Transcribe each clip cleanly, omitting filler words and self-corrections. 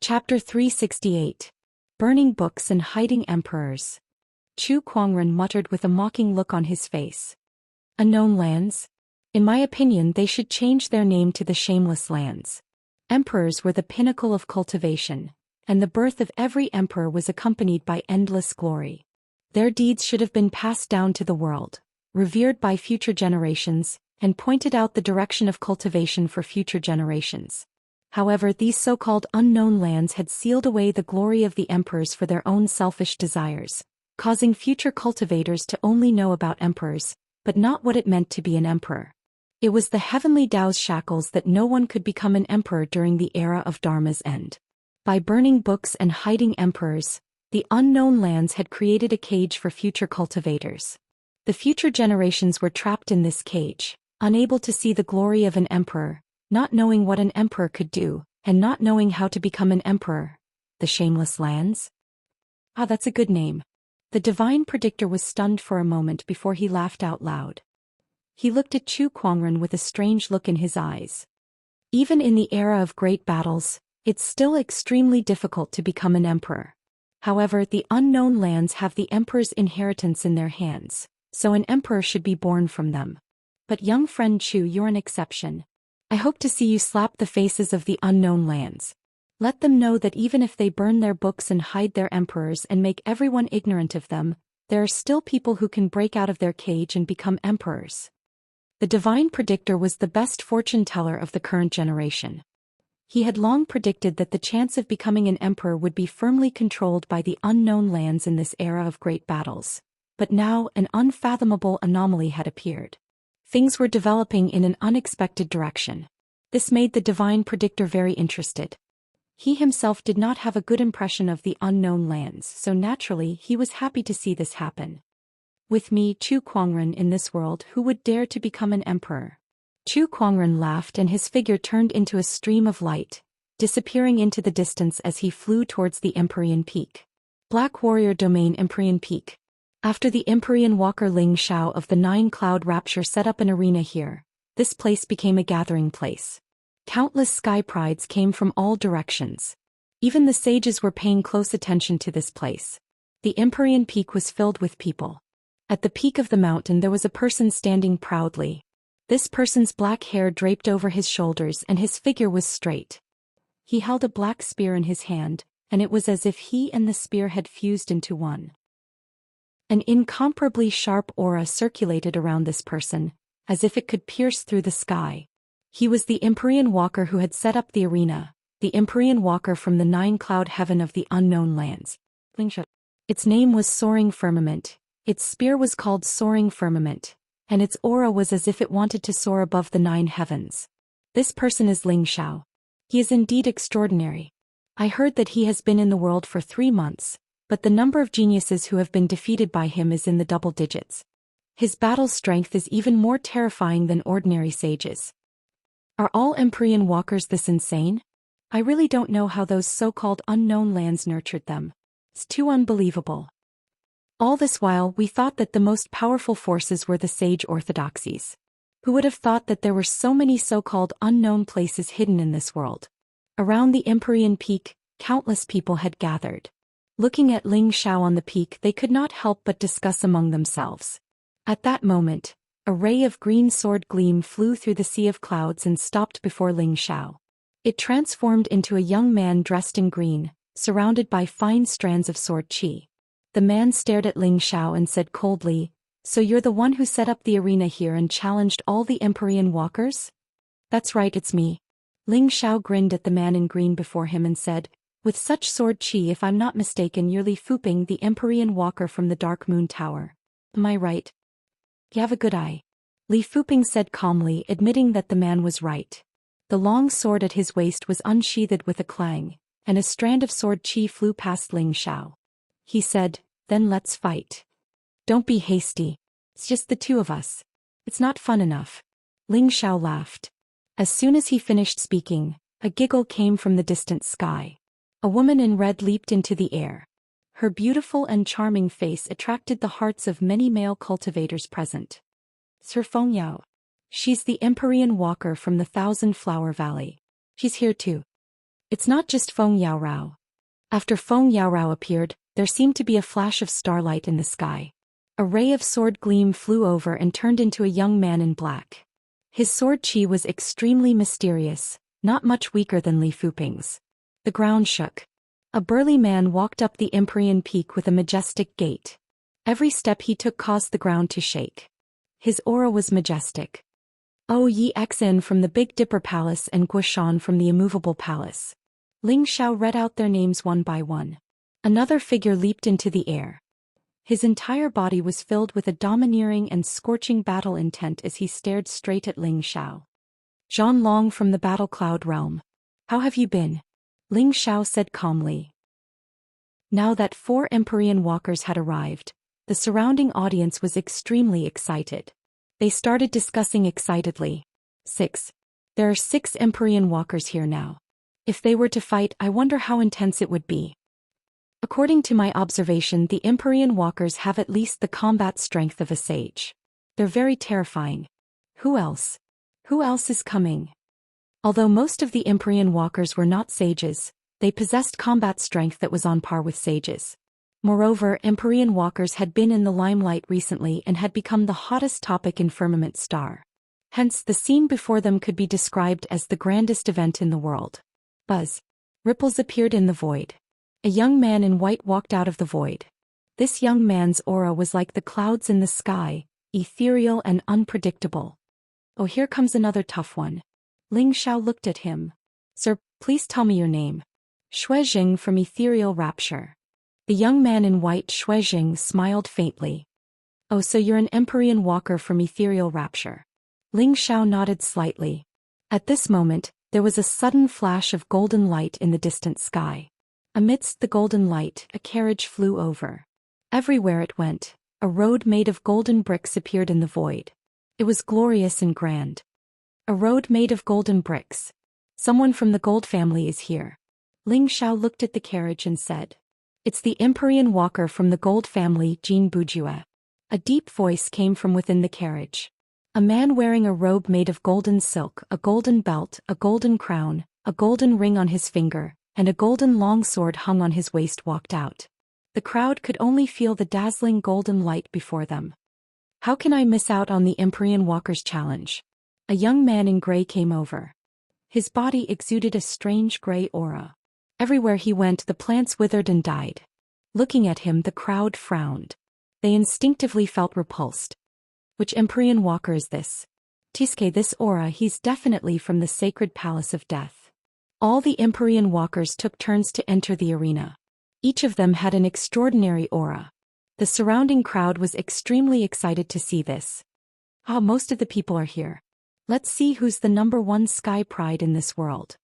Chapter 368. Burning Books and Hiding Emperors. Chu Kuangren muttered with a mocking look on his face. Unknown lands? In my opinion, they should change their name to the Shameless Lands. Emperors were the pinnacle of cultivation, and the birth of every emperor was accompanied by endless glory. Their deeds should have been passed down to the world, revered by future generations, and pointed out the direction of cultivation for future generations. However, these so-called unknown lands had sealed away the glory of the emperors for their own selfish desires, causing future cultivators to only know about emperors, but not what it meant to be an emperor. It was the heavenly Tao's shackles that no one could become an emperor during the era of Dharma's end. By burning books and hiding emperors, the unknown lands had created a cage for future cultivators. The future generations were trapped in this cage, unable to see the glory of an emperor, not knowing what an emperor could do, and not knowing how to become an emperor. The Shameless Lands? Ah, that's a good name. The divine predictor was stunned for a moment before he laughed out loud. He looked at Chu Kuangren with a strange look in his eyes. Even in the era of great battles, it's still extremely difficult to become an emperor. However, the unknown lands have the emperor's inheritance in their hands, so an emperor should be born from them. But young friend Chu, you're an exception. I hope to see you slap the faces of the unknown lands. Let them know that even if they burn their books and hide their emperors and make everyone ignorant of them, there are still people who can break out of their cage and become emperors. The divine predictor was the best fortune teller of the current generation. He had long predicted that the chance of becoming an emperor would be firmly controlled by the unknown lands in this era of great battles. But now an unfathomable anomaly had appeared. Things were developing in an unexpected direction. This made the divine predictor very interested. He himself did not have a good impression of the unknown lands, so naturally he was happy to see this happen. With me, Chu Kuangren, in this world, who would dare to become an emperor? Chu Kuangren laughed and his figure turned into a stream of light, disappearing into the distance as he flew towards the Empyrean Peak. Black Warrior Domain Empyrean Peak. After the Empyrean walker Ling Shao of the Nine Cloud Rapture set up an arena here, this place became a gathering place. Countless sky prides came from all directions. Even the sages were paying close attention to this place. The Empyrean Peak was filled with people. At the peak of the mountain there was a person standing proudly. This person's black hair draped over his shoulders and his figure was straight. He held a black spear in his hand, and it was as if he and the spear had fused into one. An incomparably sharp aura circulated around this person, as if it could pierce through the sky. He was the Empyrean walker who had set up the arena, the Empyrean walker from the nine-cloud heaven of the unknown lands. Its name was Soaring Firmament, its spear was called Soaring Firmament, and its aura was as if it wanted to soar above the nine heavens. This person is Ling Shao. He is indeed extraordinary. I heard that he has been in the world for 3 months, but the number of geniuses who have been defeated by him is in the double digits. His battle strength is even more terrifying than ordinary sages. Are all Empyrean walkers this insane? I really don't know how those so-called unknown lands nurtured them. It's too unbelievable. All this while we thought that the most powerful forces were the sage orthodoxies. Who would have thought that there were so many so-called unknown places hidden in this world? Around the Empyrean Peak, countless people had gathered. Looking at Ling Shao on the peak, they could not help but discuss among themselves. At that moment, a ray of green sword gleam flew through the sea of clouds and stopped before Ling Shao. It transformed into a young man dressed in green, surrounded by fine strands of sword qi. The man stared at Ling Shao and said coldly, "So you're the one who set up the arena here and challenged all the Empyrean walkers?" "That's right, it's me." Ling Shao grinned at the man in green before him and said, "With such sword qi, if I'm not mistaken, you're Li Fuping, the Empyrean walker from the Dark Moon Tower. Am I right?" "You have a good eye," Li Fuping said calmly, admitting that the man was right. The long sword at his waist was unsheathed with a clang, and a strand of sword qi flew past Ling Shao. He said, "Then let's fight." "Don't be hasty. It's just the two of us. It's not fun enough." Ling Shao laughed. As soon as he finished speaking, a giggle came from the distant sky. A woman in red leaped into the air. Her beautiful and charming face attracted the hearts of many male cultivators present. It's her Feng Yao. She's the Empyrean walker from the Thousand Flower Valley. She's here too. It's not just Feng Yaorao. After Feng Yaorao appeared, there seemed to be a flash of starlight in the sky. A ray of sword gleam flew over and turned into a young man in black. His sword chi was extremely mysterious, not much weaker than Li Fuping's. The ground shook. A burly man walked up the Empyrean peak with a majestic gait. Every step he took caused the ground to shake. His aura was majestic. O Yi Xen from the Big Dipper Palace and Guoshan from the Immovable Palace. Ling Xiao read out their names one by one. Another figure leaped into the air. His entire body was filled with a domineering and scorching battle intent as he stared straight at Ling Xiao. Zhan Long from the Battle Cloud Realm. How have you been? Ling Xiao said calmly. Now that 4 Empyrean walkers had arrived, the surrounding audience was extremely excited. They started discussing excitedly. 6. There are 6 Empyrean walkers here now. If they were to fight, I wonder how intense it would be. According to my observation, the Empyrean walkers have at least the combat strength of a sage. They're very terrifying. Who else? Who else is coming? Although most of the Empyrean walkers were not sages, they possessed combat strength that was on par with sages. Moreover, Empyrean walkers had been in the limelight recently and had become the hottest topic in Firmament Star. Hence, the scene before them could be described as the grandest event in the world. Buzz. Ripples appeared in the void. A young man in white walked out of the void. This young man's aura was like the clouds in the sky, ethereal and unpredictable. Oh, here comes another tough one. Ling Xiao looked at him. Sir, please tell me your name. Shuijing from Ethereal Rapture. The young man in white Shuijing smiled faintly. Oh, so you're an Empyrean walker from Ethereal Rapture. Ling Xiao nodded slightly. At this moment, there was a sudden flash of golden light in the distant sky. Amidst the golden light, a carriage flew over. Everywhere it went, a road made of golden bricks appeared in the void. It was glorious and grand. A road made of golden bricks. Someone from the Gold family is here. Ling Xiao looked at the carriage and said, It's the Empyrean walker from the Gold family, Jin Bujue. A deep voice came from within the carriage. A man wearing a robe made of golden silk, a golden belt, a golden crown, a golden ring on his finger, and a golden long sword hung on his waist walked out. The crowd could only feel the dazzling golden light before them. How can I miss out on the Empyrean Walker's challenge? A young man in gray came over. His body exuded a strange gray aura. Everywhere he went, the plants withered and died. Looking at him, the crowd frowned. They instinctively felt repulsed. Which Empyrean walker is this? Tiske, this aura, he's definitely from the sacred palace of death. All the Empyrean walkers took turns to enter the arena. Each of them had an extraordinary aura. The surrounding crowd was extremely excited to see this. Ah, most of the people are here. Let's see who's the #1 sky pride in this world.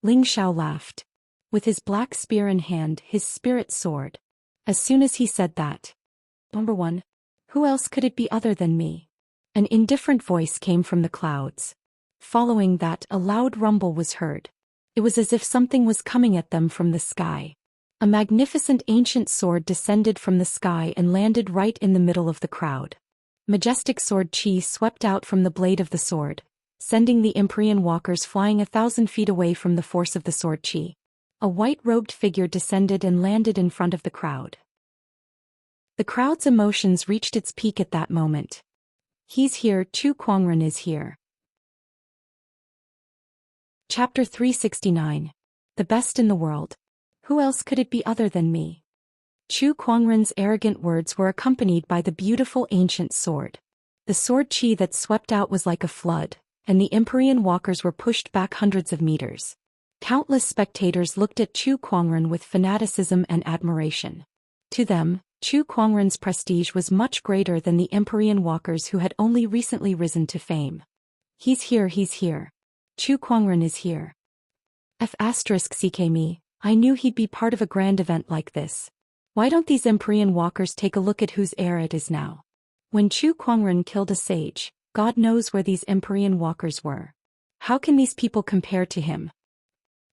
Ling Xiao laughed. With his black spear in hand, his spirit soared. As soon as he said that, #1, who else could it be other than me? An indifferent voice came from the clouds. Following that, a loud rumble was heard. It was as if something was coming at them from the sky. A magnificent ancient sword descended from the sky and landed right in the middle of the crowd. Majestic sword chi swept out from the blade of the sword, sending the Empyrean walkers flying 1,000 feet away from the force of the sword chi. A white-robed figure descended and landed in front of the crowd. The crowd's emotions reached its peak at that moment. He's here, Chu Kuangren is here. Chapter 369. The best in the world. Who else could it be other than me? Chu Kuangren's arrogant words were accompanied by the beautiful ancient sword. The sword chi that swept out was like a flood, and the Empyrean walkers were pushed back hundreds of meters. Countless spectators looked at Chu Kuangren with fanaticism and admiration. To them, Chu Kuangren's prestige was much greater than the Empyrean walkers who had only recently risen to fame. He's here, he's here. Chu Kuangren is here. *CK me, I knew he'd be part of a grand event like this. Why don't these Empyrean walkers take a look at whose heir it is now? When Chu Kuangren killed a sage, God knows where these Empyrean walkers were. How can these people compare to him?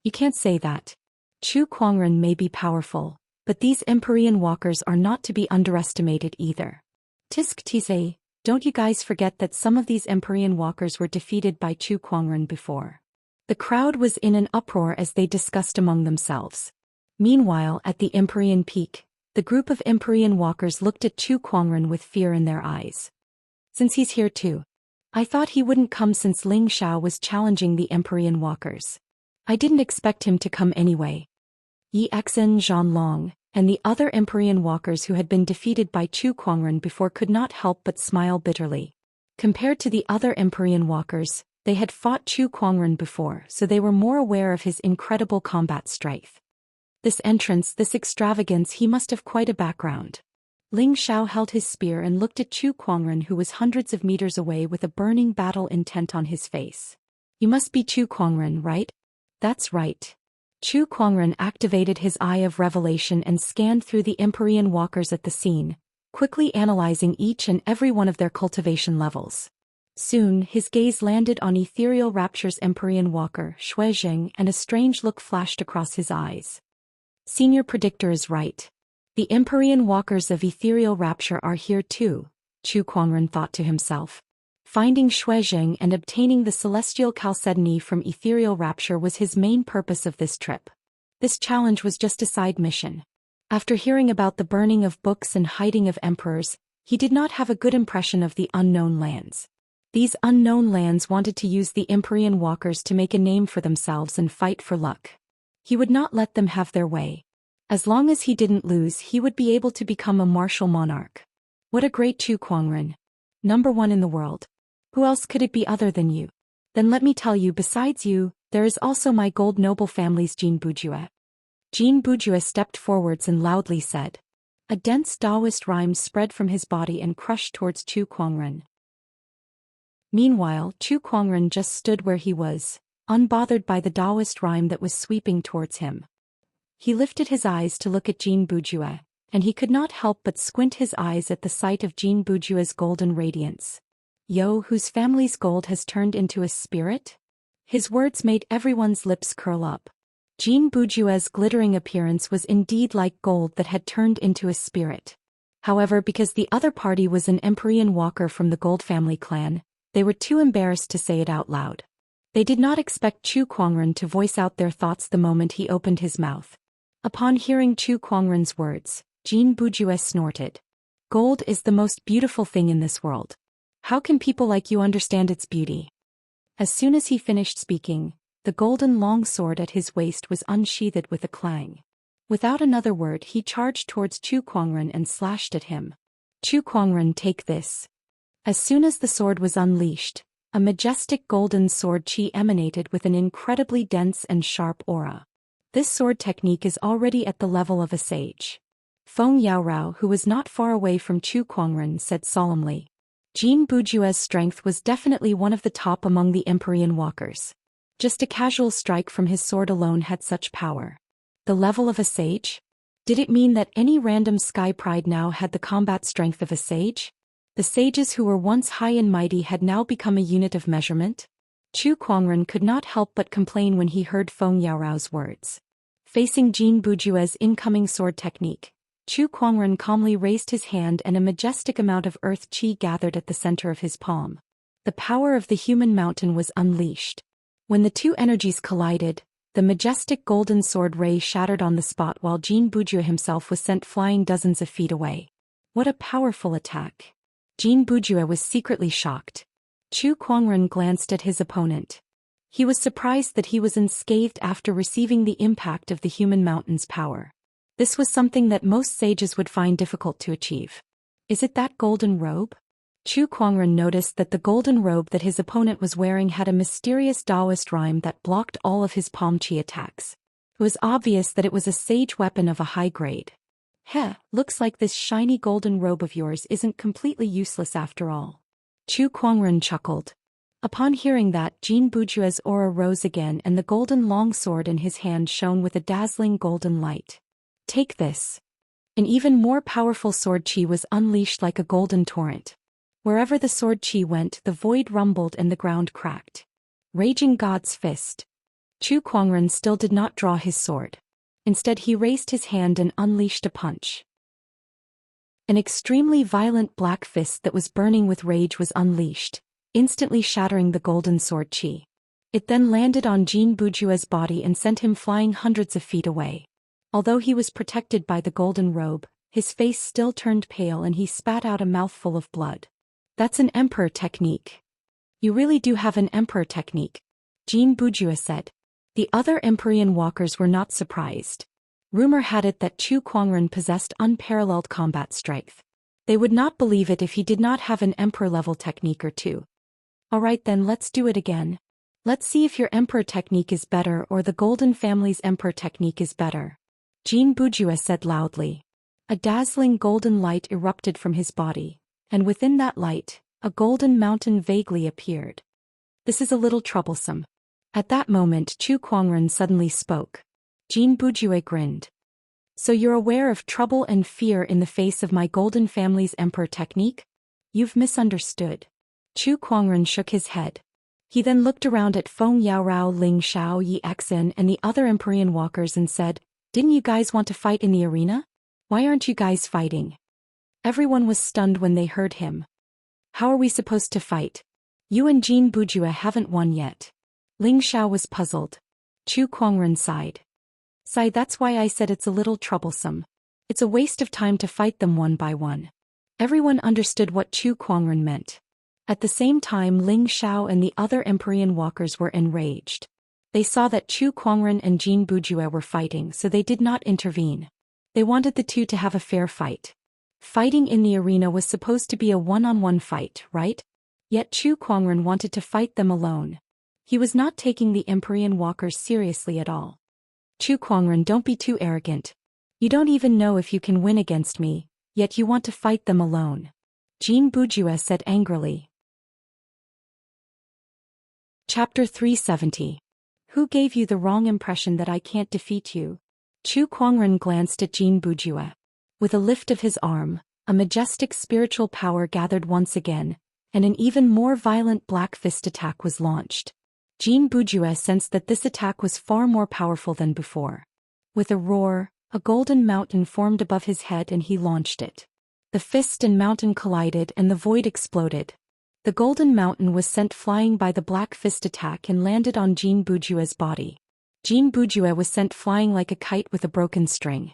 You can't say that. Chu Kuangren may be powerful, but these Empyrean walkers are not to be underestimated either. Tisk Tise, don't you guys forget that some of these Empyrean walkers were defeated by Chu Kuangren before. The crowd was in an uproar as they discussed among themselves. Meanwhile, at the Empyrean Peak, the group of Empyrean walkers looked at Chu Kuangren with fear in their eyes. Since he's here too. I thought he wouldn't come since Ling Xiao was challenging the Empyrean walkers. I didn't expect him to come anyway. Yi Exin Zhanlong, and the other Empyrean walkers who had been defeated by Chu Kuangren before could not help but smile bitterly. Compared to the other Empyrean walkers, they had fought Chu Kuangren before, so they were more aware of his incredible combat strength. This entrance, this extravagance, he must have quite a background. Ling Xiao held his spear and looked at Chu Kuangren, who was hundreds of meters away with a burning battle intent on his face. You must be Chu Kuangren, right? That's right. Chu Kuangren activated his eye of revelation and scanned through the Empyrean walkers at the scene, quickly analyzing each and every one of their cultivation levels. Soon, his gaze landed on Ethereal Rapture's Empyrean walker, Shuizheng, and a strange look flashed across his eyes. Senior Predictor is right. The Empyrean walkers of Ethereal Rapture are here too, Chu Kuangren thought to himself. Finding Shuizheng and obtaining the Celestial Chalcedony from Ethereal Rapture was his main purpose of this trip. This challenge was just a side mission. After hearing about the burning of books and hiding of emperors, he did not have a good impression of the unknown lands. These unknown lands wanted to use the Empyrean walkers to make a name for themselves and fight for luck. He would not let them have their way. As long as he didn't lose, he would be able to become a martial monarch. What a great Chu Kuangren. #1 in the world. Who else could it be other than you? Then let me tell you, besides you, there is also my gold noble family's Jean Bujue. Jean Bujue stepped forwards and loudly said. A dense Taoist rhyme spread from his body and crushed towards Chu Kuangren. Meanwhile, Chu Kuangren just stood where he was, unbothered by the Taoist rhyme that was sweeping towards him. He lifted his eyes to look at Jean Bujue, and he could not help but squint his eyes at the sight of Jean Bujue's golden radiance. Yo, whose family's gold has turned into a spirit? His words made everyone's lips curl up. Jean Bujue's glittering appearance was indeed like gold that had turned into a spirit. However, because the other party was an Empyrean walker from the Gold family clan, they were too embarrassed to say it out loud. They did not expect Chu Kuangren to voice out their thoughts the moment he opened his mouth. Upon hearing Chu Kuangren's words, Jean Bujue snorted. Gold is the most beautiful thing in this world. How can people like you understand its beauty? As soon as he finished speaking, the golden long sword at his waist was unsheathed with a clang. Without another word, he charged towards Chu Kuangren and slashed at him. Chu Kuangren, take this. As soon as the sword was unleashed, a majestic golden sword chi emanated with an incredibly dense and sharp aura. This sword technique is already at the level of a sage. Feng Yaorao, who was not far away from Chu Kuangren, said solemnly. Jean Bujue's strength was definitely one of the top among the Empyrean walkers. Just a casual strike from his sword alone had such power. The level of a sage? Did it mean that any random sky pride now had the combat strength of a sage? The sages who were once high and mighty had now become a unit of measurement? Chu Kuangren could not help but complain when he heard Feng Yaorao's words. Facing Jean Bujue's incoming sword technique, Chu Kuangren calmly raised his hand and a majestic amount of earth chi gathered at the center of his palm. The power of the human mountain was unleashed. When the two energies collided, the majestic golden sword ray shattered on the spot while Jean Bujue himself was sent flying dozens of feet away. What a powerful attack! Jean Bujue was secretly shocked. Chu Kuangren glanced at his opponent. He was surprised that he was unscathed after receiving the impact of the human mountain's power. This was something that most sages would find difficult to achieve. Is it that golden robe? Chu Kuangren noticed that the golden robe that his opponent was wearing had a mysterious Taoist rhyme that blocked all of his palm chi attacks. It was obvious that it was a sage weapon of a high grade. Heh, looks like this shiny golden robe of yours isn't completely useless after all. Chu Kuangren chuckled. Upon hearing that, Jean Bujue's aura rose again and the golden long sword in his hand shone with a dazzling golden light. Take this. An even more powerful sword chi was unleashed like a golden torrent. Wherever the sword chi went, the void rumbled and the ground cracked. Raging God's fist. Chu Kuangren still did not draw his sword. Instead, he raised his hand and unleashed a punch. An extremely violent black fist that was burning with rage was unleashed, instantly shattering the golden sword chi. It then landed on Jean Bujue's body and sent him flying hundreds of feet away. Although he was protected by the golden robe, his face still turned pale and he spat out a mouthful of blood. That's an emperor technique. You really do have an emperor technique, Jean Bujue said. The other Empyrean walkers were not surprised. Rumor had it that Chu Kuangren possessed unparalleled combat strength. They would not believe it if he did not have an emperor-level technique or two. Alright then, let's do it again. Let's see if your emperor technique is better or the Golden Family's emperor technique is better, Jean Bujue said loudly. A dazzling golden light erupted from his body, and within that light, a golden mountain vaguely appeared. This is a little troublesome. At that moment Chu Kuangren suddenly spoke. Jean Bujue grinned. So you're aware of trouble and fear in the face of my Golden Family's emperor technique? You've misunderstood. Chu Kuangren shook his head. He then looked around at Feng Yaorao, Ling Xiao, Yi Exin and the other Empyrean walkers and said, "Didn't you guys want to fight in the arena? Why aren't you guys fighting?" Everyone was stunned when they heard him. How are we supposed to fight? You and Jean Bujue haven't won yet. Ling Xiao was puzzled. Chu Kuangren sighed. That's why I said it's a little troublesome. It's a waste of time to fight them one by one. Everyone understood what Chu Kuangren meant. At the same time Ling Xiao and the other Empyrean walkers were enraged. They saw that Chu Kuangren and Jean Bujue were fighting, so they did not intervene. They wanted the two to have a fair fight. Fighting in the arena was supposed to be a one-on-one fight, right? Yet Chu Kuangren wanted to fight them alone. He was not taking the Empyrean walkers seriously at all. Chu Kuangren, don't be too arrogant. You don't even know if you can win against me, yet you want to fight them alone, Jean Bujue said angrily. Chapter 370. Who gave you the wrong impression that I can't defeat you? Chu Kuangren glanced at Jean Bujue. With a lift of his arm, a majestic spiritual power gathered once again, and an even more violent black fist attack was launched. Jean Bujue sensed that this attack was far more powerful than before. With a roar, a golden mountain formed above his head and he launched it. The fist and mountain collided and the void exploded. The golden mountain was sent flying by the black fist attack and landed on Jean Bujue's body. Jean Bujue was sent flying like a kite with a broken string.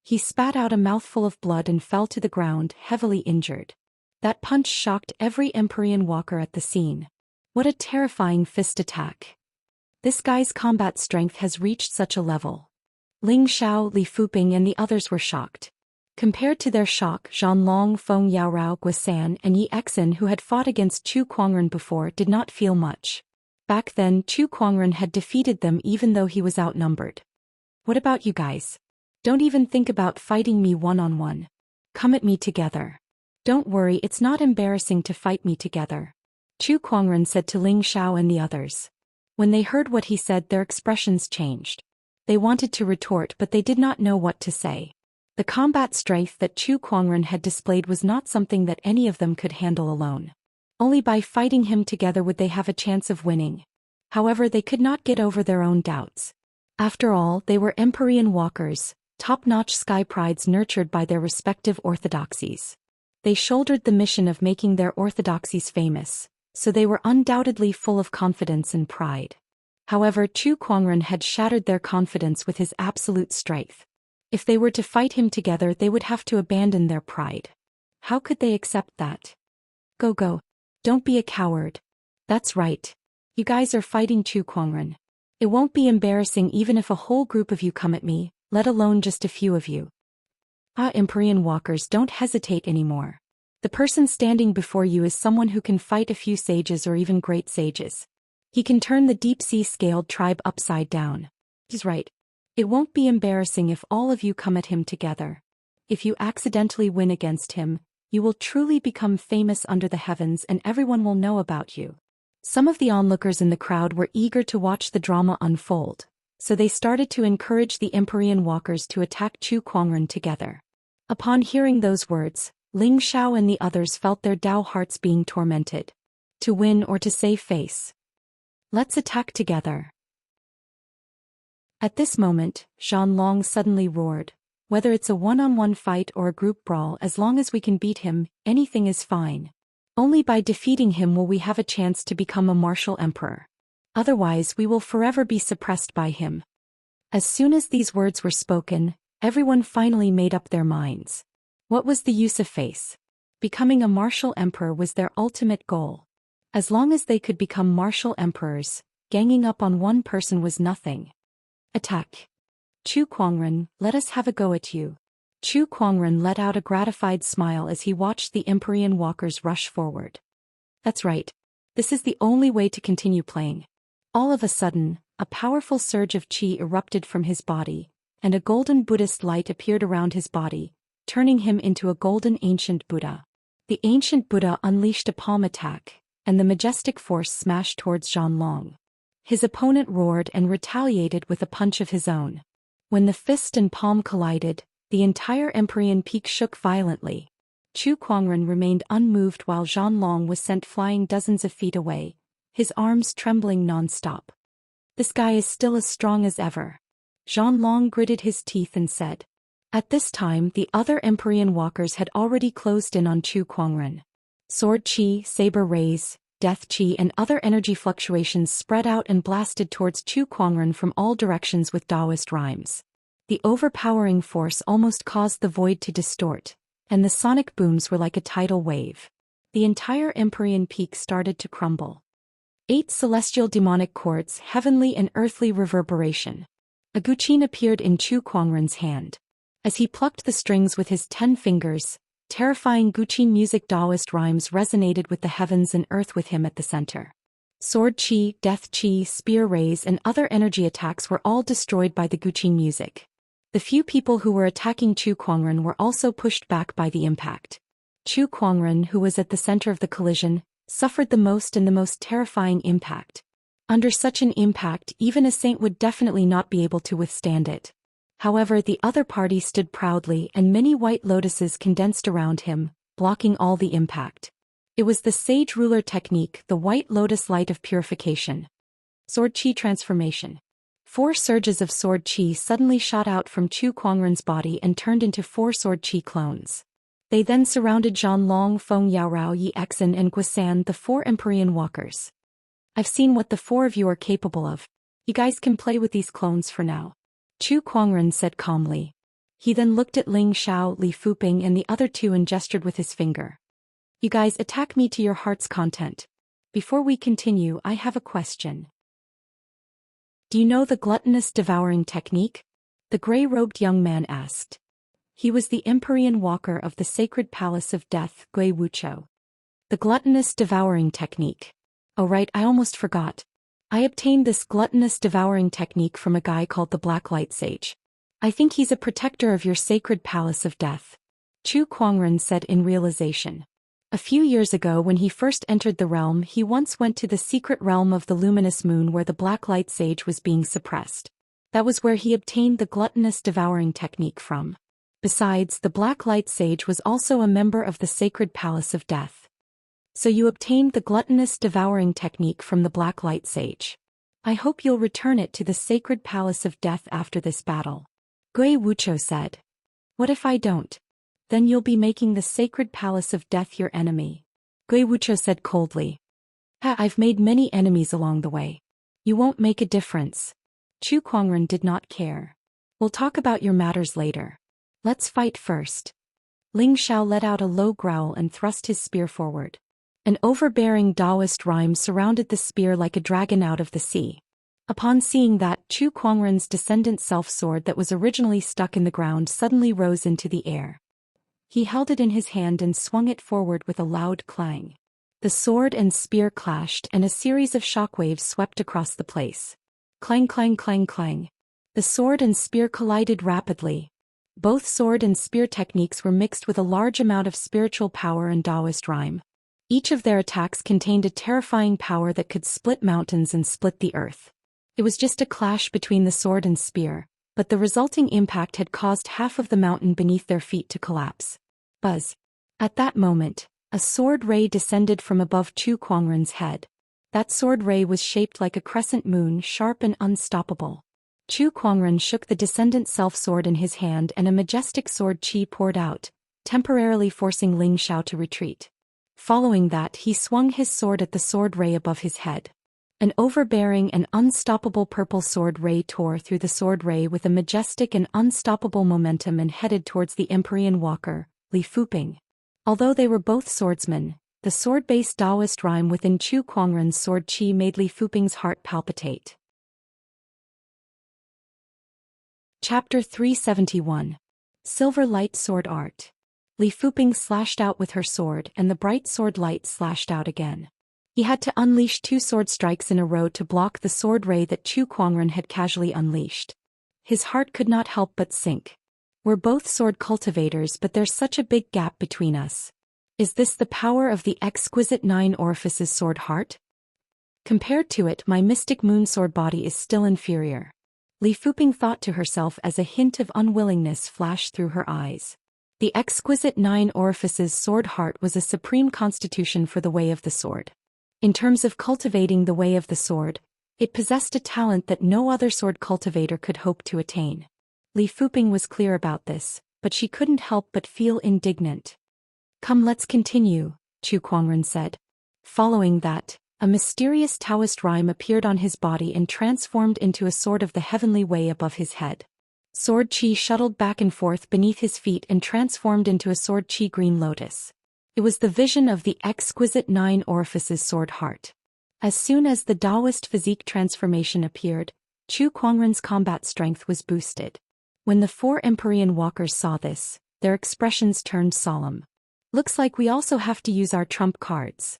He spat out a mouthful of blood and fell to the ground, heavily injured. That punch shocked every Empyrean walker at the scene. What a terrifying fist attack. This guy's combat strength has reached such a level. Ling Xiao, Li Fuping and the others were shocked. Compared to their shock, Zhanlong, Feng Yaorao, Guisan and Yi Exin, who had fought against Chu Kuangren before, did not feel much. Back then Chu Kuangren had defeated them even though he was outnumbered. What about you guys? Don't even think about fighting me one-on-one. Come at me together. Don't worry, it's not embarrassing to fight me together, Chu Kuangren said to Ling Xiao and the others. When they heard what he said, their expressions changed. They wanted to retort but they did not know what to say. The combat strength that Chu Kuangren had displayed was not something that any of them could handle alone. Only by fighting him together would they have a chance of winning. However, they could not get over their own doubts. After all, they were Empyrean walkers, top-notch sky prides nurtured by their respective orthodoxies. They shouldered the mission of making their orthodoxies famous, so they were undoubtedly full of confidence and pride. However, Chu Kuangren had shattered their confidence with his absolute strength. If they were to fight him together, they would have to abandon their pride. How could they accept that? Go. Don't be a coward. That's right. You guys are fighting Chu Kuangren. It won't be embarrassing even if a whole group of you come at me, let alone just a few of you. Empyrean walkers, don't hesitate anymore. The person standing before you is someone who can fight a few sages or even great sages. He can turn the deep-sea scaled tribe upside down. He's right. It won't be embarrassing if all of you come at him together. If you accidentally win against him, you will truly become famous under the heavens and everyone will know about you. Some of the onlookers in the crowd were eager to watch the drama unfold, so they started to encourage the Empyrean walkers to attack Chu Kuangren together. Upon hearing those words, Ling Xiao and the others felt their Dao hearts being tormented. To win or to save face. Let's attack together. At this moment, Zhanlong suddenly roared. Whether it's a one-on-one fight or a group brawl, as long as we can beat him, anything is fine. Only by defeating him will we have a chance to become a martial emperor. Otherwise we will forever be suppressed by him. As soon as these words were spoken, everyone finally made up their minds. What was the use of face? Becoming a martial emperor was their ultimate goal. As long as they could become martial emperors, ganging up on one person was nothing. Attack. Chu Kuangren, let us have a go at you. Chu Kuangren let out a gratified smile as he watched the Empyrean walkers rush forward. That's right. This is the only way to continue playing. All of a sudden, a powerful surge of qi erupted from his body, and a golden Buddhist light appeared around his body, turning him into a golden ancient Buddha. The ancient Buddha unleashed a palm attack, and the majestic force smashed towards Zhanlong. His opponent roared and retaliated with a punch of his own. When the fist and palm collided, the entire Empyrean peak shook violently. Chu Kuangren remained unmoved while Zhanlong was sent flying dozens of feet away, his arms trembling non-stop. This guy is still as strong as ever. Zhanlong gritted his teeth and said. At this time the other Empyrean walkers had already closed in on Chu Kuangren. Sword chi, saber rays, death chi and other energy fluctuations spread out and blasted towards Chu Kuangren from all directions with Taoist rhymes. The overpowering force almost caused the void to distort, and the sonic booms were like a tidal wave. The entire Empyrean peak started to crumble. 8 celestial demonic chords, heavenly and earthly reverberation. A guqin appeared in Chu Kuangren's hand. As he plucked the strings with his 10 fingers, terrifying guqin music Taoist rhymes resonated with the heavens and earth with him at the center. Sword chi, death chi, spear rays and other energy attacks were all destroyed by the guqin music. The few people who were attacking Chu Kuangren were also pushed back by the impact. Chu Kuangren, who was at the center of the collision, suffered the most and the most terrifying impact. Under such an impact, even a saint would definitely not be able to withstand it. However, the other party stood proudly and many white lotuses condensed around him, blocking all the impact. It was the sage ruler technique, the white lotus light of purification. Sword chi transformation. 4 surges of sword chi suddenly shot out from Chu Kuangren's body and turned into 4 sword chi clones. They then surrounded Zhanlong, Feng Yaorao, Yi Exin and Guisan, the 4 Empyrean walkers. I've seen what the 4 of you are capable of. You guys can play with these clones for now. Chu Kuangren said calmly. He then looked at Ling Xiao, Li Fuping and the other 2 and gestured with his finger. You guys attack me to your heart's content. Before we continue, I have a question. Do you know the gluttonous devouring technique? The gray-robed young man asked. He was the Empyrean walker of the sacred palace of death, Gui Wuchou. The gluttonous devouring technique. Oh right, I almost forgot. I obtained this gluttonous devouring technique from a guy called the Black Light Sage. I think he's a protector of your sacred palace of death. Chu Kuangren said in realization. A few years ago when he first entered the realm, he once went to the secret realm of the luminous moon where the Black Light Sage was being suppressed. That was where he obtained the gluttonous devouring technique from. Besides, the Black Light Sage was also a member of the sacred palace of death. So you obtained the gluttonous devouring technique from the Black Light Sage. I hope you'll return it to the sacred palace of death after this battle. Gui Wuchou said. What if I don't? Then you'll be making the sacred palace of death your enemy. Gui Wuchou said coldly. I've made many enemies along the way. You won't make a difference. Chu Kuangren did not care. We'll talk about your matters later. Let's fight first. Ling Xiao let out a low growl and thrust his spear forward. An overbearing Taoist rhyme surrounded the spear like a dragon out of the sea. Upon seeing that, Chu Kuangren's descendant self-sword that was originally stuck in the ground suddenly rose into the air. He held it in his hand and swung it forward with a loud clang. The sword and spear clashed and a series of shockwaves swept across the place. Clang clang clang clang. The sword and spear collided rapidly. Both sword and spear techniques were mixed with a large amount of spiritual power and Taoist rhyme. Each of their attacks contained a terrifying power that could split mountains and split the earth. It was just a clash between the sword and spear, but the resulting impact had caused half of the mountain beneath their feet to collapse. Buzz. At that moment, a sword ray descended from above Chu Kuangren's head. That sword ray was shaped like a crescent moon, sharp and unstoppable. Chu Kuangren shook the descendant self-sword in his hand and a majestic sword chi poured out, temporarily forcing Ling Xiao to retreat. Following that, he swung his sword at the sword ray above his head. An overbearing and unstoppable purple sword ray tore through the sword ray with a majestic and unstoppable momentum and headed towards the Empyrean walker, Li Fuping. Although they were both swordsmen, the sword-based Taoist rhyme within Chu Kuangren's sword qi made Li Fuping's heart palpitate. Chapter 371. Silver Light Sword Art. Li Fuping slashed out with her sword and the bright sword light slashed out again. He had to unleash 2 sword strikes in a row to block the sword ray that Chu Kuangren had casually unleashed. His heart could not help but sink. We're both sword cultivators, but there's such a big gap between us. Is this the power of the exquisite 9 orifices sword heart? Compared to it, my mystic moon sword body is still inferior. Li Fuping thought to herself as a hint of unwillingness flashed through her eyes. The exquisite 9 orifices sword heart was a supreme constitution for the way of the sword. In terms of cultivating the way of the sword, it possessed a talent that no other sword cultivator could hope to attain. Li Fuping was clear about this, but she couldn't help but feel indignant. "Come, let's continue," Chu Kuangren said. Following that, a mysterious Taoist rhyme appeared on his body and transformed into a sword of the heavenly way above his head. Sword qi shuttled back and forth beneath his feet and transformed into a sword qi green lotus. It was the vision of the exquisite 9 orifices sword heart. As soon as the Taoist physique transformation appeared, Chu Kuangren's combat strength was boosted. When the 4 Empyrean walkers saw this, their expressions turned solemn. "Looks like we also have to use our trump cards."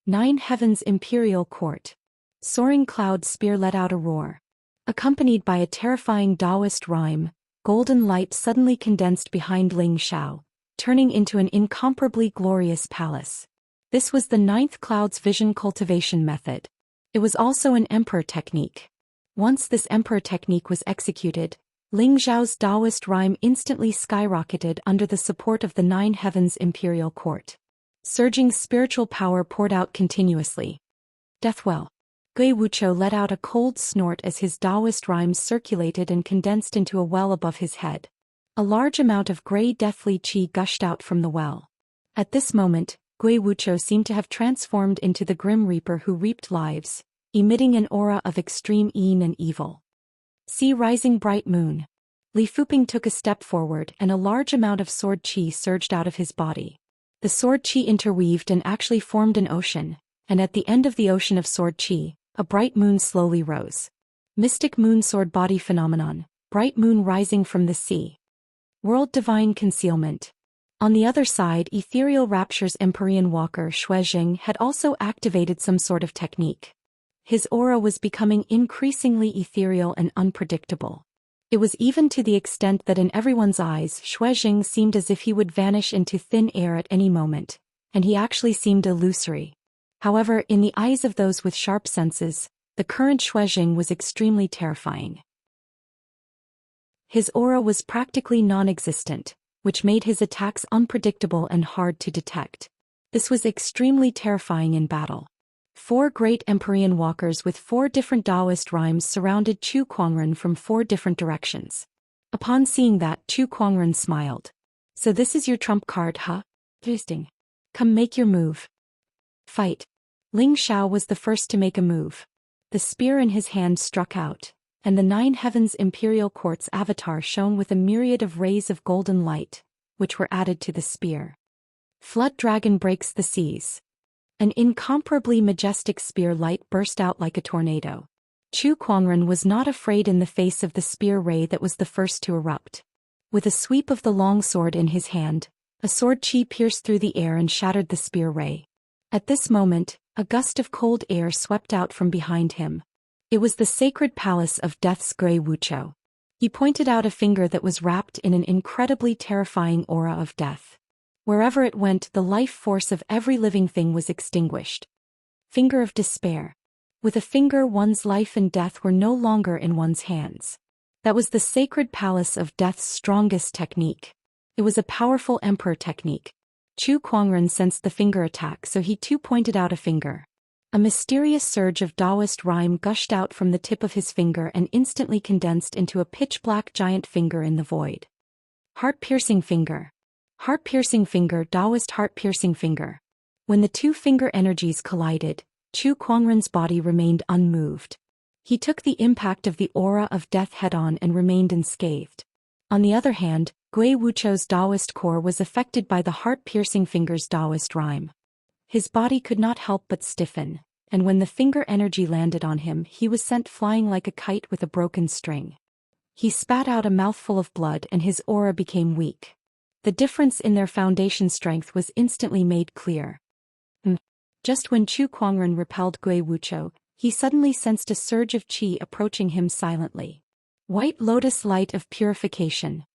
9 Heaven's Imperial Court. Soaring Cloud Spear let out a roar. Accompanied by a terrifying Taoist rhyme, golden light suddenly condensed behind Ling Xiao, turning into an incomparably glorious palace. This was the 9th Cloud's vision cultivation method. It was also an emperor technique. Once this emperor technique was executed, Ling Xiao's Taoist rhyme instantly skyrocketed under the support of the 9 Heavens Imperial Court. Surging spiritual power poured out continuously. Deathwell. Gui Wuchou let out a cold snort as his Taoist rhymes circulated and condensed into a well above his head. A large amount of grey deathly qi gushed out from the well. At this moment, Gui Wuchou seemed to have transformed into the Grim Reaper who reaped lives, emitting an aura of extreme yin and evil. See rising bright moon. Li Fuping took a step forward and a large amount of sword qi surged out of his body. The sword qi interweaved and actually formed an ocean, and at the end of the ocean of sword qi, a bright moon slowly rose. Mystic moon sword body phenomenon, bright moon rising from the sea. World Divine Concealment. On the other side, Ethereal Rapture's Empyrean walker Shuizheng had also activated some sort of technique. His aura was becoming increasingly ethereal and unpredictable. It was even to the extent that in everyone's eyes Shuizheng seemed as if he would vanish into thin air at any moment, and he actually seemed illusory. However, in the eyes of those with sharp senses, the current Shuizheng was extremely terrifying. His aura was practically non-existent, which made his attacks unpredictable and hard to detect. This was extremely terrifying in battle. 4 great Empyrean walkers with 4 different Taoist rhymes surrounded Chu Kuangren from 4 different directions. Upon seeing that, Chu Kuangren smiled. "So this is your trump card, huh? Interesting. Come, make your move." Fight. Ling Xiao was the first to make a move. The spear in his hand struck out, and the 9 Heavens Imperial Court's avatar shone with a myriad of rays of golden light, which were added to the spear. Flood Dragon breaks the seas. An incomparably majestic spear light burst out like a tornado. Chu Kuangren was not afraid in the face of the spear ray that was the first to erupt. With a sweep of the long sword in his hand, a sword qi pierced through the air and shattered the spear ray. At this moment, a gust of cold air swept out from behind him. It was the sacred palace of Death's Gui Wuchou. He pointed out a finger that was wrapped in an incredibly terrifying aura of death. Wherever it went, the life force of every living thing was extinguished. Finger of despair. With a finger, one's life and death were no longer in one's hands. That was the sacred palace of Death's strongest technique. It was a powerful emperor technique. Chu Kuangren sensed the finger attack, so he too pointed out a finger. A mysterious surge of Taoist rhyme gushed out from the tip of his finger and instantly condensed into a pitch-black giant finger in the void. Heart-piercing finger. Heart-piercing finger, Taoist heart-piercing finger. When the 2 finger energies collided, Chu Kuangren's body remained unmoved. He took the impact of the aura of death head-on and remained unscathed. On the other hand, Gui Wuchou's Taoist core was affected by the heart-piercing finger's Taoist rhyme. His body could not help but stiffen, and when the finger energy landed on him, he was sent flying like a kite with a broken string. He spat out a mouthful of blood and his aura became weak. The difference in their foundation strength was instantly made clear. Just when Chu Kuangren repelled Gui Wuchou, he suddenly sensed a surge of qi approaching him silently. White lotus light of purification.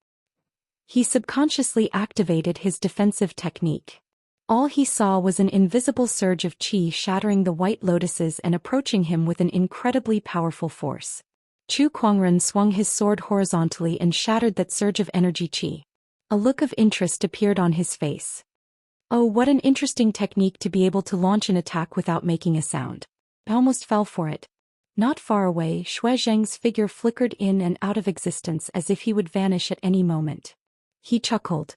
He subconsciously activated his defensive technique. All he saw was an invisible surge of qi shattering the white lotuses and approaching him with an incredibly powerful force. Chu Kuangren swung his sword horizontally and shattered that surge of energy qi. A look of interest appeared on his face. Oh, what an interesting technique to be able to launch an attack without making a sound. I almost fell for it. Not far away, Shui Zheng's figure flickered in and out of existence as if he would vanish at any moment. He chuckled.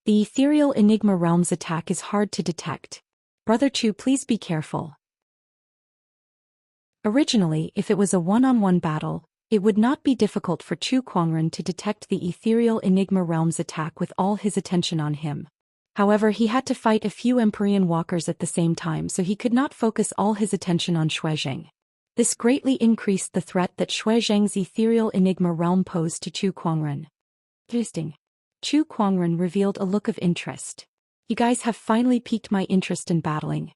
The ethereal Enigma Realm's attack is hard to detect. Brother Chu, please be careful. Originally, if it was a one-on-one battle, it would not be difficult for Chu Kuangren to detect the ethereal Enigma Realm's attack with all his attention on him. However, he had to fight a few Empyrean walkers at the same time, so he could not focus all his attention on Shui Zheng. This greatly increased the threat that Shui Zheng's ethereal Enigma Realm posed to Chu Kuangren. Interesting. Chu Kuangren revealed a look of interest. You guys have finally piqued my interest in battling.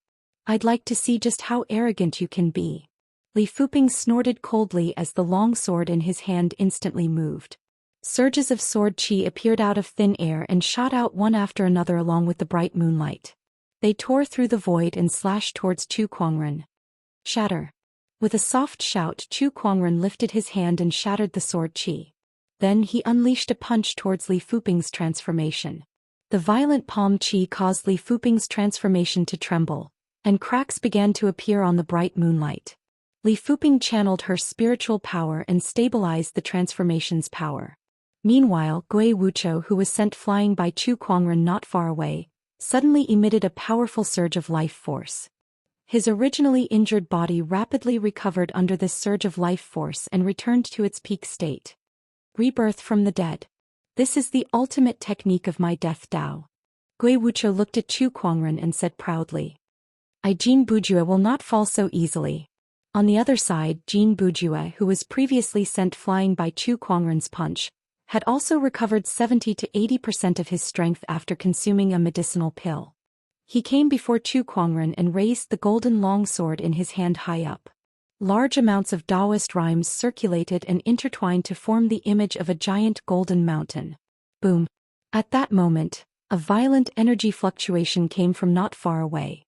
I'd like to see just how arrogant you can be. Li Fuping snorted coldly as the long sword in his hand instantly moved. Surges of sword qi appeared out of thin air and shot out one after another along with the bright moonlight. They tore through the void and slashed towards Chu Kuangren. Shatter. With a soft shout, Chu Kuangren lifted his hand and shattered the sword qi. Then he unleashed a punch towards Li Fuping's transformation. The violent palm qi caused Li Fuping's transformation to tremble, and cracks began to appear on the bright moonlight. Li Fuping channeled her spiritual power and stabilized the transformation's power. Meanwhile, Gui Wuchou, who was sent flying by Chu Kuangren not far away, suddenly emitted a powerful surge of life force. His originally injured body rapidly recovered under this surge of life force and returned to its peak state. Rebirth from the dead. This is the ultimate technique of my death Dao. Gui Wuchou looked at Chu Kuangren and said proudly. Jin Bujue will not fall so easily. On the other side, Jin Bujue, who was previously sent flying by Chu Kuangren's punch, had also recovered 70 to 80% of his strength after consuming a medicinal pill. He came before Chu Kuangren and raised the golden longsword in his hand high up. Large amounts of Taoist rhymes circulated and intertwined to form the image of a giant golden mountain. Boom! At that moment, a violent energy fluctuation came from not far away.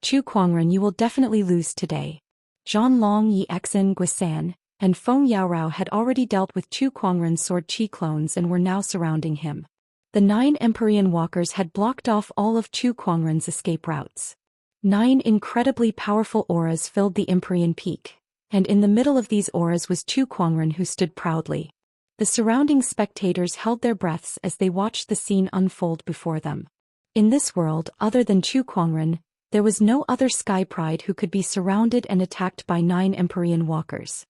Chu Kuangren, you will definitely lose today. Zhan Long Yi Exin Guisan and Feng Yaorao had already dealt with Chu Kuangren's sword qi clones and were now surrounding him. The 9 Empyrean walkers had blocked off all of Chu Kuangren's escape routes. 9 incredibly powerful auras filled the Empyrean peak, and in the middle of these auras was Chu Kuangren, who stood proudly. The surrounding spectators held their breaths as they watched the scene unfold before them. In this world, other than Chu Kuangren, there was no other Sky Pride who could be surrounded and attacked by 9 Empyrean walkers.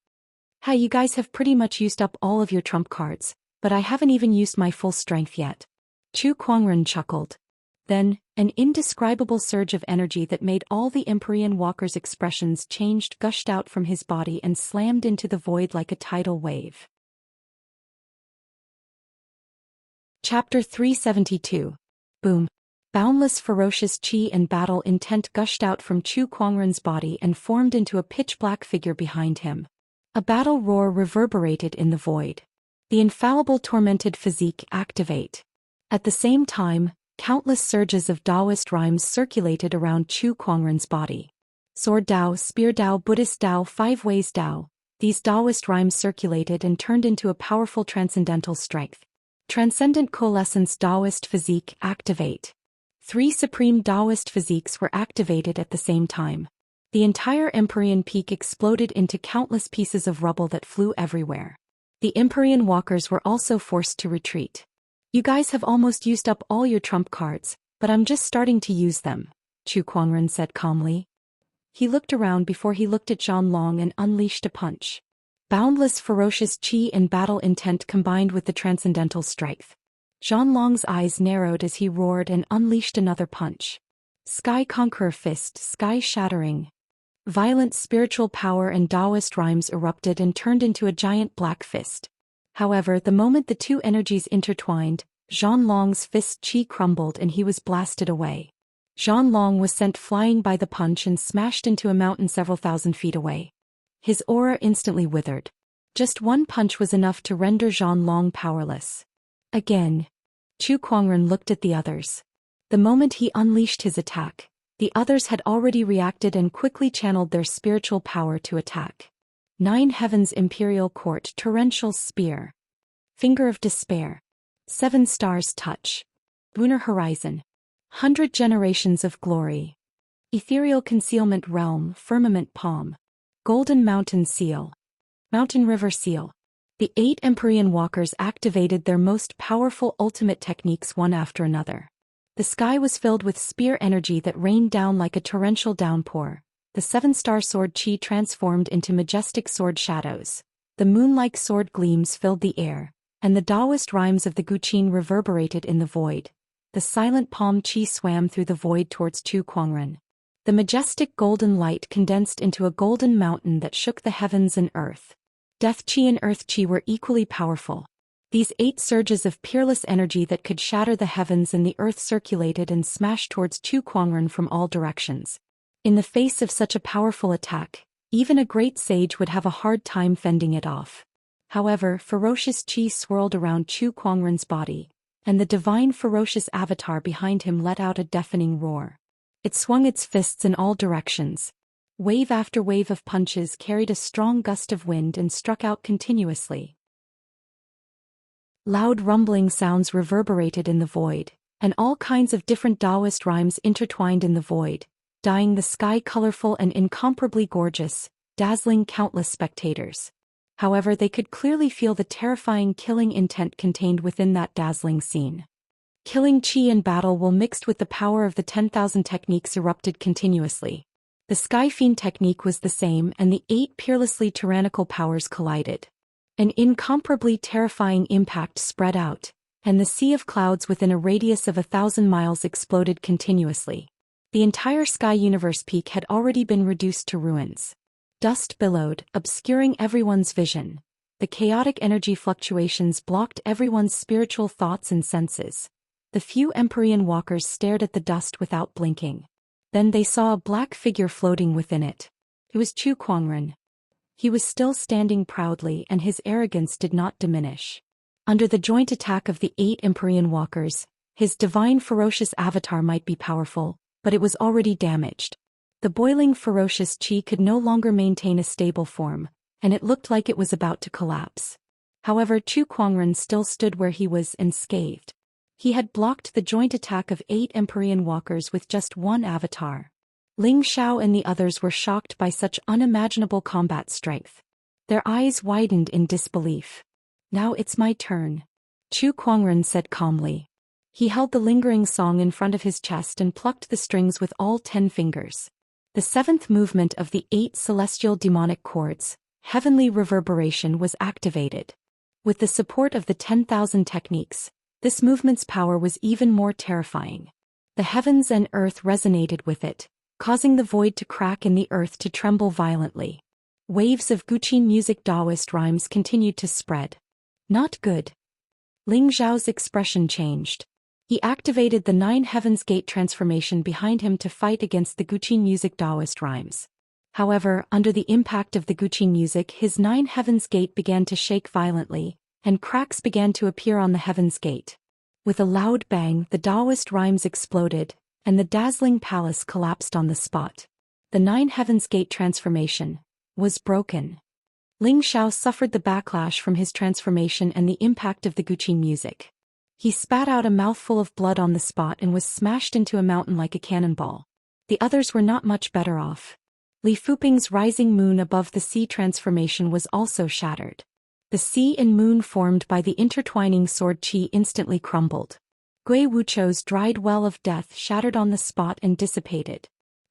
Hey, you guys have pretty much used up all of your trump cards, but I haven't even used my full strength yet. Chu Kuangren chuckled. Then, an indescribable surge of energy that made all the Empyrean walkers' expressions changed gushed out from his body and slammed into the void like a tidal wave. Chapter 372. Boom. Boundless ferocious qi and battle intent gushed out from Chu Kuangren's body and formed into a pitch-black figure behind him. A battle roar reverberated in the void. The infallible tormented physique activate. At the same time, countless surges of Taoist rhymes circulated around Chu Kuangren's body. Sword Dao, Spear Dao, Buddhist Dao, 5 Ways Dao. These Taoist rhymes circulated and turned into a powerful transcendental strength. Transcendent coalescence Taoist physique activate. 3 supreme Taoist physiques were activated at the same time. The entire Empyrean peak exploded into countless pieces of rubble that flew everywhere. The Empyrean walkers were also forced to retreat. You guys have almost used up all your trump cards, but I'm just starting to use them, Chu Kuangren said calmly. He looked around before he looked at Zhanlong and unleashed a punch. Boundless ferocious chi and battle intent combined with the transcendental strength. Zhanlong's eyes narrowed as he roared and unleashed another punch. Sky Conqueror Fist, sky-shattering. Violent spiritual power and Taoist rhymes erupted and turned into a giant black fist. However, the moment the two energies intertwined, Zhanlong's fist chi crumbled and he was blasted away. Zhanlong was sent flying by the punch and smashed into a mountain several thousand feet away. His aura instantly withered. Just one punch was enough to render Zhanlong powerless. Again. Chu Kuangren looked at the others. The moment he unleashed his attack, the others had already reacted and quickly channeled their spiritual power to attack. 9 Heavens Imperial Court Torrential Spear. Finger of Despair. 7 Stars Touch. Lunar Horizon. 100 Generations of Glory. Ethereal Concealment Realm Firmament Palm. Golden Mountain Seal. Mountain River Seal. The 8 Empyrean Walkers activated their most powerful ultimate techniques one after another. The sky was filled with spear energy that rained down like a torrential downpour. The 7-star sword chi transformed into majestic sword shadows. The moon-like sword gleams filled the air, and the Taoist rhymes of the Guqin reverberated in the void. The silent palm chi swam through the void towards Chu Kuangren. The majestic golden light condensed into a golden mountain that shook the heavens and earth. Death chi and earth chi were equally powerful. These 8 surges of peerless energy that could shatter the heavens and the earth circulated and smashed towards Chu Kuangren from all directions. In the face of such a powerful attack, even a great sage would have a hard time fending it off. However, ferocious chi swirled around Chu Kuangren's body, and the divine ferocious avatar behind him let out a deafening roar. It swung its fists in all directions. Wave after wave of punches carried a strong gust of wind and struck out continuously. Loud rumbling sounds reverberated in the void, and all kinds of different Taoist rhymes intertwined in the void, dyeing the sky colorful and incomparably gorgeous, dazzling countless spectators. However, they could clearly feel the terrifying killing intent contained within that dazzling scene. Killing chi in battle while mixed with the power of the 10,000 techniques erupted continuously. The Sky Fiend technique was the same and the 8 peerlessly tyrannical powers collided. An incomparably terrifying impact spread out, and the sea of clouds within a radius of 1,000 miles exploded continuously. The entire sky universe peak had already been reduced to ruins. Dust billowed, obscuring everyone's vision. The chaotic energy fluctuations blocked everyone's spiritual thoughts and senses. The few Empyrean walkers stared at the dust without blinking. Then they saw a black figure floating within it. It was Chu Kuangren. He was still standing proudly and his arrogance did not diminish. Under the joint attack of the 8 Empyrean walkers, his divine ferocious avatar might be powerful, but it was already damaged. The boiling ferocious chi could no longer maintain a stable form, and it looked like it was about to collapse. However, Chu Kuangren still stood where he was unscathed. He had blocked the joint attack of 8 Empyrean walkers with just one avatar. Ling Xiao and the others were shocked by such unimaginable combat strength. Their eyes widened in disbelief. "Now it's my turn," Chu Kuangren said calmly. He held the lingering song in front of his chest and plucked the strings with all 10 fingers. The 7th movement of the 8 celestial demonic chords, Heavenly Reverberation, was activated. With the support of the 10,000 techniques, this movement's power was even more terrifying. The heavens and earth resonated with it, causing the void to crack and the earth to tremble violently. Waves of Guqin music Taoist rhymes continued to spread. Not good. Ling Zhao's expression changed. He activated the 9 Heavens Gate transformation behind him to fight against the Guqin music Taoist rhymes. However, under the impact of the Guqin music, his 9 Heavens Gate began to shake violently, and cracks began to appear on the Heavens Gate. With a loud bang, the Taoist rhymes exploded, and the dazzling palace collapsed on the spot. The 9 Heavens Gate transformation was broken. Ling Xiao suffered the backlash from his transformation and the impact of the Guqin music. He spat out a mouthful of blood on the spot and was smashed into a mountain like a cannonball. The others were not much better off. Li Fuping's rising moon above the sea transformation was also shattered. The sea and moon formed by the intertwining sword chi instantly crumbled. Gui Wuchou's dried well of death shattered on the spot and dissipated.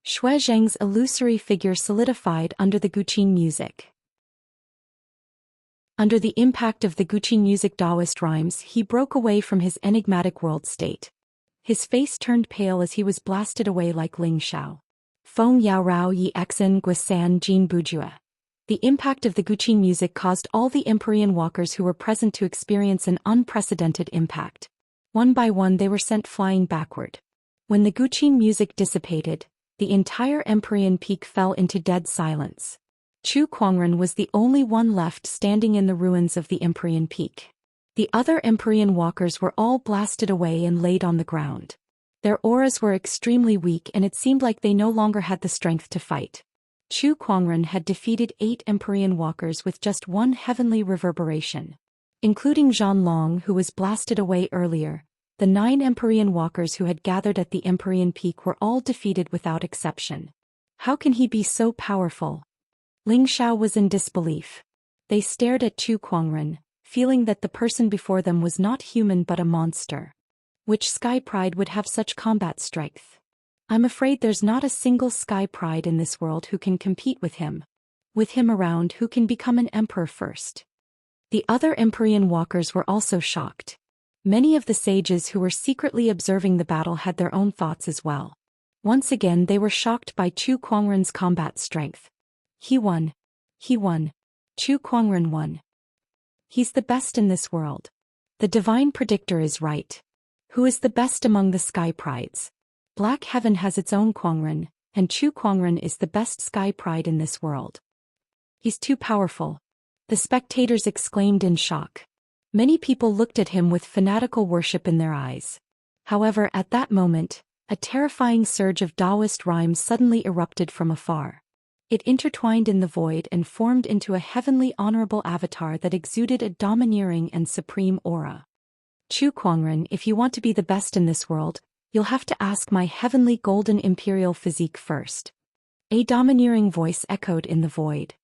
Shui Zheng's illusory figure solidified under the Guqin music. Under the impact of the Guqin music Taoist rhymes, he broke away from his enigmatic world state. His face turned pale as he was blasted away like Ling Shao. Feng Yao Rao Yi Exen Guisan Jin Bujua. The impact of the Guqin music caused all the Empyrean walkers who were present to experience an unprecedented impact. One by one they were sent flying backward. When the Guqin music dissipated, the entire Empyrean peak fell into dead silence. Chu Kuangren was the only one left standing in the ruins of the Empyrean peak. The other Empyrean walkers were all blasted away and laid on the ground. Their auras were extremely weak and it seemed like they no longer had the strength to fight. Chu Kuangren had defeated 8 Empyrean walkers with just one heavenly reverberation. Including Zhan Long, who was blasted away earlier, the 9 Empyrean walkers who had gathered at the Empyrean peak were all defeated without exception. How can he be so powerful? Ling Shao was in disbelief. They stared at Chu Kuangren, feeling that the person before them was not human but a monster. Which Sky Pride would have such combat strength? I'm afraid there's not a single Sky Pride in this world who can compete with him. With him around, who can become an emperor first? The other Empyrean walkers were also shocked. Many of the sages who were secretly observing the battle had their own thoughts as well. Once again they were shocked by Chu Kuangren's combat strength. He won. He won. Chu Kuangren won. He's the best in this world. The divine predictor is right. Who is the best among the Sky Prides? Black Heaven has its own Kuangren, and Chu Kuangren is the best Sky Pride in this world. He's too powerful. The spectators exclaimed in shock. Many people looked at him with fanatical worship in their eyes. However, at that moment, a terrifying surge of Taoist rhymes suddenly erupted from afar. It intertwined in the void and formed into a heavenly honorable avatar that exuded a domineering and supreme aura. Chu Kuangren, if you want to be the best in this world, you'll have to ask my heavenly golden imperial physique first. A domineering voice echoed in the void.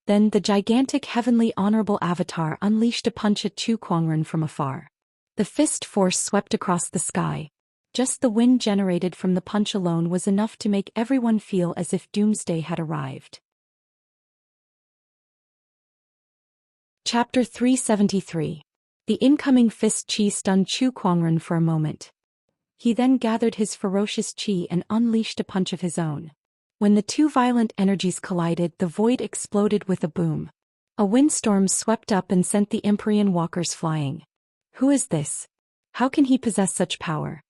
Then the gigantic heavenly honorable avatar unleashed a punch at Chu Kuangren from afar. The fist force swept across the sky. Just the wind generated from the punch alone was enough to make everyone feel as if doomsday had arrived. Chapter 373. The incoming fist chi stunned Chu Kuangren for a moment. He then gathered his ferocious chi and unleashed a punch of his own. When the two violent energies collided, the void exploded with a boom. A windstorm swept up and sent the Empyrean walkers flying. Who is this? How can he possess such power?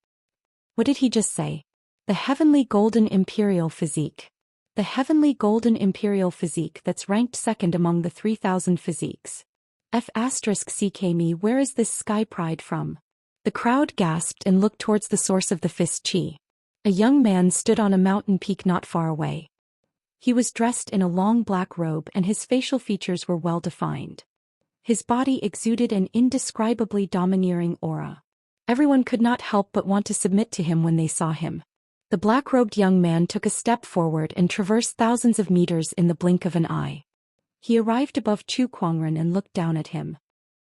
What did he just say? The heavenly golden imperial physique. The heavenly golden imperial physique that's ranked second among the 3,000 physiques. F***CKme, where is this Sky Pride from? The crowd gasped and looked towards the source of the fist chi. A young man stood on a mountain peak not far away. He was dressed in a long black robe and his facial features were well defined. His body exuded an indescribably domineering aura. Everyone could not help but want to submit to him when they saw him. The black-robed young man took a step forward and traversed thousands of meters in the blink of an eye. He arrived above Chu Kuangren and looked down at him.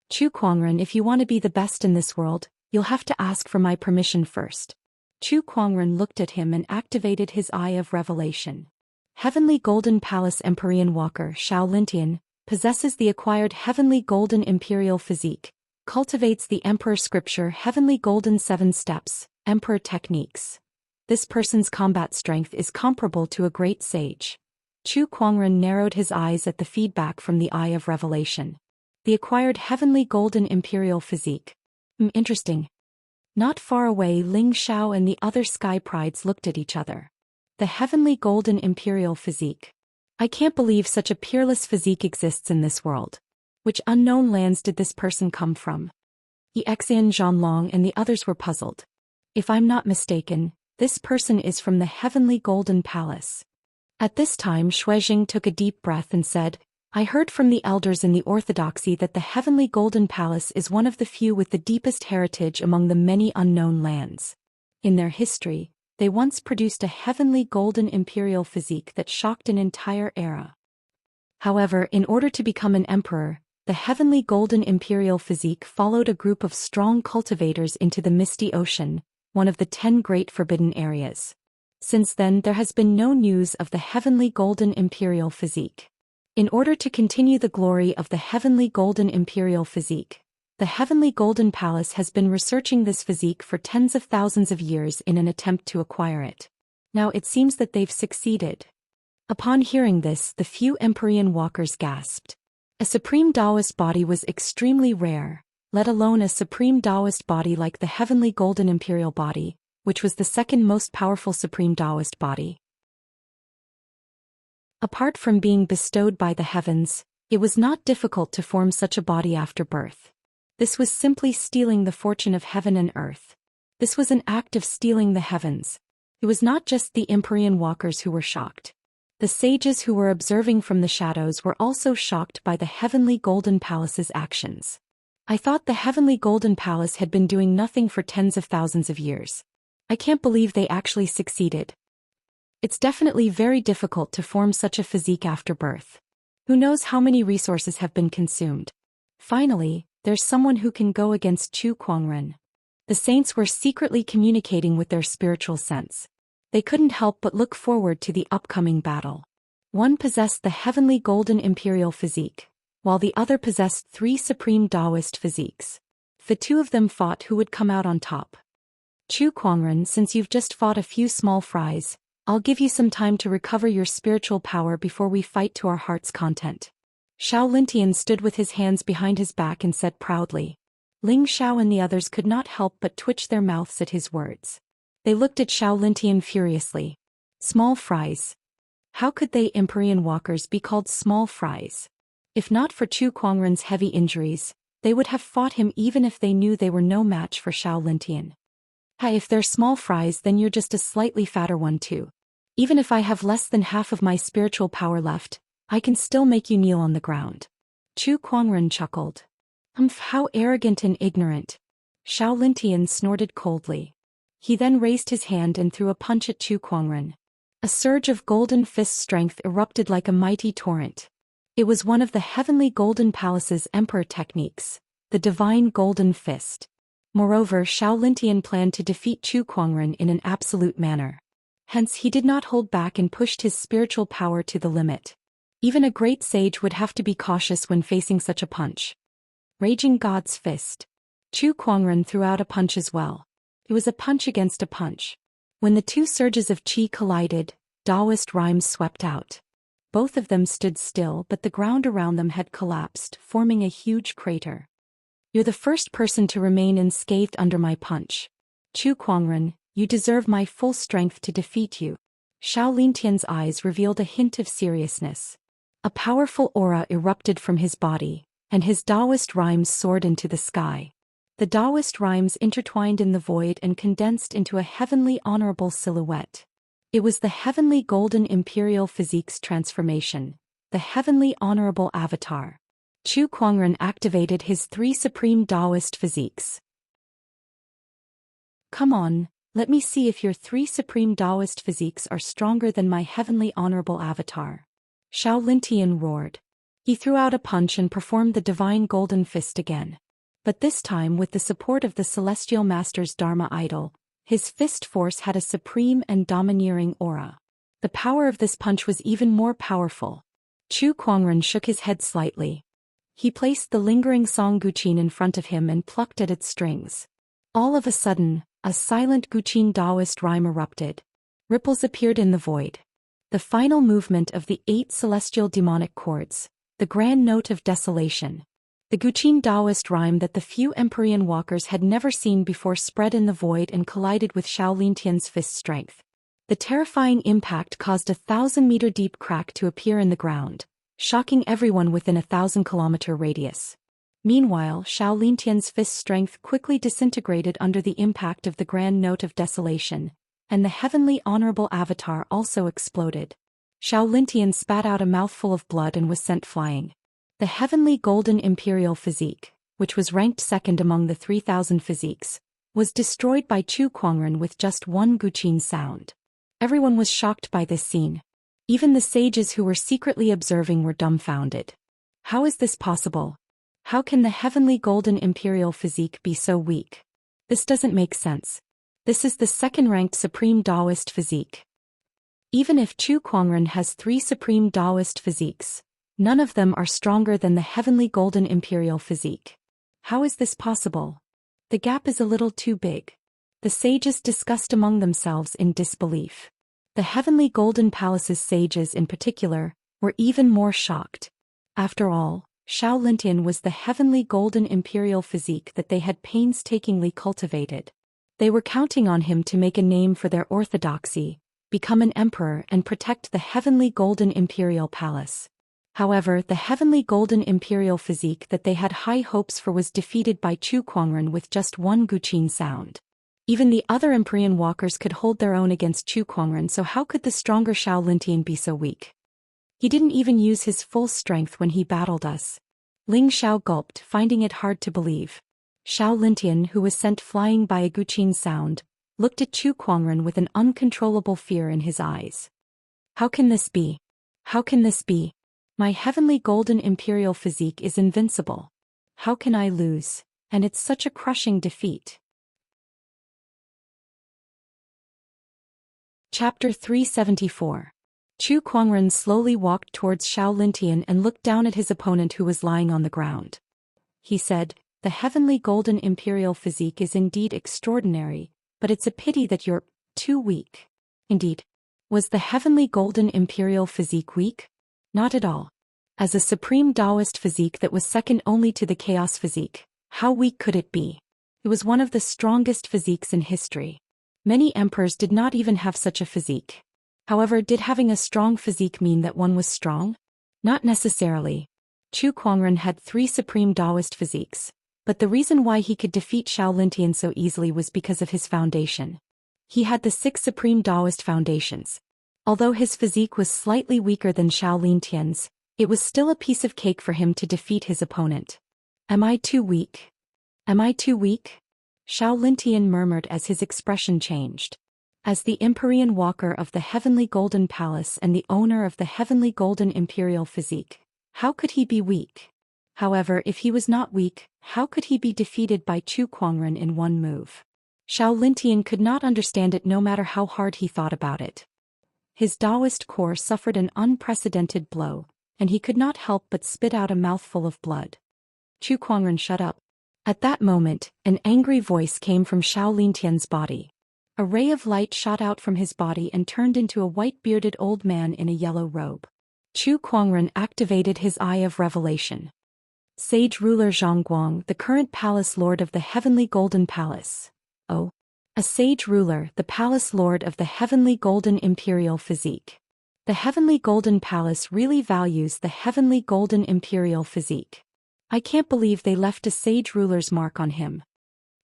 Chu Kuangren, if you want to be the best in this world, you'll have to ask for my permission first. Chu Kuangren looked at him and activated his Eye of Revelation. Heavenly Golden Palace Empyrean Walker Xiao Lintian possesses the acquired Heavenly Golden Imperial Physique, cultivates the Emperor Scripture Heavenly Golden 7 Steps, Emperor Techniques. This person's combat strength is comparable to a great sage. Chu Kuangren narrowed his eyes at the feedback from the Eye of Revelation. The acquired Heavenly Golden Imperial Physique. Interesting. Not far away, Ling Shao and the other Sky Prides looked at each other. The Heavenly Golden Imperial Physique. I can't believe such a peerless physique exists in this world. Which unknown lands did this person come from? Exian Zhanlong and the others were puzzled. If I'm not mistaken, this person is from the Heavenly Golden Palace. At this time Shuijing took a deep breath and said, I heard from the elders in the Orthodoxy that the Heavenly Golden Palace is one of the few with the deepest heritage among the many unknown lands. In their history, they once produced a Heavenly Golden Imperial Physique that shocked an entire era. However, in order to become an emperor, the Heavenly Golden Imperial Physique followed a group of strong cultivators into the Misty Ocean, one of the 10 great forbidden areas. Since then there has been no news of the heavenly golden imperial physique. In order to continue the glory of the heavenly golden imperial physique, the heavenly golden palace has been researching this physique for tens of thousands of years in an attempt to acquire it. Now it seems that they've succeeded. Upon hearing this, the few Empyrean walkers gasped. A supreme Taoist body was extremely rare, let alone a supreme Taoist body like the heavenly golden imperial body, which was the second most powerful supreme Taoist body. Apart from being bestowed by the heavens, it was not difficult to form such a body after birth. This was simply stealing the fortune of heaven and earth. This was an act of stealing the heavens. It was not just the Empyrean walkers who were shocked. The sages who were observing from the shadows were also shocked by the heavenly golden palace's actions. I thought the heavenly golden palace had been doing nothing for tens of thousands of years. I can't believe they actually succeeded. It's definitely very difficult to form such a physique after birth. Who knows how many resources have been consumed. Finally, there's someone who can go against Chu Kuangren. The saints were secretly communicating with their spiritual sense. They couldn't help but look forward to the upcoming battle. One possessed the heavenly golden imperial physique, while the other possessed 3 supreme Taoist physiques. The two of them fought who would come out on top. Chu Kuangren, since you've just fought a few small fries, I'll give you some time to recover your spiritual power before we fight to our heart's content. Xiao Lintian stood with his hands behind his back and said proudly. Ling Xiao and the others could not help but twitch their mouths at his words. They looked at Xiao Lintian furiously. Small fries. How could they Empyrean walkers be called small fries? If not for Chu Kuangren's heavy injuries, they would have fought him even if they knew they were no match for Xiao Lintian. Hey, if they're small fries, then you're just a slightly fatter one too. Even if I have less than half of my spiritual power left, I can still make you kneel on the ground. Chu Kuangren chuckled. How arrogant and ignorant. Xiao Lintian snorted coldly. He then raised his hand and threw a punch at Chu Kuangren. A surge of golden fist strength erupted like a mighty torrent. It was one of the heavenly golden palace's emperor techniques, the divine golden fist. Moreover, Xiao Lintian planned to defeat Chu Kuangren in an absolute manner. Hence he did not hold back and pushed his spiritual power to the limit. Even a great sage would have to be cautious when facing such a punch. Raging God's fist. Chu Kuangren threw out a punch as well. It was a punch against a punch. When the two surges of qi collided, Taoist rhymes swept out. Both of them stood still, but the ground around them had collapsed, forming a huge crater. You're the first person to remain unscathed under my punch. Chu Kuangren, you deserve my full strength to defeat you. Xiao Lintian's eyes revealed a hint of seriousness. A powerful aura erupted from his body, and his Taoist rhymes soared into the sky. The Taoist rhymes intertwined in the void and condensed into a heavenly honorable silhouette. It was the heavenly golden imperial physique's transformation, the heavenly honorable avatar. Chu Kuangren activated his 3 supreme Taoist physiques. Come on, let me see if your 3 supreme Taoist physiques are stronger than my heavenly honorable avatar. Xiao Lintian roared. He threw out a punch and performed the divine golden fist again. But this time with the support of the celestial master's Dharma idol, his fist force had a supreme and domineering aura. The power of this punch was even more powerful. Chu Kuangren shook his head slightly. He placed the lingering song Guqin in front of him and plucked at its strings. All of a sudden, a silent Guqin Taoist rhyme erupted. Ripples appeared in the void. The final movement of the 8 celestial demonic chords, the grand note of desolation. The Guqin Taoist rhyme that the few Empyrean walkers had never seen before spread in the void and collided with Xiao Lintian's fist strength. The terrifying impact caused a 1,000-meter deep crack to appear in the ground, shocking everyone within a 1,000-kilometer radius. Meanwhile, Xiao Lintian's fist strength quickly disintegrated under the impact of the grand note of desolation, and the heavenly honorable avatar also exploded. Xiao Lintian spat out a mouthful of blood and was sent flying. The heavenly golden imperial physique, which was ranked second among the 3,000 physiques, was destroyed by Chu Kuangren with just one Guqin sound. Everyone was shocked by this scene. Even the sages who were secretly observing were dumbfounded. How is this possible? How can the heavenly golden imperial physique be so weak? This doesn't make sense. This is the second-ranked supreme Taoist physique. Even if Chu Kuangren has 3 supreme Taoist physiques, none of them are stronger than the heavenly golden imperial physique. How is this possible? The gap is a little too big. The sages discussed among themselves in disbelief. The heavenly golden palace's sages in particular were even more shocked. After all, Xiao Lintian was the heavenly golden imperial physique that they had painstakingly cultivated. They were counting on him to make a name for their orthodoxy, become an emperor and protect the heavenly golden imperial palace. However, the heavenly golden imperial physique that they had high hopes for was defeated by Chu Kuangren with just 1 guqin sound. Even the other Empyrean walkers could hold their own against Chu Kuangren, so how could the stronger Xiao Lintian be so weak? He didn't even use his full strength when he battled us. Ling Xiao gulped, finding it hard to believe. Xiao Lintian, who was sent flying by a guqin sound, looked at Chu Kuangren with an uncontrollable fear in his eyes. How can this be? How can this be? My heavenly golden imperial physique is invincible. How can I lose? And it's such a crushing defeat. Chapter 374. Chu Kuangren slowly walked towards Xiao Lintian and looked down at his opponent who was lying on the ground. He said, "The heavenly golden imperial physique is indeed extraordinary, but it's a pity that you're too weak." Indeed. Was the heavenly golden imperial physique weak? Not at all. As a supreme Taoist physique that was second only to the chaos physique, how weak could it be? It was one of the strongest physiques in history. Many emperors did not even have such a physique. However, did having a strong physique mean that one was strong? Not necessarily. Chu Kuangren had 3 supreme Taoist physiques, but the reason why he could defeat Xiao Lintian so easily was because of his foundation. He had the 6 supreme Taoist foundations. Although his physique was slightly weaker than Xiao Lintian's, it was still a piece of cake for him to defeat his opponent. Am I too weak? Am I too weak? Xiao Lintian murmured as his expression changed. As the Empyrean walker of the heavenly golden palace and the owner of the heavenly golden imperial physique, how could he be weak? However, if he was not weak, how could he be defeated by Chu Kuangren in one move? Xiao Lintian could not understand it no matter how hard he thought about it. His Taoist core suffered an unprecedented blow, and he could not help but spit out a mouthful of blood. Chu Kuangren, shut up. At that moment, an angry voice came from Xiao Lintian's body. A ray of light shot out from his body and turned into a white-bearded old man in a yellow robe. Chu Kuangren activated his Eye of Revelation. Sage ruler Zhongguang, the current palace lord of the heavenly golden palace. Oh. A sage ruler, the palace lord of the heavenly golden imperial physique. The heavenly golden palace really values the heavenly golden imperial physique. I can't believe they left a sage ruler's mark on him.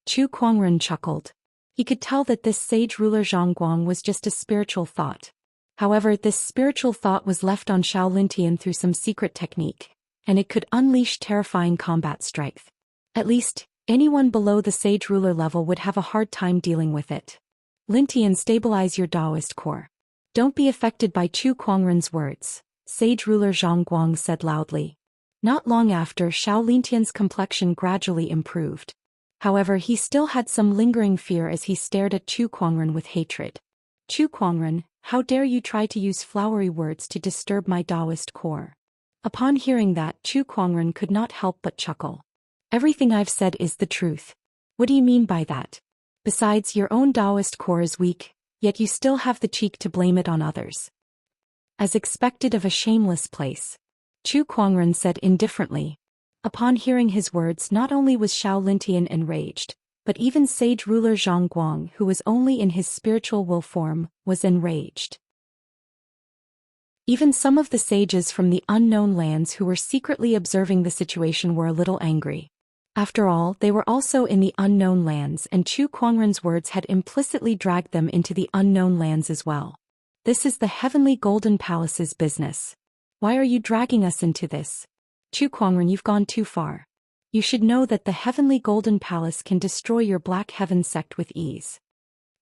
Chu Kuangren chuckled. He could tell that this sage ruler Zhongguang was just a spiritual thought. However, this spiritual thought was left on Xiao Lintian through some secret technique, and it could unleash terrifying combat strength. At least, anyone below the sage ruler level would have a hard time dealing with it. Lintian, stabilize your Taoist core. Don't be affected by Chu Kuangren's words, sage ruler Zhongguang said loudly. Not long after, Xiao Lintian's complexion gradually improved. However, he still had some lingering fear as he stared at Chu Kuangren with hatred. Chu Kuangren, how dare you try to use flowery words to disturb my Taoist core? Upon hearing that, Chu Kuangren could not help but chuckle. Everything I've said is the truth. What do you mean by that? Besides, your own Taoist core is weak, yet you still have the cheek to blame it on others. As expected of a shameless place. Chu Kuangren said indifferently. Upon hearing his words, not only was Xiao Lintian enraged, but even sage ruler Zhongguang, who was only in his spiritual will form, was enraged. Even some of the sages from the unknown lands who were secretly observing the situation were a little angry. After all, they were also in the unknown lands, and Chu Kuangren's words had implicitly dragged them into the unknown lands as well. This is the heavenly golden palace's business. Why are you dragging us into this? Chu Kuangren, you've gone too far. You should know that the heavenly golden palace can destroy your black heaven sect with ease.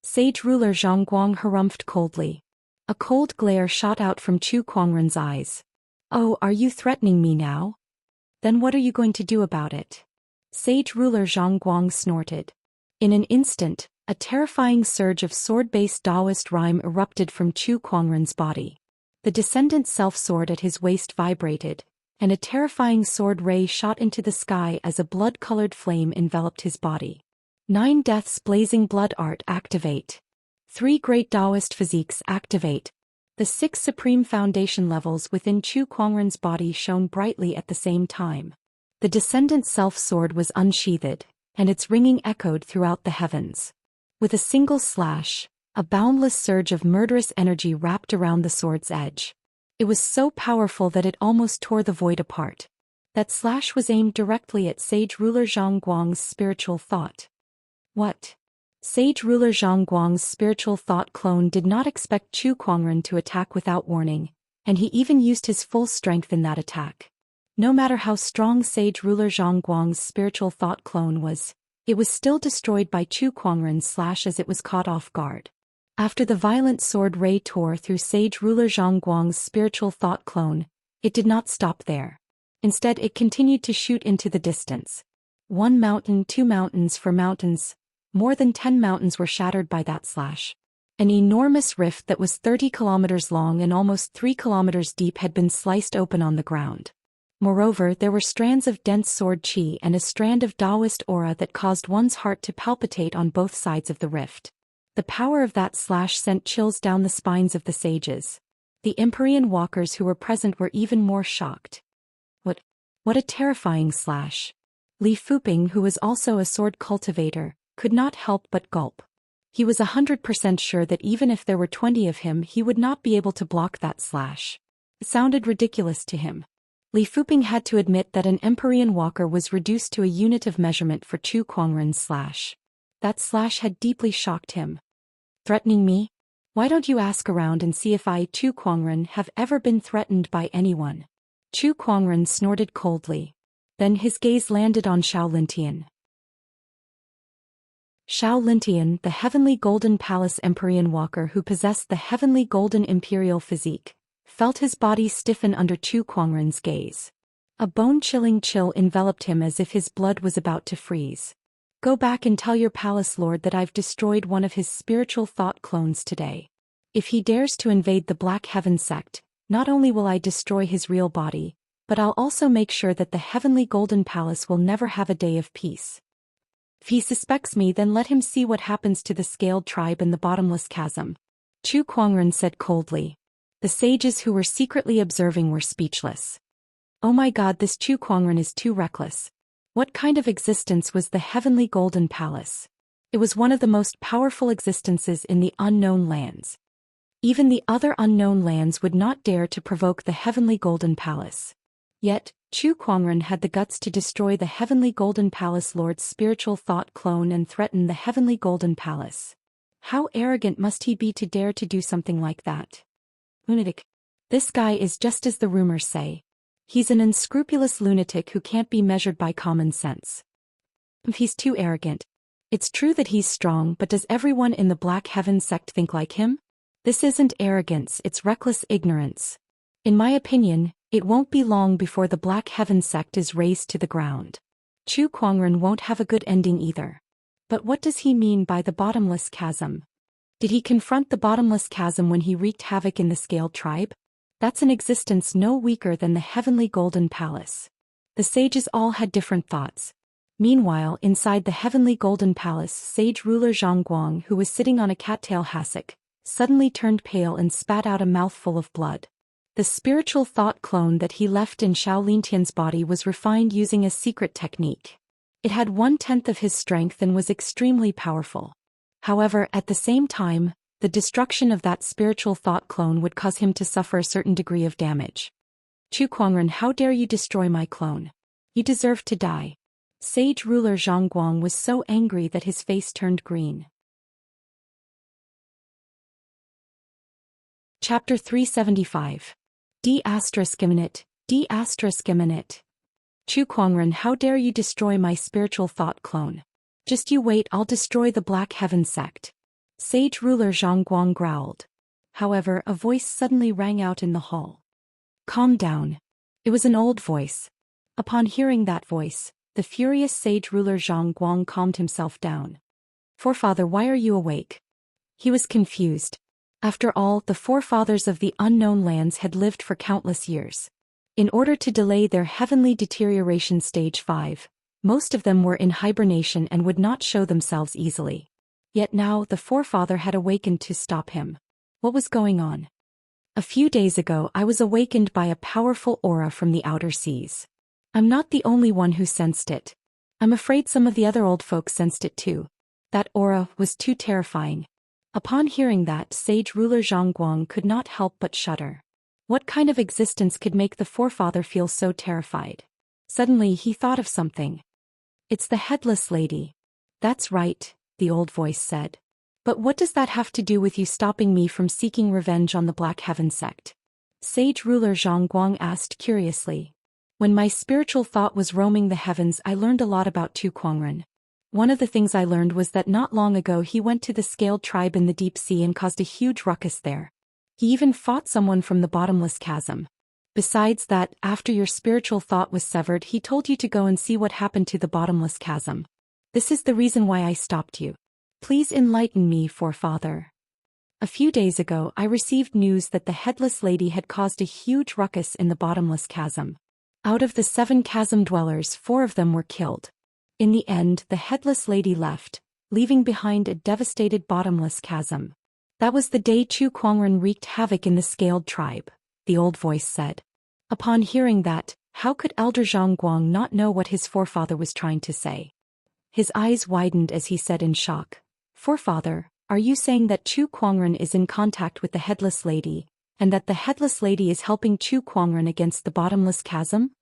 Sage ruler Zhongguang harumphed coldly. A cold glare shot out from Chu Kuangren's eyes. Oh, are you threatening me now? Then what are you going to do about it? Sage ruler Zhongguang snorted. In an instant, A terrifying surge of sword-based Taoist rhyme erupted from Chu Kuangren's body. The descendant self-sword at his waist vibrated, and a terrifying sword ray shot into the sky as a blood-colored flame enveloped his body. 9 Death's blazing blood art activate. 3 Great Taoist physiques activate. The 6 supreme foundation levels within Chu Kuangren's body shone brightly at the same time. The descendant self-sword was unsheathed, and its ringing echoed throughout the heavens. With a single slash, a boundless surge of murderous energy wrapped around the sword's edge. It was so powerful that it almost tore the void apart. That slash was aimed directly at Sage Ruler Zhang Guang's spiritual thought. What? Sage Ruler Zhang Guang's spiritual thought clone did not expect Chu Kuangren to attack without warning, and he even used his full strength in that attack. No matter how strong Sage Ruler Zhang Guang's spiritual thought clone was, it was still destroyed by Chu Kuangren's slash as it was caught off guard. After the violent sword ray tore through Sage Ruler Zhang Guang's spiritual thought clone, it did not stop there. Instead, it continued to shoot into the distance. 1 mountain, 2 mountains, 4 mountains. More than 10 mountains were shattered by that slash. An enormous rift that was 30 kilometers long and almost 3 kilometers deep had been sliced open on the ground. Moreover, there were strands of dense sword chi and a strand of Taoist aura that caused one's heart to palpitate on both sides of the rift. The power of that slash sent chills down the spines of the sages. The Empyrean walkers who were present were even more shocked. What a terrifying slash. Li Fuping, who was also a sword cultivator, could not help but gulp. He was 100% sure that even if there were 20 of him, he would not be able to block that slash. It sounded ridiculous to him. Li Fuping had to admit that an Empyrean walker was reduced to a unit of measurement for Chu Kuangren's slash. That slash had deeply shocked him. Threatening me? Why don't you ask around and see if I, Chu Kuangren, have ever been threatened by anyone? Chu Kuangren snorted coldly. Then his gaze landed on Xiao Lintian. Xiao Lintian, the heavenly golden palace Empyrean walker who possessed the heavenly golden imperial physique, felt his body stiffen under Chu Kuangren's gaze. A bone-chilling chill enveloped him as if his blood was about to freeze. Go back and tell your palace lord that I've destroyed one of his spiritual thought clones today. If he dares to invade the Black Heaven sect, not only will I destroy his real body, but I'll also make sure that the heavenly golden palace will never have a day of peace. If he suspects me, then let him see what happens to the scaled tribe in the bottomless chasm. Chu Kuangren said coldly. The sages who were secretly observing were speechless. Oh my god, this Chu Kuangren is too reckless. What kind of existence was the heavenly golden palace? It was one of the most powerful existences in the unknown lands. Even the other unknown lands would not dare to provoke the heavenly golden palace. Yet, Chu Kuangren had the guts to destroy the heavenly golden palace lord's spiritual thought clone and threaten the heavenly golden palace. How arrogant must he be to dare to do something like that? Lunatic. This guy is just as the rumors say. He's an unscrupulous lunatic who can't be measured by common sense. He's too arrogant. It's true that he's strong, but does everyone in the Black Heaven sect think like him? This isn't arrogance, it's reckless ignorance. In my opinion, it won't be long before the Black Heaven sect is razed to the ground. Chu Kuangren won't have a good ending either. But what does he mean by the bottomless chasm? Did he confront the bottomless chasm when he wreaked havoc in the scaled tribe? That's an existence no weaker than the heavenly golden palace. The sages all had different thoughts. Meanwhile, inside the heavenly golden palace, sage ruler Zhang Guang, who was sitting on a cattail hassock, suddenly turned pale and spat out a mouthful of blood. The spiritual thought clone that he left in Xiao Lintian's body was refined using a secret technique. It had 1/10 of his strength and was extremely powerful. However, at the same time, the destruction of that spiritual thought clone would cause him to suffer a certain degree of damage. Chu Kuangren, how dare you destroy my clone? You deserve to die. Sage ruler Zhang Guang was so angry that his face turned green. Chapter 375. D***minute. Chu Kuangren, how dare you destroy my spiritual thought clone? Just you wait, I'll destroy the Black Heaven sect. Sage ruler Zhang Guang growled. However, a voice suddenly rang out in the hall. Calm down. It was an old voice. Upon hearing that voice, the furious sage ruler Zhang Guang calmed himself down. Forefather, why are you awake? He was confused. After all, the forefathers of the unknown lands had lived for countless years. In order to delay their heavenly deterioration stage 5, most of them were in hibernation and would not show themselves easily. Yet now the forefather had awakened to stop him. What was going on? A few days ago I was awakened by a powerful aura from the outer seas. I'm not the only one who sensed it. I'm afraid some of the other old folks sensed it too. That aura was too terrifying. Upon hearing that, sage ruler Zhang Guang could not help but shudder. What kind of existence could make the forefather feel so terrified? Suddenly he thought of something. It's the headless lady. That's right, the old voice said. But what does that have to do with you stopping me from seeking revenge on the Black Heaven sect? Sage ruler Zhang Guang asked curiously. When my spiritual thought was roaming the heavens, I learned a lot about Tu Kuangren. One of the things I learned was that not long ago he went to the scaled tribe in the deep sea and caused a huge ruckus there. He even fought someone from the bottomless chasm. Besides that, after your spiritual thought was severed, he told you to go and see what happened to the bottomless chasm. This is the reason why I stopped you. Please enlighten me, forefather. A few days ago I received news that the headless lady had caused a huge ruckus in the bottomless chasm. Out of the 7 chasm dwellers, 4 of them were killed. In the end, the headless lady left, leaving behind a devastated bottomless chasm. That was the day Chu Kuangren wreaked havoc in the scaled tribe, the old voice said. Upon hearing that, how could Elder Zhang Guang not know what his forefather was trying to say? His eyes widened as he said in shock, Forefather, are you saying that Chu Kuangren is in contact with the headless lady, and that the headless lady is helping Chu Kuangren against the bottomless chasm?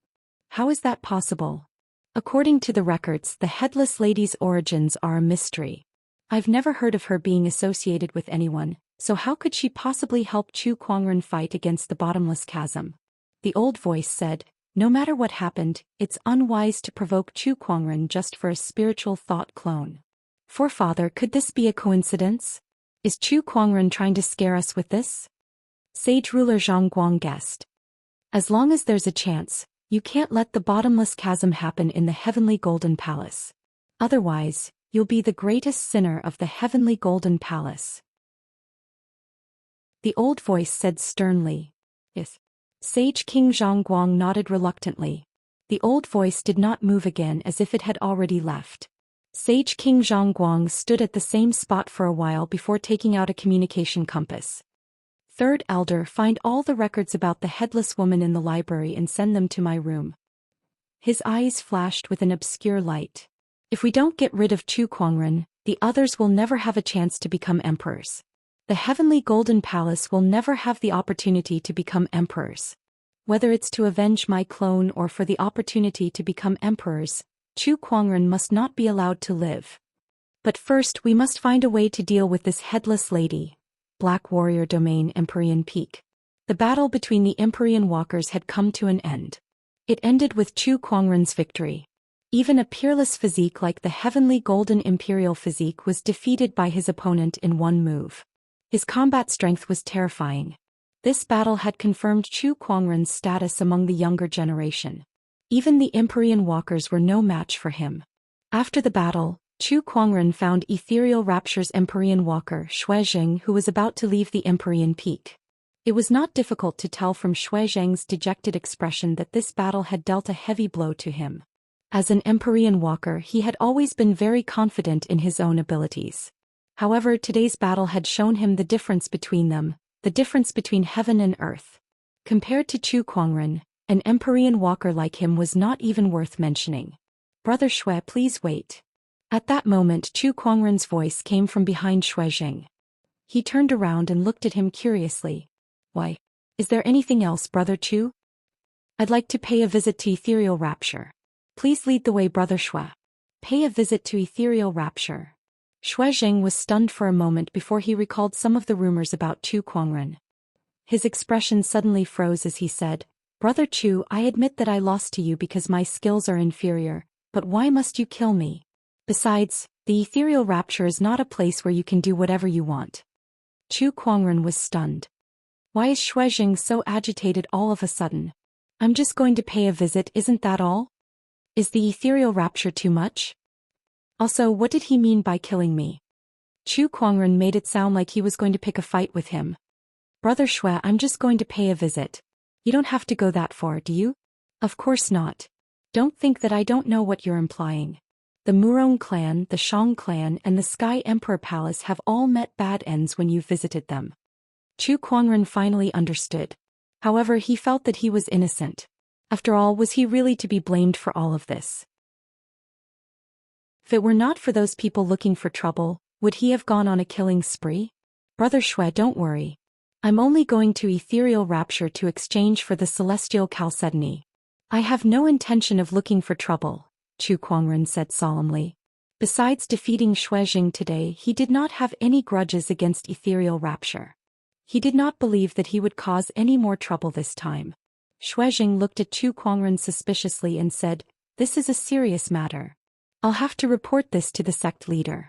How is that possible? According to the records, the headless lady's origins are a mystery. I've never heard of her being associated with anyone, so how could she possibly help Chu Kuangren fight against the bottomless chasm? The old voice said, no matter what happened, it's unwise to provoke Chu Kuangren just for a spiritual thought clone. Forefather, could this be a coincidence? Is Chu Kuangren trying to scare us with this? Sage ruler Zhang Guang guessed. As long as there's a chance, you can't let the bottomless chasm happen in the heavenly golden palace. Otherwise, you'll be the greatest sinner of the heavenly golden palace. The old voice said sternly. Yes. Sage King Zhang Guang nodded reluctantly. The old voice did not move again, as if it had already left. Sage King Zhang Guang stood at the same spot for a while before taking out a communication compass. Third Elder, find all the records about the headless woman in the library and send them to my room. His eyes flashed with an obscure light. If we don't get rid of Chu Kuangren, the others will never have a chance to become emperors. The heavenly golden palace will never have the opportunity to become emperors. Whether it's to avenge my clone or for the opportunity to become emperors, Chu Kuangren must not be allowed to live. But first we must find a way to deal with this headless lady. Black Warrior Domain, Empyrean Peak. The battle between the Empyrean walkers had come to an end. It ended with Chu Kuangren's victory. Even a peerless physique like the heavenly golden imperial physique was defeated by his opponent in one move. His combat strength was terrifying. This battle had confirmed Chu Kuangren's status among the younger generation. Even the Empyrean walkers were no match for him. After the battle, Chu Kuangren found Ethereal Rapture's Empyrean walker Shui Zheng, who was about to leave the Empyrean Peak. It was not difficult to tell from Shui Zheng's dejected expression that this battle had dealt a heavy blow to him. As an Empyrean walker, he had always been very confident in his own abilities. However, today's battle had shown him the difference between them, the difference between heaven and earth. Compared to Chu Kuangren, an Empyrean walker like him was not even worth mentioning. Brother Shui, please wait. At that moment, Chu Kuangren's voice came from behind Shui Zheng. He turned around and looked at him curiously. Why? Is there anything else, Brother Chu? I'd like to pay a visit to Ethereal Rapture. Please lead the way, Brother Shui. Pay a visit to Ethereal Rapture. Shui Zheng was stunned for a moment before he recalled some of the rumors about Chu Kuangren. His expression suddenly froze as he said, Brother Chu, I admit that I lost to you because my skills are inferior, but why must you kill me? Besides, the Ethereal Rapture is not a place where you can do whatever you want. Chu Kuangren was stunned. Why is Shui Zheng so agitated all of a sudden? I'm just going to pay a visit, isn't that all? Is the Ethereal Rapture too much? Also, what did he mean by killing me? Chu Kuangren made it sound like he was going to pick a fight with him. Brother Shui, I'm just going to pay a visit. You don't have to go that far, do you? Of course not. Don't think that I don't know what you're implying. The Murong clan, the Shang clan and the Sky Emperor Palace have all met bad ends when you've visited them. Chu Kuangren finally understood. However, he felt that he was innocent. After all, was he really to be blamed for all of this? If it were not for those people looking for trouble, would he have gone on a killing spree? Brother Shui, don't worry. I'm only going to Ethereal Rapture to exchange for the Celestial Chalcedony. I have no intention of looking for trouble, Chu Kuangren said solemnly. Besides defeating Xuejing today, he did not have any grudges against Ethereal Rapture. He did not believe that he would cause any more trouble this time. Xuejing looked at Chu Kuangren suspiciously and said, "This is a serious matter. I'll have to report this to the sect leader."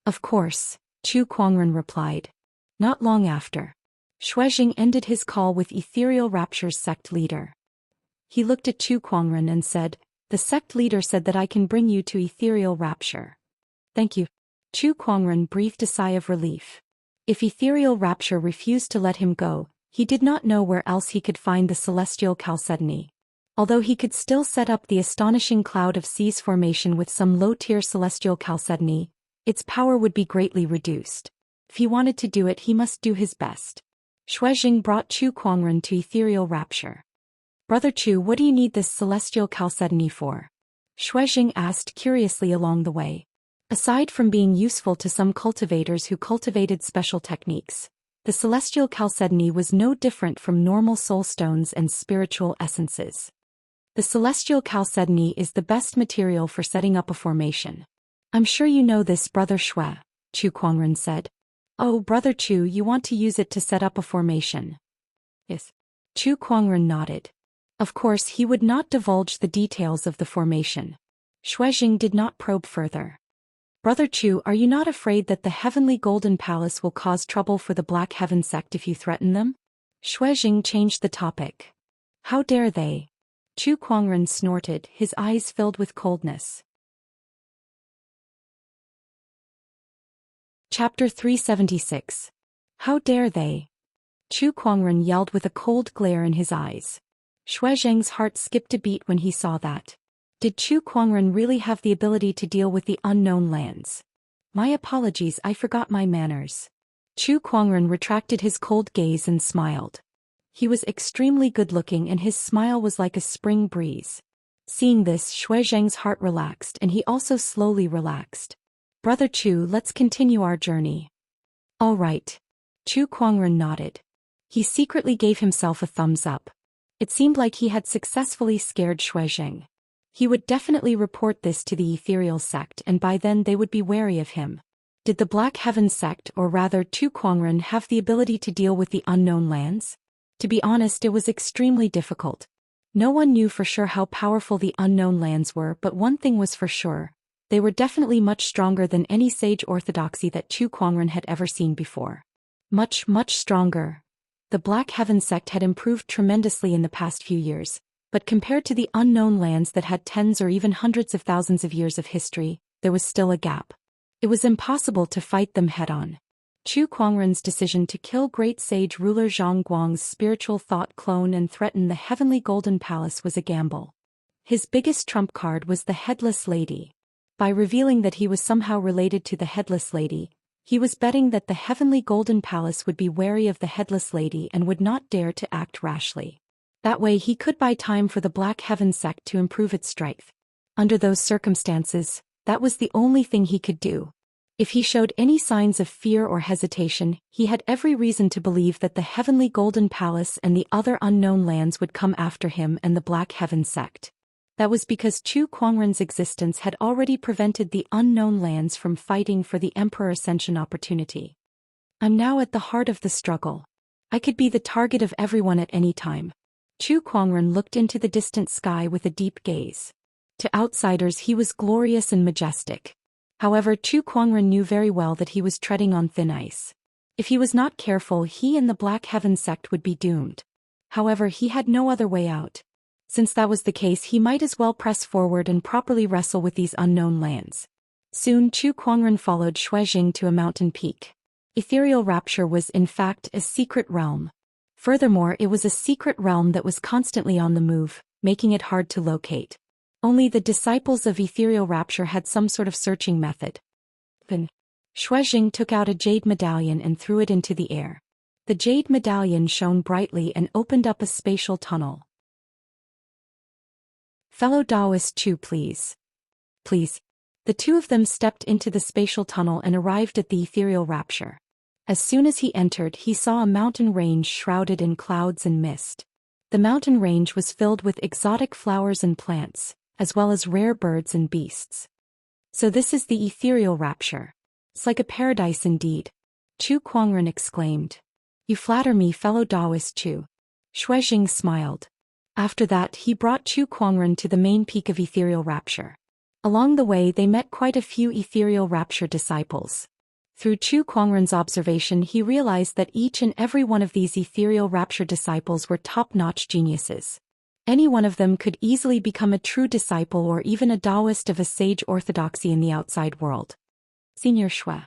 Of course, Chu Kuangren replied. Not long after, Xuejing ended his call with Ethereal Rapture's sect leader. He looked at Chu Kuangren and said, "The sect leader said that I can bring you to Ethereal Rapture." Thank you. Chu Kuangren breathed a sigh of relief. If Ethereal Rapture refused to let him go, he did not know where else he could find the Celestial Chalcedony. Although he could still set up the astonishing Cloud of Seas formation with some low-tier Celestial Chalcedony, its power would be greatly reduced. If he wanted to do it, he must do his best. Xuejing brought Chu Kuangren to Ethereal Rapture. "Brother Chu, what do you need this Celestial Chalcedony for?" Xuejing asked curiously along the way. Aside from being useful to some cultivators who cultivated special techniques, the Celestial Chalcedony was no different from normal soul stones and spiritual essences. The Celestial Chalcedony is the best material for setting up a formation. "I'm sure you know this, Brother Shui," Chu Kuangren said. "Oh, Brother Chu, you want to use it to set up a formation?" "Yes." Chu Kuangren nodded. Of course, he would not divulge the details of the formation. Xuejing did not probe further. "Brother Chu, are you not afraid that the Heavenly Golden Palace will cause trouble for the Black Heaven sect if you threaten them?" Xuejing changed the topic. "How dare they?" Chu Kuangren snorted, his eyes filled with coldness. Chapter 376. How dare they? Chu Kuangren yelled with a cold glare in his eyes. Xuejing's heart skipped a beat when he saw that. Did Chu Kuangren really have the ability to deal with the unknown lands? My apologies, I forgot my manners. Chu Kuangren retracted his cold gaze and smiled. He was extremely good-looking and his smile was like a spring breeze. Seeing this, Xuejing's heart relaxed and he also slowly relaxed. "Brother Chu, let's continue our journey." "All right." Chu Kuangren nodded. He secretly gave himself a thumbs up. It seemed like he had successfully scared Xuejing. He would definitely report this to the Ethereal sect and by then they would be wary of him. Did the Black Heaven sect, or rather Chu Kuangren, have the ability to deal with the unknown lands? To be honest, it was extremely difficult. No one knew for sure how powerful the unknown lands were, but one thing was for sure. They were definitely much stronger than any sage orthodoxy that Chu Kuangren had ever seen before. Much stronger. The Black Heaven sect had improved tremendously in the past few years, but compared to the unknown lands that had tens or even hundreds of thousands of years of history, there was still a gap. It was impossible to fight them head-on. Chu Kuangren's decision to kill great sage ruler Zhang Guang's spiritual thought clone and threaten the Heavenly Golden Palace was a gamble. His biggest trump card was the Headless Lady. By revealing that he was somehow related to the Headless Lady, he was betting that the Heavenly Golden Palace would be wary of the Headless Lady and would not dare to act rashly. That way he could buy time for the Black Heaven sect to improve its strength. Under those circumstances, that was the only thing he could do. If he showed any signs of fear or hesitation, he had every reason to believe that the Heavenly Golden Palace and the other unknown lands would come after him and the Black Heaven sect. That was because Chu Kuangren's existence had already prevented the unknown lands from fighting for the Emperor Ascension opportunity. "I'm now at the heart of the struggle. I could be the target of everyone at any time." Chu Kuangren looked into the distant sky with a deep gaze. To outsiders he was glorious and majestic. However, Chu Kuangren knew very well that he was treading on thin ice. If he was not careful, he and the Black Heaven sect would be doomed. However, he had no other way out. Since that was the case, he might as well press forward and properly wrestle with these unknown lands. Soon Chu Kuangren followed Shuijing to a mountain peak. Ethereal Rapture was in fact a secret realm. Furthermore, it was a secret realm that was constantly on the move, making it hard to locate. Only the disciples of Ethereal Rapture had some sort of searching method. Then, Shuijing took out a jade medallion and threw it into the air. The jade medallion shone brightly and opened up a spatial tunnel. Fellow Taoist Chu, please. Please. The two of them stepped into the spatial tunnel and arrived at the Ethereal Rapture. As soon as he entered, he saw a mountain range shrouded in clouds and mist. The mountain range was filled with exotic flowers and plants, as well as rare birds and beasts. So this is the Ethereal Rapture. It's like a paradise indeed. Chu Kuangren exclaimed. You flatter me, fellow Taoist Chu. Shuijing smiled. After that, he brought Chu Kuangren to the main peak of Ethereal Rapture. Along the way, they met quite a few Ethereal Rapture disciples. Through Chu Kuangren's observation, he realized that each and every one of these Ethereal Rapture disciples were top-notch geniuses. Any one of them could easily become a true disciple or even a Taoist of a sage orthodoxy in the outside world. Senior Shui.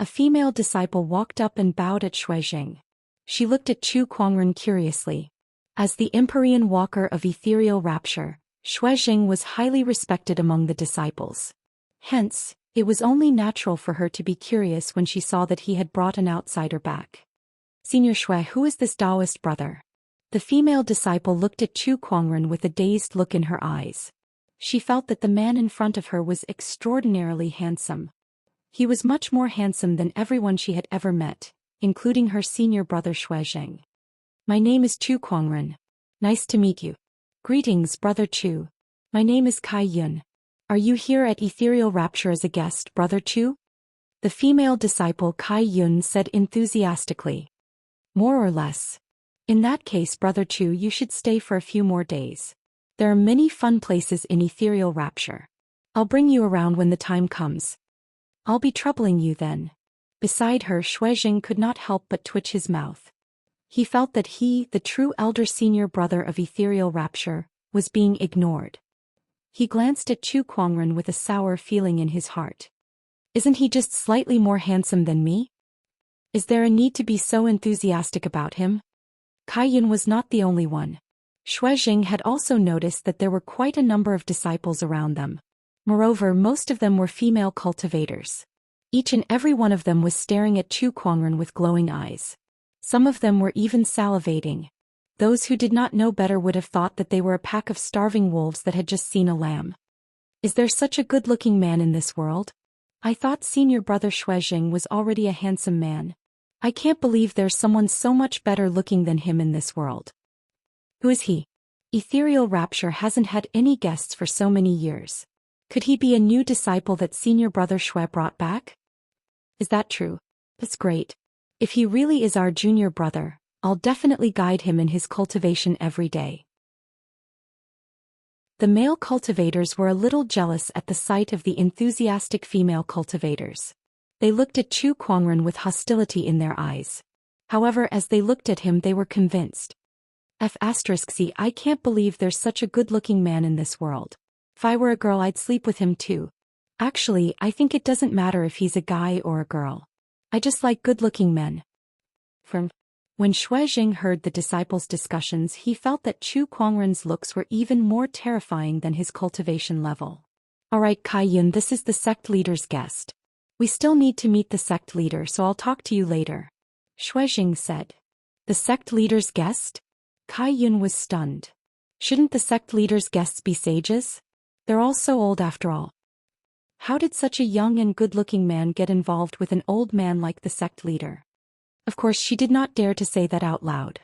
A female disciple walked up and bowed at Shuijing. She looked at Chu Kuangren curiously. As the Empyrean Walker of Ethereal Rapture, Shuijing was highly respected among the disciples. Hence, it was only natural for her to be curious when she saw that he had brought an outsider back. Senior Shui, who is this Taoist brother? The female disciple looked at Chu Kuangren with a dazed look in her eyes. She felt that the man in front of her was extraordinarily handsome. He was much more handsome than everyone she had ever met, including her senior brother Shuijing. My name is Chu Kuangren. Nice to meet you. Greetings, Brother Chu. My name is Kai Yun. Are you here at Ethereal Rapture as a guest, Brother Chu? The female disciple Kai Yun said enthusiastically. More or less. In that case, Brother Chu, you should stay for a few more days. There are many fun places in Ethereal Rapture. I'll bring you around when the time comes. I'll be troubling you then. Beside her, Shuijing could not help but twitch his mouth. He felt that he, the true elder senior brother of Ethereal Rapture, was being ignored. He glanced at Chu Kuangren with a sour feeling in his heart. Isn't he just slightly more handsome than me? Is there a need to be so enthusiastic about him? Kai Yun was not the only one. Shuijing had also noticed that there were quite a number of disciples around them. Moreover, most of them were female cultivators. Each and every one of them was staring at Chu Kuangren with glowing eyes. Some of them were even salivating. Those who did not know better would have thought that they were a pack of starving wolves that had just seen a lamb. Is there such a good-looking man in this world? I thought senior brother Shuijing was already a handsome man. I can't believe there's someone so much better looking than him in this world. Who is he? Ethereal Rapture hasn't had any guests for so many years. Could he be a new disciple that senior brother Shui brought back? Is that true? That's great. If he really is our junior brother, I'll definitely guide him in his cultivation every day. The male cultivators were a little jealous at the sight of the enthusiastic female cultivators. They looked at Chu Kuangren with hostility in their eyes. However, as they looked at him, they were convinced. C, I can't believe there's such a good-looking man in this world. If I were a girl, I'd sleep with him too. Actually, I think it doesn't matter if he's a guy or a girl. I just like good-looking men. When Shuijing heard the disciples' discussions, he felt that Chu Kuangren's looks were even more terrifying than his cultivation level. Alright, Kai Yun, this is the sect leader's guest. We still need to meet the sect leader, so I'll talk to you later. Shuijing said. The sect leader's guest? Kai Yun was stunned. Shouldn't the sect leader's guests be sages? They're all so old after all. How did such a young and good-looking man get involved with an old man like the sect leader? Of course, she did not dare to say that out loud.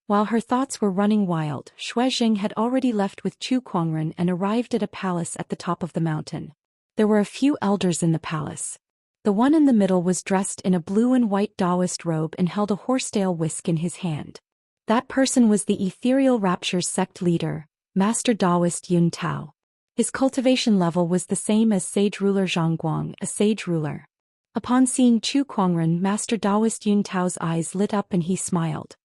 While her thoughts were running wild, Shuijing had already left with Chu Kuangren and arrived at a palace at the top of the mountain. There were a few elders in the palace. The one in the middle was dressed in a blue and white Taoist robe and held a horsetail whisk in his hand. That person was the Ethereal Rapture sect leader, Master Taoist Yun Tao. His cultivation level was the same as Sage Ruler Zhangguang, a sage ruler. Upon seeing Chu Kuangren, Master Taoist Yun Tao's eyes lit up and he smiled.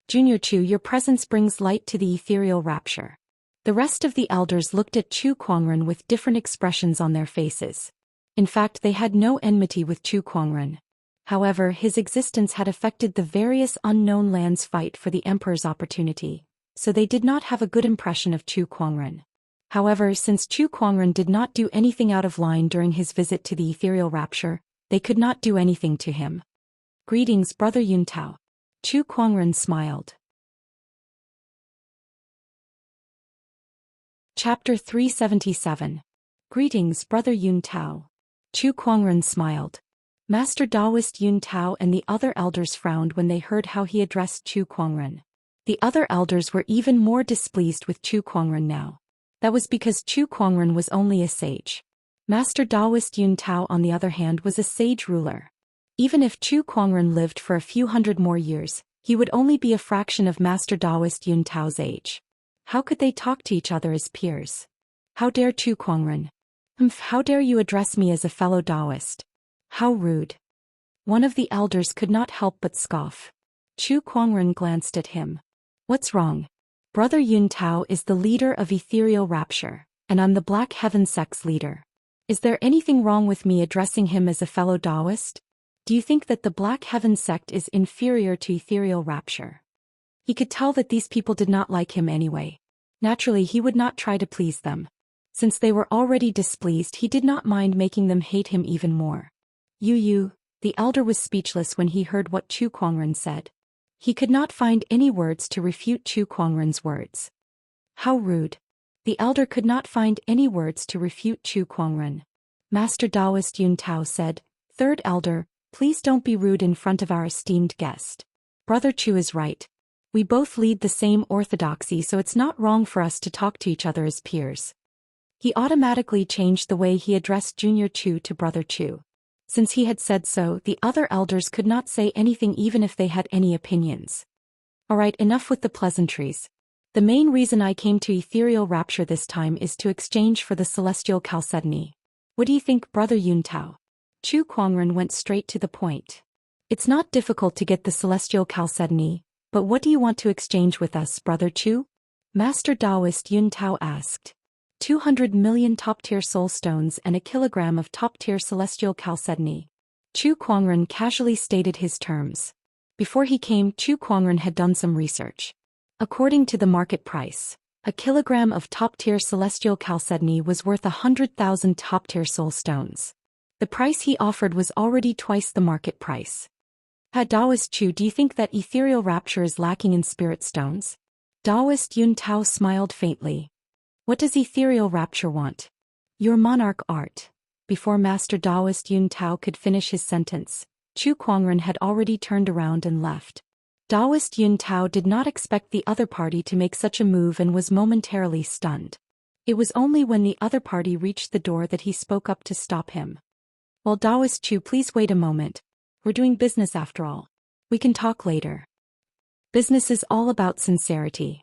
Junior Chu, your presence brings light to the Ethereal Rapture. The rest of the elders looked at Chu Kuangren with different expressions on their faces. In fact, they had no enmity with Chu Kuangren. However, his existence had affected the various unknown lands fight for the emperor's opportunity, so they did not have a good impression of Chu Kuangren. However, since Chu Kuangren did not do anything out of line during his visit to the ethereal rapture, they could not do anything to him. Greetings, Brother Yuntao. Chu Kuangren smiled. Chapter 377. Greetings, Brother Yuntao. Chu Kuangren smiled. Master Taoist Yuntao and the other elders frowned when they heard how he addressed Chu Kuangren. The other elders were even more displeased with Chu Kuangren now. That was because Chu Kuangren was only a sage. Master Taoist Yuntao, on the other hand, was a sage ruler. Even if Chu Kuangren lived for a few hundred more years, he would only be a fraction of Master Taoist Yuntao's age. How could they talk to each other as peers? How dare Chu Kuangren? How dare you address me as a fellow Taoist? How rude. One of the elders could not help but scoff. Chu Kuangren glanced at him. What's wrong? Brother Yuntao is the leader of Ethereal Rapture, and I'm the Black Heaven sect's leader. Is there anything wrong with me addressing him as a fellow Taoist? Do you think that the Black Heaven sect is inferior to Ethereal Rapture? He could tell that these people did not like him anyway. Naturally, he would not try to please them. Since they were already displeased, he did not mind making them hate him even more. You, the elder was speechless when he heard what Chu Kuangren said. He could not find any words to refute Chu Kuangren's words. How rude. The elder could not find any words to refute Chu Kuangren. Master Taoist Yuntao said, Third elder, please don't be rude in front of our esteemed guest. Brother Chu is right. We both lead the same orthodoxy, so it's not wrong for us to talk to each other as peers. He automatically changed the way he addressed Junior Chu to Brother Chu. Since he had said so, the other elders could not say anything even if they had any opinions. Alright, enough with the pleasantries. The main reason I came to Ethereal Rapture this time is to exchange for the Celestial Chalcedony. What do you think, Brother Yuntao? Chu Kuangren went straight to the point. It's not difficult to get the Celestial Chalcedony, but what do you want to exchange with us, Brother Chu? Master Taoist Yuntao asked. 200 million top-tier soul stones and a kilogram of top-tier celestial chalcedony. Chu Kuangren casually stated his terms. Before he came, Chu Kuangren had done some research. According to the market price, a kilogram of top-tier celestial chalcedony was worth 100,000 top-tier soul stones. The price he offered was already twice the market price. Taoist Chu, do you think that Ethereal Rapture is lacking in spirit stones? Taoist Yuntao smiled faintly. What does Ethereal Rapture want? Your monarch art. Before Master Taoist Yuntao could finish his sentence, Chu Kuangren had already turned around and left. Taoist Yuntao did not expect the other party to make such a move and was momentarily stunned. It was only when the other party reached the door that he spoke up to stop him. Well, Taoist Chu, please wait a moment. We're doing business after all. We can talk later. Business is all about sincerity.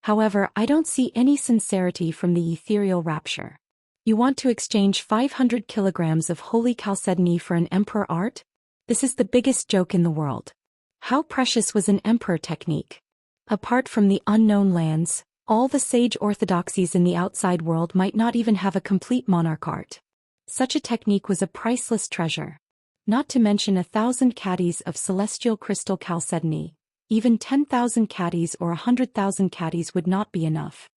However, I don't see any sincerity from the Ethereal Rapture. You want to exchange 500 kilograms of holy chalcedony for an emperor art? This is the biggest joke in the world. How precious was an emperor technique? Apart from the unknown lands, all the sage orthodoxies in the outside world might not even have a complete monarch art. Such a technique was a priceless treasure. Not to mention 1,000 caddies of celestial crystal chalcedony. Even 10,000 caddies or 100,000 caddies would not be enough.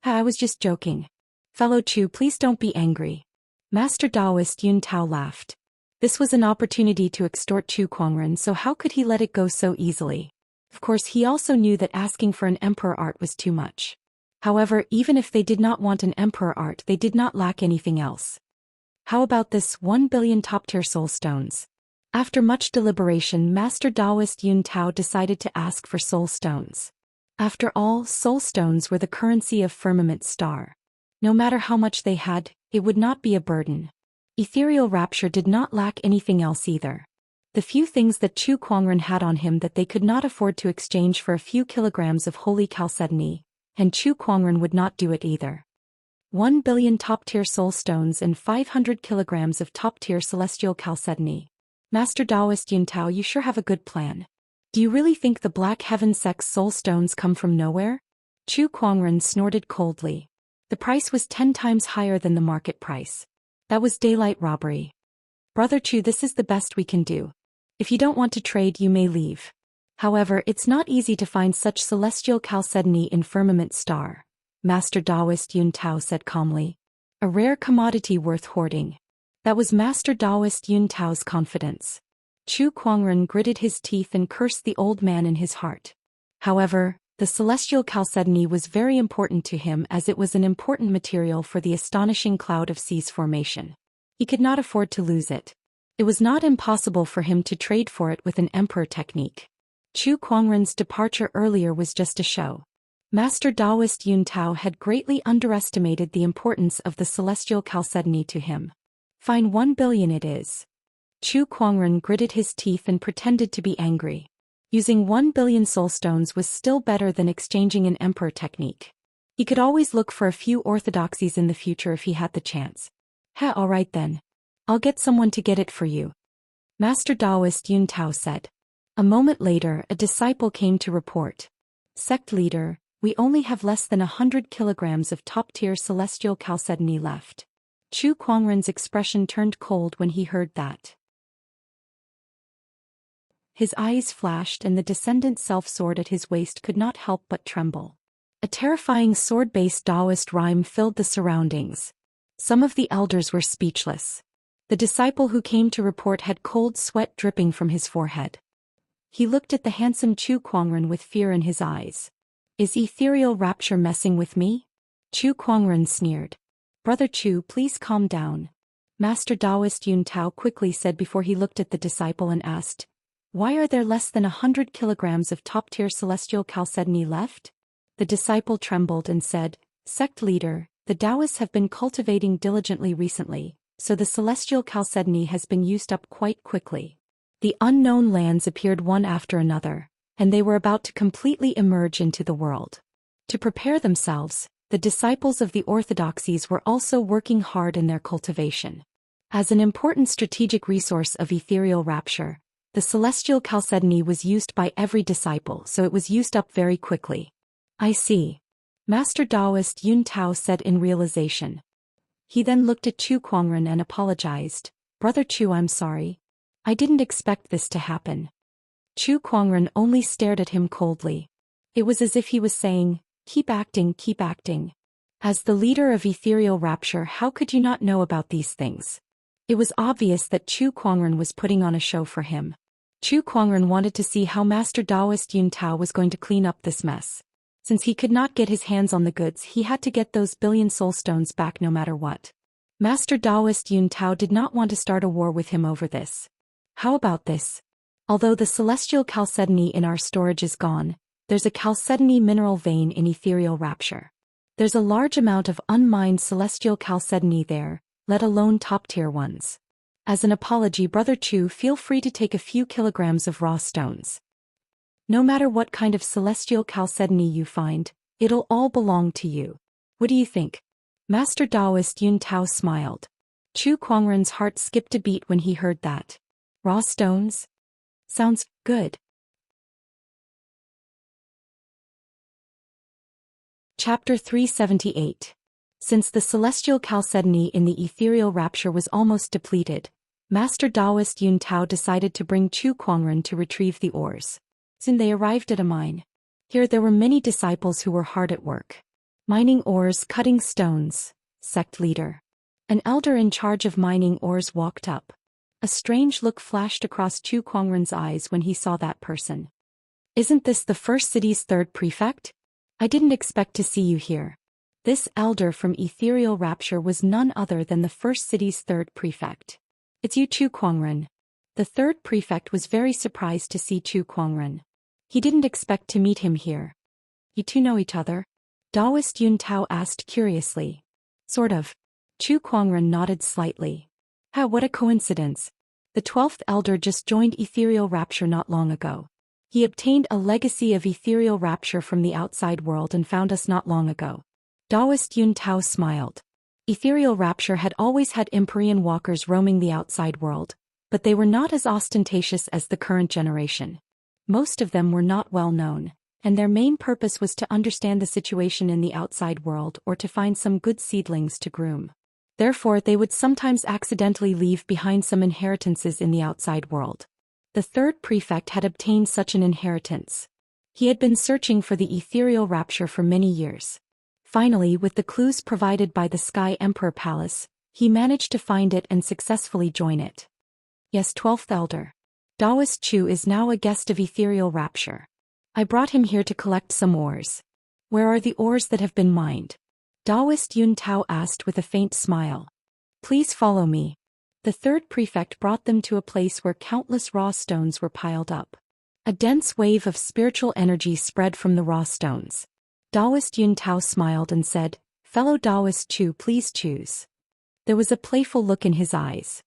I was just joking. Fellow Chu, please don't be angry. Master Taoist Yuntao laughed. This was an opportunity to extort Chu Kuangren, so how could he let it go so easily? Of course, he also knew that asking for an emperor art was too much. However, even if they did not want an emperor art, they did not lack anything else. How about this 1 billion top-tier soul stones? After much deliberation, Master Taoist Yuntao decided to ask for soul stones. After all, soul stones were the currency of Firmament Star. No matter how much they had, it would not be a burden. Ethereal Rapture did not lack anything else either. The few things that Chu Kuangren had on him that they could not afford to exchange for a few kilograms of holy chalcedony, and Chu Kuangren would not do it either. 1 billion top-tier soul stones and 500 kilograms of top-tier celestial chalcedony. Master Taoist Yuntao, you sure have a good plan. Do you really think the Black Heaven sect's soul stones come from nowhere? Chu Kuangren snorted coldly. The price was 10 times higher than the market price. That was daylight robbery. Brother Chu, this is the best we can do. If you don't want to trade, you may leave. However, it's not easy to find such celestial chalcedony in firmament star, Master Taoist Yun Tao said calmly. A rare commodity worth hoarding. That was Master Taoist Yun Tao's confidence. Chu Kuangren gritted his teeth and cursed the old man in his heart. However, the celestial chalcedony was very important to him as it was an important material for the astonishing cloud of seas formation. He could not afford to lose it. It was not impossible for him to trade for it with an emperor technique. Chu Kuangren's departure earlier was just a show. Master Taoist Yun Tao had greatly underestimated the importance of the celestial chalcedony to him. Fine 1 billion it is. Chu Kuangren gritted his teeth and pretended to be angry. Using 1 billion soulstones was still better than exchanging an emperor technique. He could always look for a few orthodoxies in the future if he had the chance. Alright then. I'll get someone to get it for you. Master Taoist Yun Tao said. A moment later, a disciple came to report. Sect leader, we only have less than 100 kilograms of top-tier celestial chalcedony left. Chu Kuangren's expression turned cold when he heard that. His eyes flashed and the descendant self-sword at his waist could not help but tremble. A terrifying sword-based Taoist rhyme filled the surroundings. Some of the elders were speechless. The disciple who came to report had cold sweat dripping from his forehead. He looked at the handsome Chu Kuangren with fear in his eyes. Is ethereal rapture messing with me? Chu Kuangren sneered. Brother Chu, please calm down. Master Taoist Yun Tao quickly said before he looked at the disciple and asked, why are there less than 100 kilograms of top-tier celestial chalcedony left? The disciple trembled and said, Sect leader, the Taoists have been cultivating diligently recently, so the celestial chalcedony has been used up quite quickly. The unknown lands appeared one after another, and they were about to completely emerge into the world. To prepare themselves, the disciples of the orthodoxies were also working hard in their cultivation. As an important strategic resource of ethereal rapture, the celestial chalcedony was used by every disciple, so it was used up very quickly. I see. Master Taoist Yun Tao said in realization. He then looked at Chu Kuangren and apologized. Brother Chu, I'm sorry. I didn't expect this to happen. Chu Kuangren only stared at him coldly. It was as if he was saying, keep acting, keep acting. As the leader of ethereal rapture, how could you not know about these things? It was obvious that Chu Kuangren was putting on a show for him. Chu Kuangren wanted to see how Master Taoist Yun Tao was going to clean up this mess. Since he could not get his hands on the goods, he had to get those billion soulstones back no matter what. Master Taoist Yun Tao did not want to start a war with him over this. How about this? Although the celestial chalcedony in our storage is gone, there's a chalcedony mineral vein in ethereal rapture. There's a large amount of unmined celestial chalcedony there, let alone top-tier ones. As an apology, Brother Chu, feel free to take a few kilograms of raw stones. No matter what kind of celestial chalcedony you find, it'll all belong to you. What do you think? Master Taoist Yun Tao smiled. Chu Kuangren's heart skipped a beat when he heard that. Raw stones? Sounds good. Chapter 378. Since the celestial chalcedony in the ethereal rapture was almost depleted, Master Taoist Yun Tao decided to bring Chu Kuangren to retrieve the ores. Soon they arrived at a mine. Here there were many disciples who were hard at work. Mining ores, cutting stones. Sect leader. An elder in charge of mining ores walked up. A strange look flashed across Chu Kuangren's eyes when he saw that person. Isn't this the first city's third prefect? I didn't expect to see you here. This elder from ethereal rapture was none other than the first city's third prefect. It's you, Chu Kuangren. The third prefect was very surprised to see Chu Kuangren. He didn't expect to meet him here. You two know each other? Taoist Yun Tao asked curiously. Sort of. Chu Kuangren nodded slightly. What a coincidence. The 12th elder just joined ethereal rapture not long ago. He obtained a legacy of ethereal rapture from the outside world and found us not long ago. Taoist Yun Tao smiled. Ethereal rapture had always had Empyrean walkers roaming the outside world, but they were not as ostentatious as the current generation. Most of them were not well known, and their main purpose was to understand the situation in the outside world or to find some good seedlings to groom. Therefore, they would sometimes accidentally leave behind some inheritances in the outside world. The third prefect had obtained such an inheritance. He had been searching for the ethereal rapture for many years. Finally, with the clues provided by the Sky Emperor Palace, he managed to find it and successfully join it. Yes, 12th Elder. Taoist Chu is now a guest of ethereal rapture. I brought him here to collect some ores. Where are the ores that have been mined? Taoist Yun Tao asked with a faint smile. Please follow me. The third prefect brought them to a place where countless raw stones were piled up. A dense wave of spiritual energy spread from the raw stones. Taoist Yun Tao smiled and said, Fellow Taoist Chu, please choose. There was a playful look in his eyes.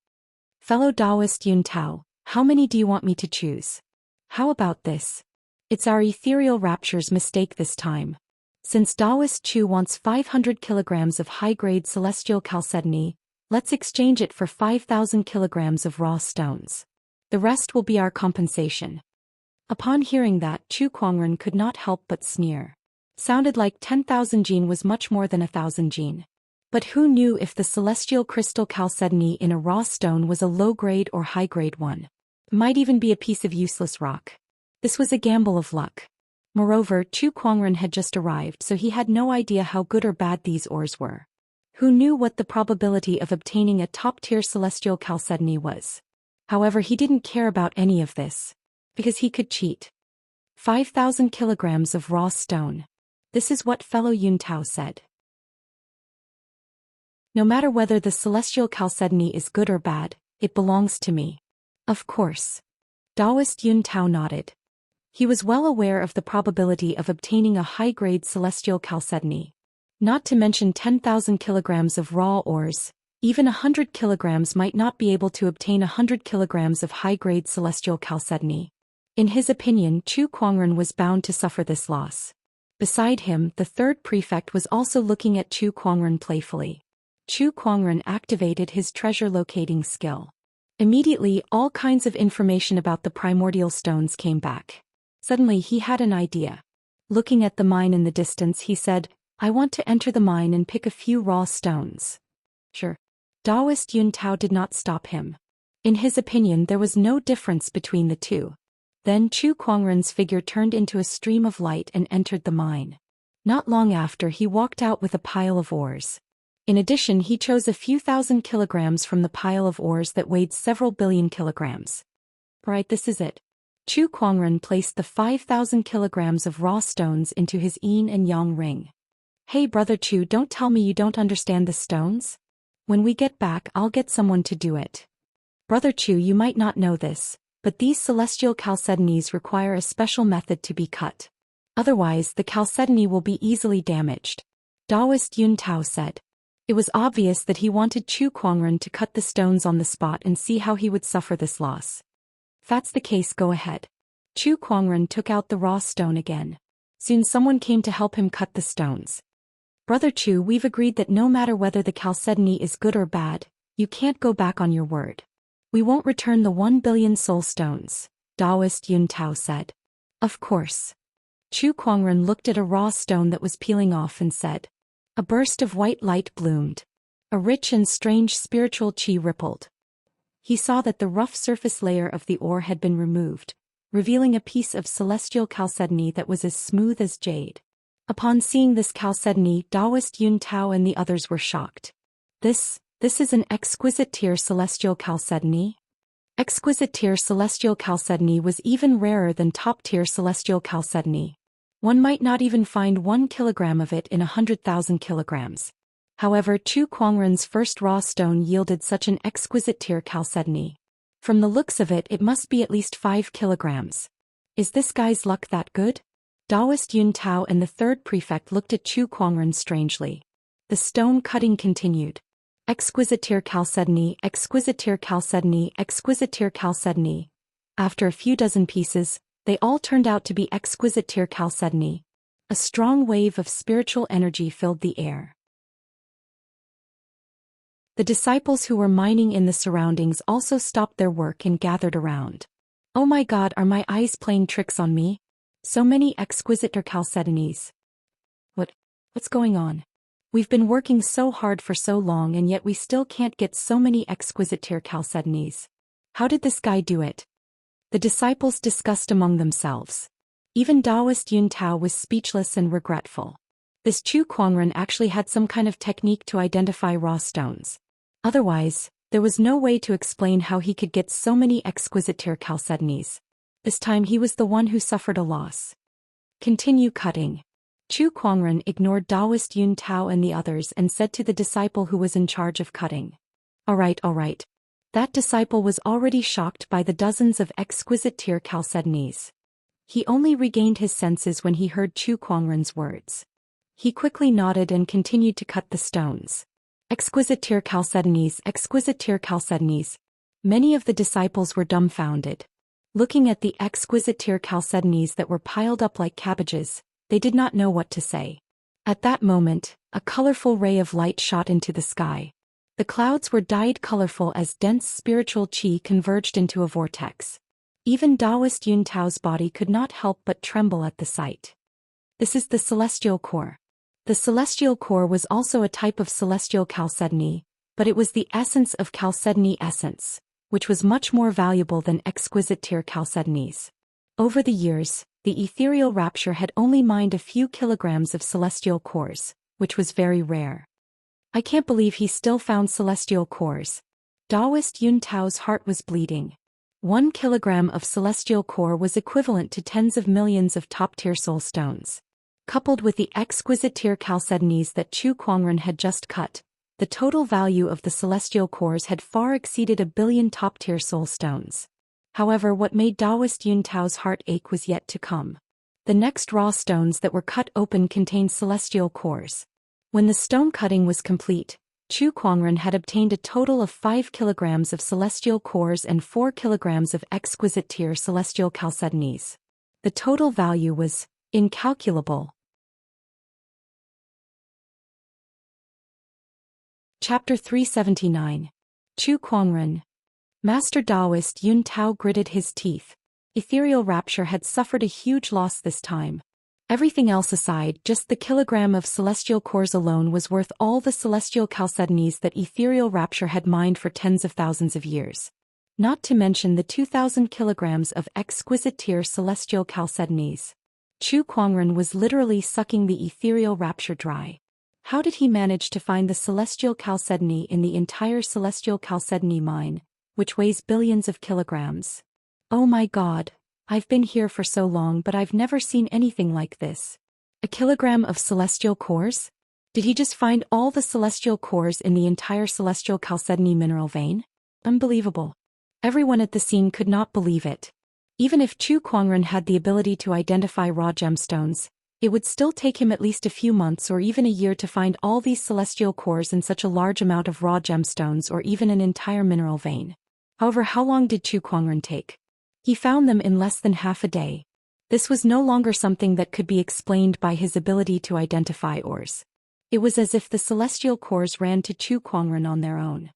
Fellow Taoist Yun Tao, how many do you want me to choose? How about this? It's our ethereal rapture's mistake this time. Since Taoist Chu wants 500 kilograms of high-grade celestial chalcedony, let's exchange it for 5,000 kilograms of raw stones. The rest will be our compensation. Upon hearing that, Chu Kuangren could not help but sneer. Sounded like 10,000 jin was much more than 1,000 jin. But who knew if the celestial crystal chalcedony in a raw stone was a low-grade or high-grade one? It might even be a piece of useless rock. This was a gamble of luck. Moreover, Chu Kuangren had just arrived, so he had no idea how good or bad these ores were. Who knew what the probability of obtaining a top-tier celestial chalcedony was? However, he didn't care about any of this. Because he could cheat. 5,000 kilograms of raw stone. This is what fellow Yun Tao said. No matter whether the celestial chalcedony is good or bad, it belongs to me. Of course. Taoist Yun Tao nodded. He was well aware of the probability of obtaining a high-grade celestial chalcedony. Not to mention 10,000 kilograms of raw ores, even 100 kilograms might not be able to obtain 100 kilograms of high-grade celestial chalcedony. In his opinion, Chu Kuangren was bound to suffer this loss. Beside him, the third prefect was also looking at Chu Kuangren playfully. Chu Kuangren activated his treasure locating skill. Immediately, all kinds of information about the primordial stones came back. Suddenly he had an idea. Looking at the mine in the distance, he said, I want to enter the mine and pick a few raw stones. Sure. Taoist Yun Tao did not stop him. In his opinion, there was no difference between the two. Then Chu Kuangren's figure turned into a stream of light and entered the mine. Not long after, he walked out with a pile of ores. In addition, he chose a few thousand kilograms from the pile of ores that weighed several billion kilograms. Right, this is it. Chu Kuangren placed the 5,000 kilograms of raw stones into his yin and yang ring. Hey brother Chu, don't tell me you don't understand the stones? When we get back, I'll get someone to do it. Brother Chu, you might not know this, but these celestial chalcedonies require a special method to be cut. Otherwise, the chalcedony will be easily damaged. Taoist Yun Tao said. It was obvious that he wanted Chu Kuangren to cut the stones on the spot and see how he would suffer this loss. If that's the case, go ahead. Chu Kuangren took out the raw stone again. Soon someone came to help him cut the stones. Brother Chu, we've agreed that no matter whether the chalcedony is good or bad, you can't go back on your word. We won't return the 1 billion soul stones, Taoist Yun Tao said. Of course. Chu Kuangren looked at a raw stone that was peeling off and said. A burst of white light bloomed. A rich and strange spiritual qi rippled. He saw that the rough surface layer of the ore had been removed, revealing a piece of celestial chalcedony that was as smooth as jade. Upon seeing this chalcedony, Taoist Yun Tao and the others were shocked. This is an exquisite tier celestial chalcedony? Exquisite tier celestial chalcedony was even rarer than top tier celestial chalcedony. One might not even find 1 kilogram of it in 100,000 kilograms. However, Chu Kuangren's first raw stone yielded such an exquisite tier chalcedony. From the looks of it, it must be at least 5 kilograms. Is this guy's luck that good? Taoist Yun Tao and the third prefect looked at Chu Kuangren strangely. The stone cutting continued. Exquisite tier chalcedony, exquisite tier chalcedony, exquisite tier chalcedony. After a few dozen pieces, they all turned out to be exquisite tier chalcedony. A strong wave of spiritual energy filled the air. The disciples who were mining in the surroundings also stopped their work and gathered around. Oh my God, are my eyes playing tricks on me? So many exquisite chalcedonies. What's going on? We've been working so hard for so long and yet we still can't get so many exquisite chalcedonies. How did this guy do it? The disciples discussed among themselves. Even Taoist Yun Tao was speechless and regretful. This Chu Kuangren actually had some kind of technique to identify raw stones. Otherwise, there was no way to explain how he could get so many exquisite chalcedonies. This time he was the one who suffered a loss. Continue cutting. Chu Kuangren ignored Taoist Yun Tao and the others and said to the disciple who was in charge of cutting. All right. That disciple was already shocked by the dozens of exquisite chalcedonies. He only regained his senses when he heard Chu Kuangren's words. He quickly nodded and continued to cut the stones. Exquisite chalcedonies, exquisite chalcedonies. Many of the disciples were dumbfounded. Looking at the exquisite chalcedonies that were piled up like cabbages, they did not know what to say. At that moment, a colorful ray of light shot into the sky. The clouds were dyed colorful as dense spiritual qi converged into a vortex. Even Taoist Yun Tao's body could not help but tremble at the sight. This is the celestial core. The celestial core was also a type of celestial chalcedony, but it was the essence of chalcedony essence, which was much more valuable than exquisite chalcedonies. Over the years, the ethereal rapture had only mined a few kilograms of celestial cores, which was very rare. I can't believe he still found celestial cores. Taoist Yun Tao's heart was bleeding. 1 kilogram of celestial core was equivalent to tens of millions of top-tier soul stones. Coupled with the exquisite chalcedonies that Chu Kuangren had just cut, the total value of the celestial cores had far exceeded 1 billion top-tier soul stones. However, what made Taoist Yun Tao's heart ache was yet to come. The next raw stones that were cut open contained celestial cores. When the stone cutting was complete, Chu Kuangren had obtained a total of 5 kilograms of celestial cores and 4 kilograms of exquisite celestial chalcedonies. The total value was incalculable. Chapter 379. Chu Kuangren. Master Taoist Yun Tao gritted his teeth. Ethereal rapture had suffered a huge loss this time. Everything else aside, just the kilogram of celestial cores alone was worth all the celestial chalcedonies that ethereal rapture had mined for tens of thousands of years. Not to mention the 2,000 kilograms of exquisite celestial chalcedonies. Chu Kuangren was literally sucking the ethereal rapture dry. How did he manage to find the celestial chalcedony in the entire celestial chalcedony mine, which weighs billions of kilograms? Oh my God, I've been here for so long but I've never seen anything like this. 1 kilogram of celestial cores? Did he just find all the celestial cores in the entire celestial chalcedony mineral vein? Unbelievable. Everyone at the scene could not believe it. Even if Chu Kuangren had the ability to identify raw gemstones, it would still take him at least a few months or even a year to find all these celestial cores in such a large amount of raw gemstones or even an entire mineral vein. However, how long did Chu Kuangren take? He found them in less than half a day. This was no longer something that could be explained by his ability to identify ores. It was as if the celestial cores ran to Chu Kuangren on their own.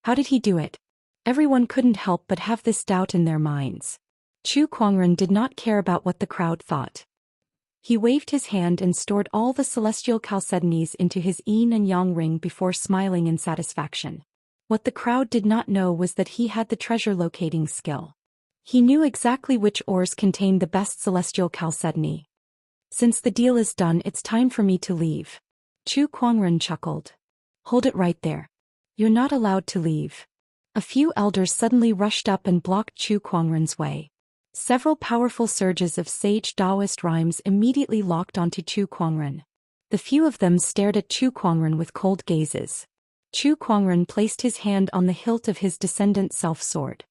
How did he do it? Everyone couldn't help but have this doubt in their minds. Chu Kuangren did not care about what the crowd thought. He waved his hand and stored all the celestial chalcedonies into his yin and yang ring before smiling in satisfaction. What the crowd did not know was that he had the treasure locating skill. He knew exactly which ores contained the best celestial chalcedony. Since the deal is done, it's time for me to leave. Chu Kuangren chuckled. Hold it right there. You're not allowed to leave. A few elders suddenly rushed up and blocked Chu Kuangren's way. Several powerful surges of sage Taoist rhymes immediately locked onto Chu Kuangren. The few of them stared at Chu Kuangren with cold gazes. Chu Kuangren placed his hand on the hilt of his descendant self-sword.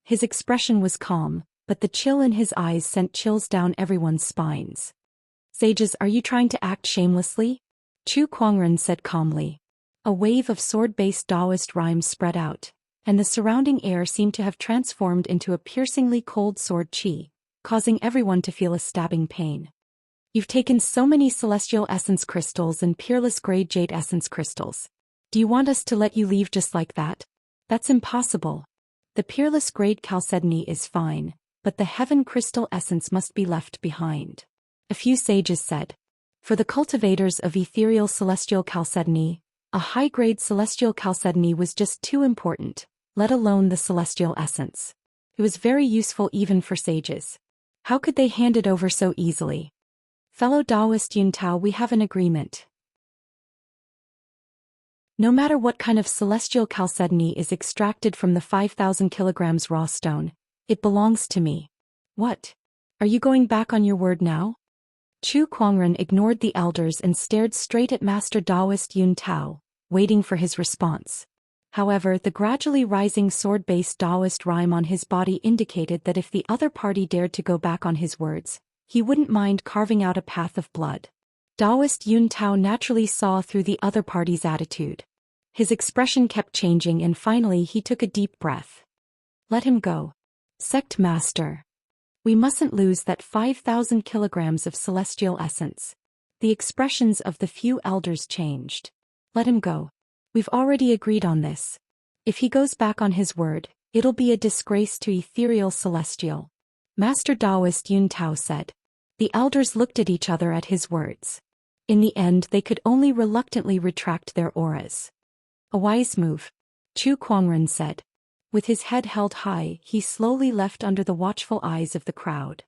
His expression was calm, but the chill in his eyes sent chills down everyone's spines. Sages, are you trying to act shamelessly? Chu Kuangren said calmly. A wave of sword-based Taoist rhymes spread out, and the surrounding air seemed to have transformed into a piercingly cold sword qi, causing everyone to feel a stabbing pain. You've taken so many celestial essence crystals and peerless grade jade essence crystals. Do you want us to let you leave just like that? That's impossible. The peerless grade chalcedony is fine, but the heaven crystal essence must be left behind. A few sages said. For the cultivators of ethereal celestial chalcedony, a high-grade celestial chalcedony was just too important, let alone the celestial essence. It was very useful even for sages. How could they hand it over so easily? Fellow Taoist Yun Tao, we have an agreement. No matter what kind of celestial chalcedony is extracted from the 5,000 kilograms raw stone, it belongs to me. What? Are you going back on your word now? Chu Kuangren ignored the elders and stared straight at Master Taoist Yun Tao, waiting for his response. However, the gradually rising sword-based Taoist rhyme on his body indicated that if the other party dared to go back on his words, he wouldn't mind carving out a path of blood. Taoist Yun Tao naturally saw through the other party's attitude. His expression kept changing and finally he took a deep breath. Let him go. Sect Master. We mustn't lose that 5,000 kilograms of celestial essence. The expressions of the few elders changed. Let him go. We've already agreed on this. If he goes back on his word, it'll be a disgrace to ethereal celestial. Master Taoist Yun Tao said. The elders looked at each other at his words. In the end they could only reluctantly retract their auras. A wise move. Chu Kuangren said. With his head held high, he slowly left under the watchful eyes of the crowd.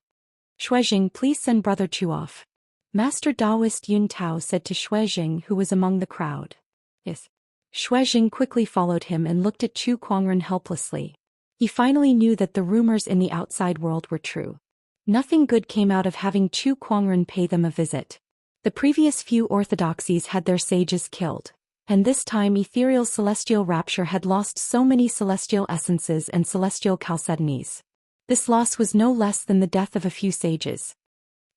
Shuijing, please send Brother Chu off. Master Taoist Yun Tao said to Shuijing, who was among the crowd. Yes. Shuijing quickly followed him and looked at Chu Kuangren helplessly. He finally knew that the rumors in the outside world were true. Nothing good came out of having Chu Kuangren pay them a visit. The previous few orthodoxies had their sages killed, and this time ethereal celestial rapture had lost so many celestial essences and celestial chalcedonies. This loss was no less than the death of a few sages.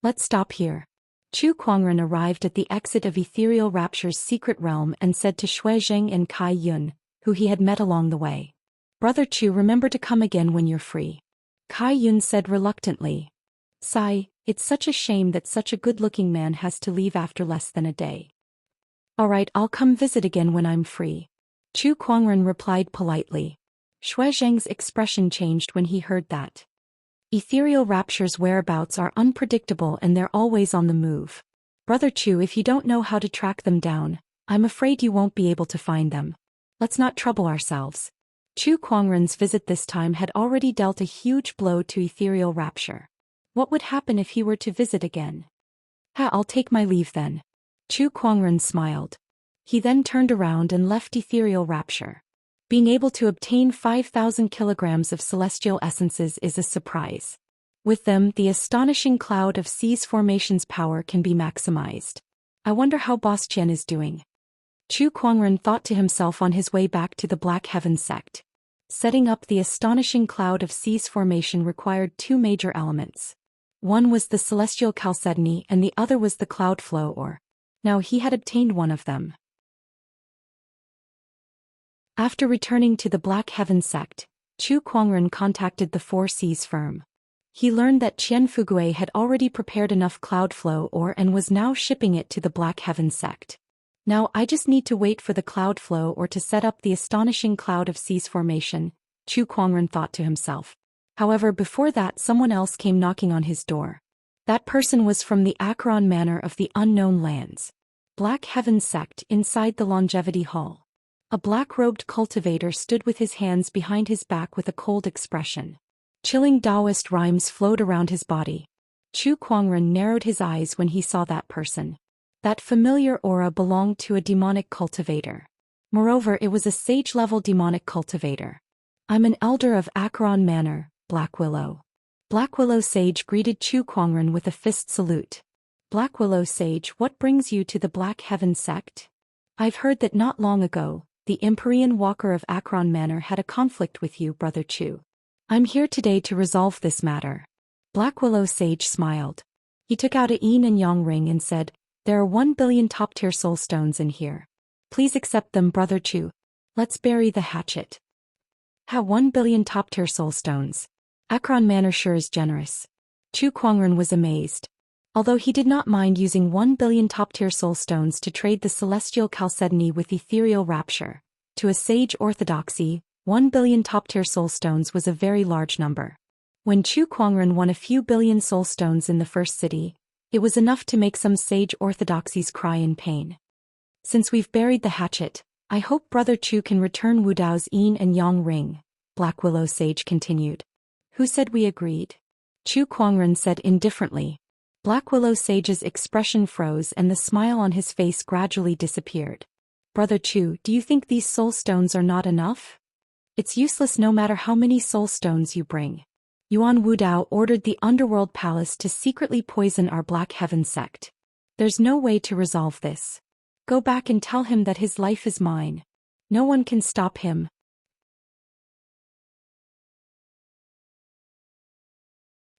Let's stop here. Chu Kuangren arrived at the exit of ethereal rapture's secret realm and said to Shuijing and Kai Yun, who he had met along the way. Brother Chu, remember to come again when you're free. Kai Yun said reluctantly. Sigh, it's such a shame that such a good-looking man has to leave after less than a day. Alright, I'll come visit again when I'm free. Chu Kuangren replied politely. Shuijing's expression changed when he heard that. Ethereal rapture's whereabouts are unpredictable and they're always on the move. Brother Chu, if you don't know how to track them down, I'm afraid you won't be able to find them. Let's not trouble ourselves. Chu Kuangren's visit this time had already dealt a huge blow to ethereal rapture. What would happen if he were to visit again? I'll take my leave then. Chu Kuangren smiled. He then turned around and left ethereal rapture. Being able to obtain 5,000 kilograms of celestial essences is a surprise. With them, the astonishing cloud of seas formation's power can be maximized. I wonder how Boss Qian is doing. Chu Kuangren thought to himself on his way back to the Black Heaven sect. Setting up the astonishing cloud of seas formation required two major elements. One was the celestial chalcedony and the other was the cloud flow ore. Now he had obtained one of them. After returning to the Black Heaven sect, Chu Kuangren contacted the Four Seas firm. He learned that Qian Fugue had already prepared enough cloud flow ore and was now shipping it to the Black Heaven sect. Now I just need to wait for the cloud flow ore to set up the astonishing cloud of seas formation, Chu Kuangren thought to himself. However, before that someone else came knocking on his door. That person was from the Acheron Manor of the Unknown Lands. Black Heaven sect inside the Longevity Hall. A black-robed cultivator stood with his hands behind his back with a cold expression. Chilling Taoist rhymes flowed around his body. Chu Kuangren narrowed his eyes when he saw that person. That familiar aura belonged to a demonic cultivator. Moreover, it was a sage-level demonic cultivator. I'm an elder of Acheron Manor, Black Willow. Black Willow Sage greeted Chu Kuangren with a fist salute. Black Willow Sage, what brings you to the Black Heaven sect? I've heard that not long ago, the Empyrean Walker of Acheron Manor had a conflict with you, Brother Chu. I'm here today to resolve this matter. Black Willow Sage smiled. He took out a yin and yang ring and said, there are 1 billion top-tier soul stones in here. Please accept them, Brother Chu. Let's bury the hatchet. 1 billion top-tier soul stones. Acheron Manor sure is generous. Chu Kuangren was amazed. Although he did not mind using 1 billion top-tier soul stones to trade the celestial chalcedony with ethereal rapture, to a sage orthodoxy, 1 billion top-tier soul stones was a very large number. When Chu Kuangren won a few billion soul stones in the first city, it was enough to make some sage orthodoxies cry in pain. Since we've buried the hatchet, I hope Brother Chu can return Wu Dao's yin and yang ring, Black Willow Sage continued. Who said we agreed? Chu Kuangren said indifferently. Black Willow Sage's expression froze and the smile on his face gradually disappeared. Brother Chu, do you think these soul stones are not enough? It's useless no matter how many soul stones you bring. Yuan Wudao ordered the Underworld Palace to secretly poison our Black Heaven sect. There's no way to resolve this. Go back and tell him that his life is mine. No one can stop him.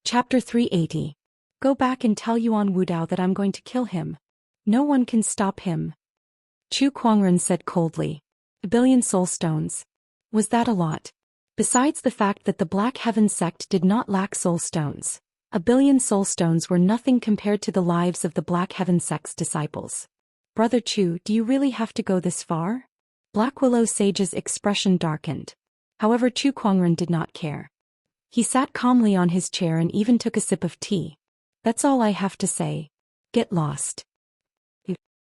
Chapter 380. Go back and tell Yuan Wudao that I'm going to kill him. No one can stop him. Chu Kuangren said coldly. 1 billion soul stones. Was that a lot? Besides the fact that the Black Heaven sect did not lack soul stones, 1 billion soul stones were nothing compared to the lives of the Black Heaven sect's disciples. Brother Chu, do you really have to go this far? Black Willow Sage's expression darkened. However, Chu Kuangren did not care. He sat calmly on his chair and even took a sip of tea. That's all I have to say. Get lost.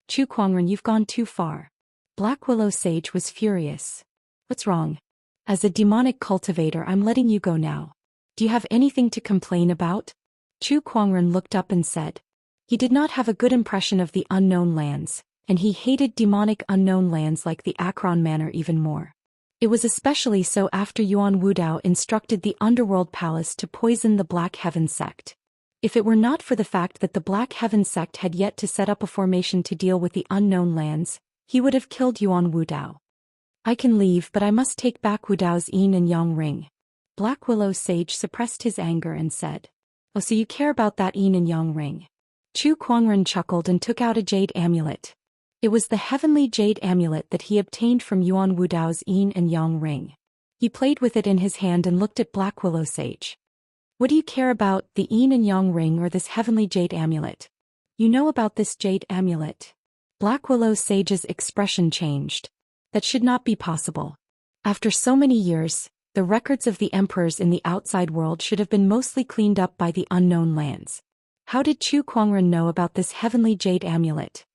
Chu Kuangren, you've gone too far. Black Willow Sage was furious. What's wrong? As a demonic cultivator, I'm letting you go now. Do you have anything to complain about? Chu Kuangren looked up and said. He did not have a good impression of the unknown lands, and he hated demonic unknown lands like the Akron Manor even more. It was especially so after Yuan Wudao instructed the Underworld Palace to poison the Black Heaven sect. If it were not for the fact that the Black Heaven sect had yet to set up a formation to deal with the unknown lands, he would have killed Yuan Wudao. I can leave, but I must take back Wu Dao's yin and yang ring. Black Willow Sage suppressed his anger and said. Oh, so you care about that yin and yang ring? Chu Kuangren chuckled and took out a jade amulet. It was the heavenly jade amulet that he obtained from Yuan Wudao's yin and yang ring. He played with it in his hand and looked at Black Willow Sage. What do you care about, the yin and yang ring or this heavenly jade amulet? You know about this jade amulet? Black Willow Sage's expression changed. That should not be possible. After so many years, the records of the emperors in the outside world should have been mostly cleaned up by the unknown lands. How did Chu Kuangren know about this heavenly jade amulet?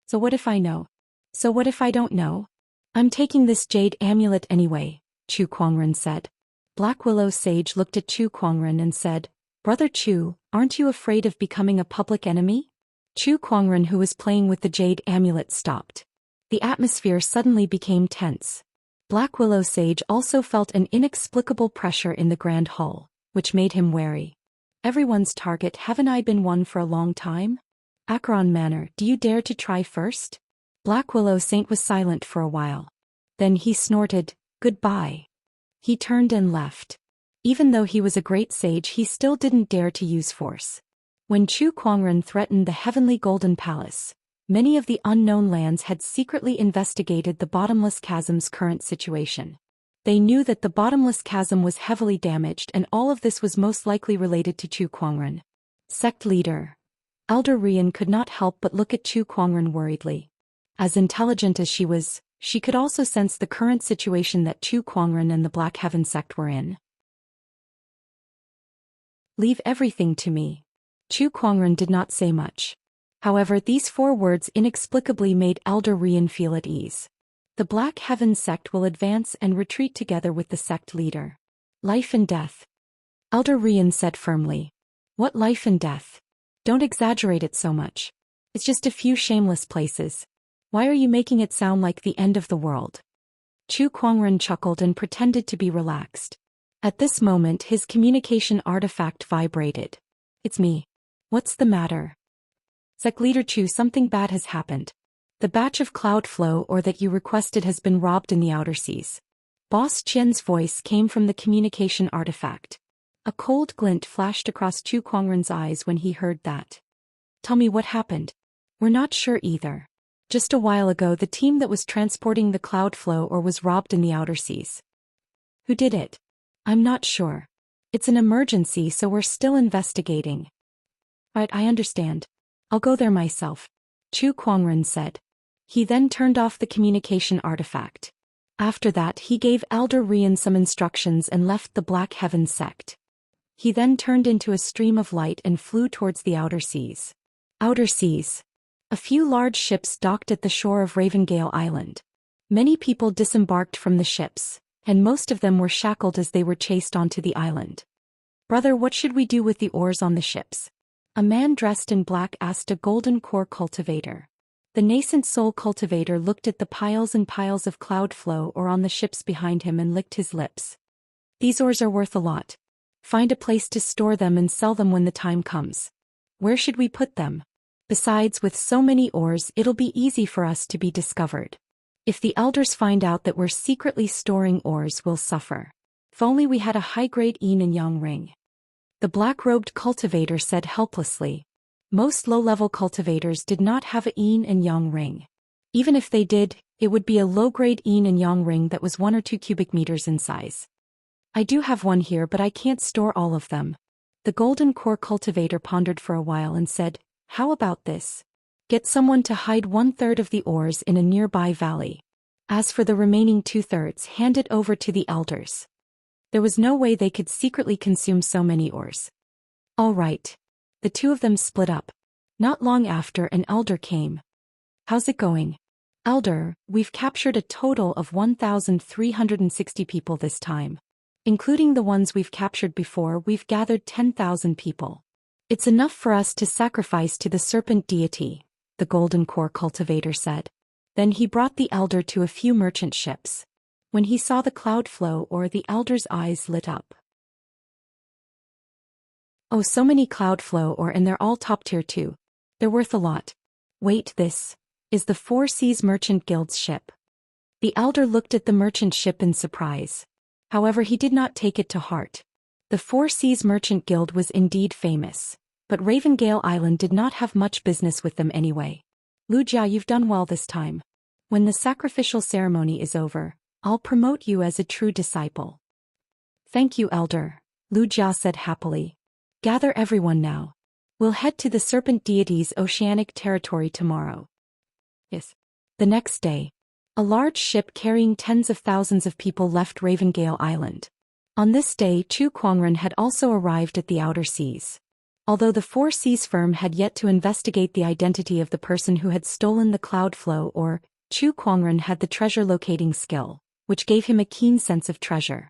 So what if I know? So what if I don't know? I'm taking this jade amulet anyway, Chu Kuangren said. Black Willow Sage looked at Chu Kuangren and said, Brother Chu, aren't you afraid of becoming a public enemy? Chu Kuangren, who was playing with the jade amulet, stopped. The atmosphere suddenly became tense. Black Willow Sage also felt an inexplicable pressure in the grand hall, which made him wary. Everyone's target, haven't I been one for a long time? Akron Manor, do you dare to try first? Black Willow Saint was silent for a while. Then he snorted, goodbye. He turned and left. Even though he was a great sage, he still didn't dare to use force. When Chu Kuangren threatened the Heavenly Golden Palace, many of the unknown lands had secretly investigated the Bottomless Chasm's current situation. They knew that the Bottomless Chasm was heavily damaged, and all of this was most likely related to Chu Kuangren. Sect leader. Elder Rian could not help but look at Chu Kuangren worriedly. As intelligent as she was, she could also sense the current situation that Chu Kuangren and the Black Heaven sect were in. Leave everything to me. Chu Kuangren did not say much. However, these 4 words inexplicably made Elder Rian feel at ease. The Black Heaven sect will advance and retreat together with the sect leader. Life and death. Elder Rian said firmly. What life and death? Don't exaggerate it so much. It's just a few shameless places. Why are you making it sound like the end of the world? Chu Kuangren chuckled and pretended to be relaxed. At this moment, his communication artifact vibrated. It's me. What's the matter? Sect leader Chu, something bad has happened. The batch of cloud flow or that you requested has been robbed in the outer seas. Boss Qian's voice came from the communication artifact. A cold glint flashed across Chu Kuangren's eyes when he heard that. Tell me what happened. We're not sure either. Just a while ago, the team that was transporting the cloud flow or was robbed in the outer seas. Who did it? I'm not sure. It's an emergency, so we're still investigating. Right, I understand. I'll go there myself, Chu Kuangren said. He then turned off the communication artifact. After that, he gave Elder Rian some instructions and left the Black Heaven sect. He then turned into a stream of light and flew towards the outer seas. Outer seas. A few large ships docked at the shore of Ravengale Island. Many people disembarked from the ships, and most of them were shackled as they were chased onto the island. "Brother, what should we do with the ores on the ships?" A man dressed in black asked a golden core cultivator. The nascent soul cultivator looked at the piles and piles of cloud flow ore on the ships behind him and licked his lips. "These ores are worth a lot. Find a place to store them and sell them when the time comes. Where should we put them? Besides, with so many ores, it'll be easy for us to be discovered. If the elders find out that we're secretly storing ores, we'll suffer. If only we had a high-grade yin and yang ring." The black-robed cultivator said helplessly. Most low-level cultivators did not have a yin and yang ring. Even if they did, it would be a low-grade yin and yang ring that was 1 or 2 cubic meters in size. "I do have one here, but I can't store all of them." The golden core cultivator pondered for a while and said, "How about this? Get someone to hide 1/3 of the ores in a nearby valley. As for the remaining 2/3, hand it over to the elders." There was no way they could secretly consume so many ores. All right. The two of them split up. Not long after, an elder came. "How's it going?" "Elder, we've captured a total of 1,360 people this time. Including the ones we've captured before, we've gathered 10,000 people. It's enough for us to sacrifice to the serpent deity," the golden core cultivator said. Then he brought the elder to a few merchant ships. When he saw the cloud flow ore, the elder's eyes lit up. "Oh, so many cloud flow ore, and they're all top tier too. They're worth a lot. Wait, this is the Four Seas Merchant Guild's ship." The elder looked at the merchant ship in surprise. However, he did not take it to heart. The Four Seas Merchant Guild was indeed famous, but Ravengale Island did not have much business with them anyway. "Lu Jia, you've done well this time. When the sacrificial ceremony is over, I'll promote you as a true disciple." "Thank you, Elder," Lu Jia said happily. "Gather everyone now. We'll head to the serpent deity's oceanic territory tomorrow." Yes. The next day, a large ship carrying tens of thousands of people left Ravengale Island. On this day, Chu Kuangren had also arrived at the outer seas. Although the Four Seas firm had yet to investigate the identity of the person who had stolen the cloud flow ore, Chu Kuangren had the treasure locating skill, which gave him a keen sense of treasure.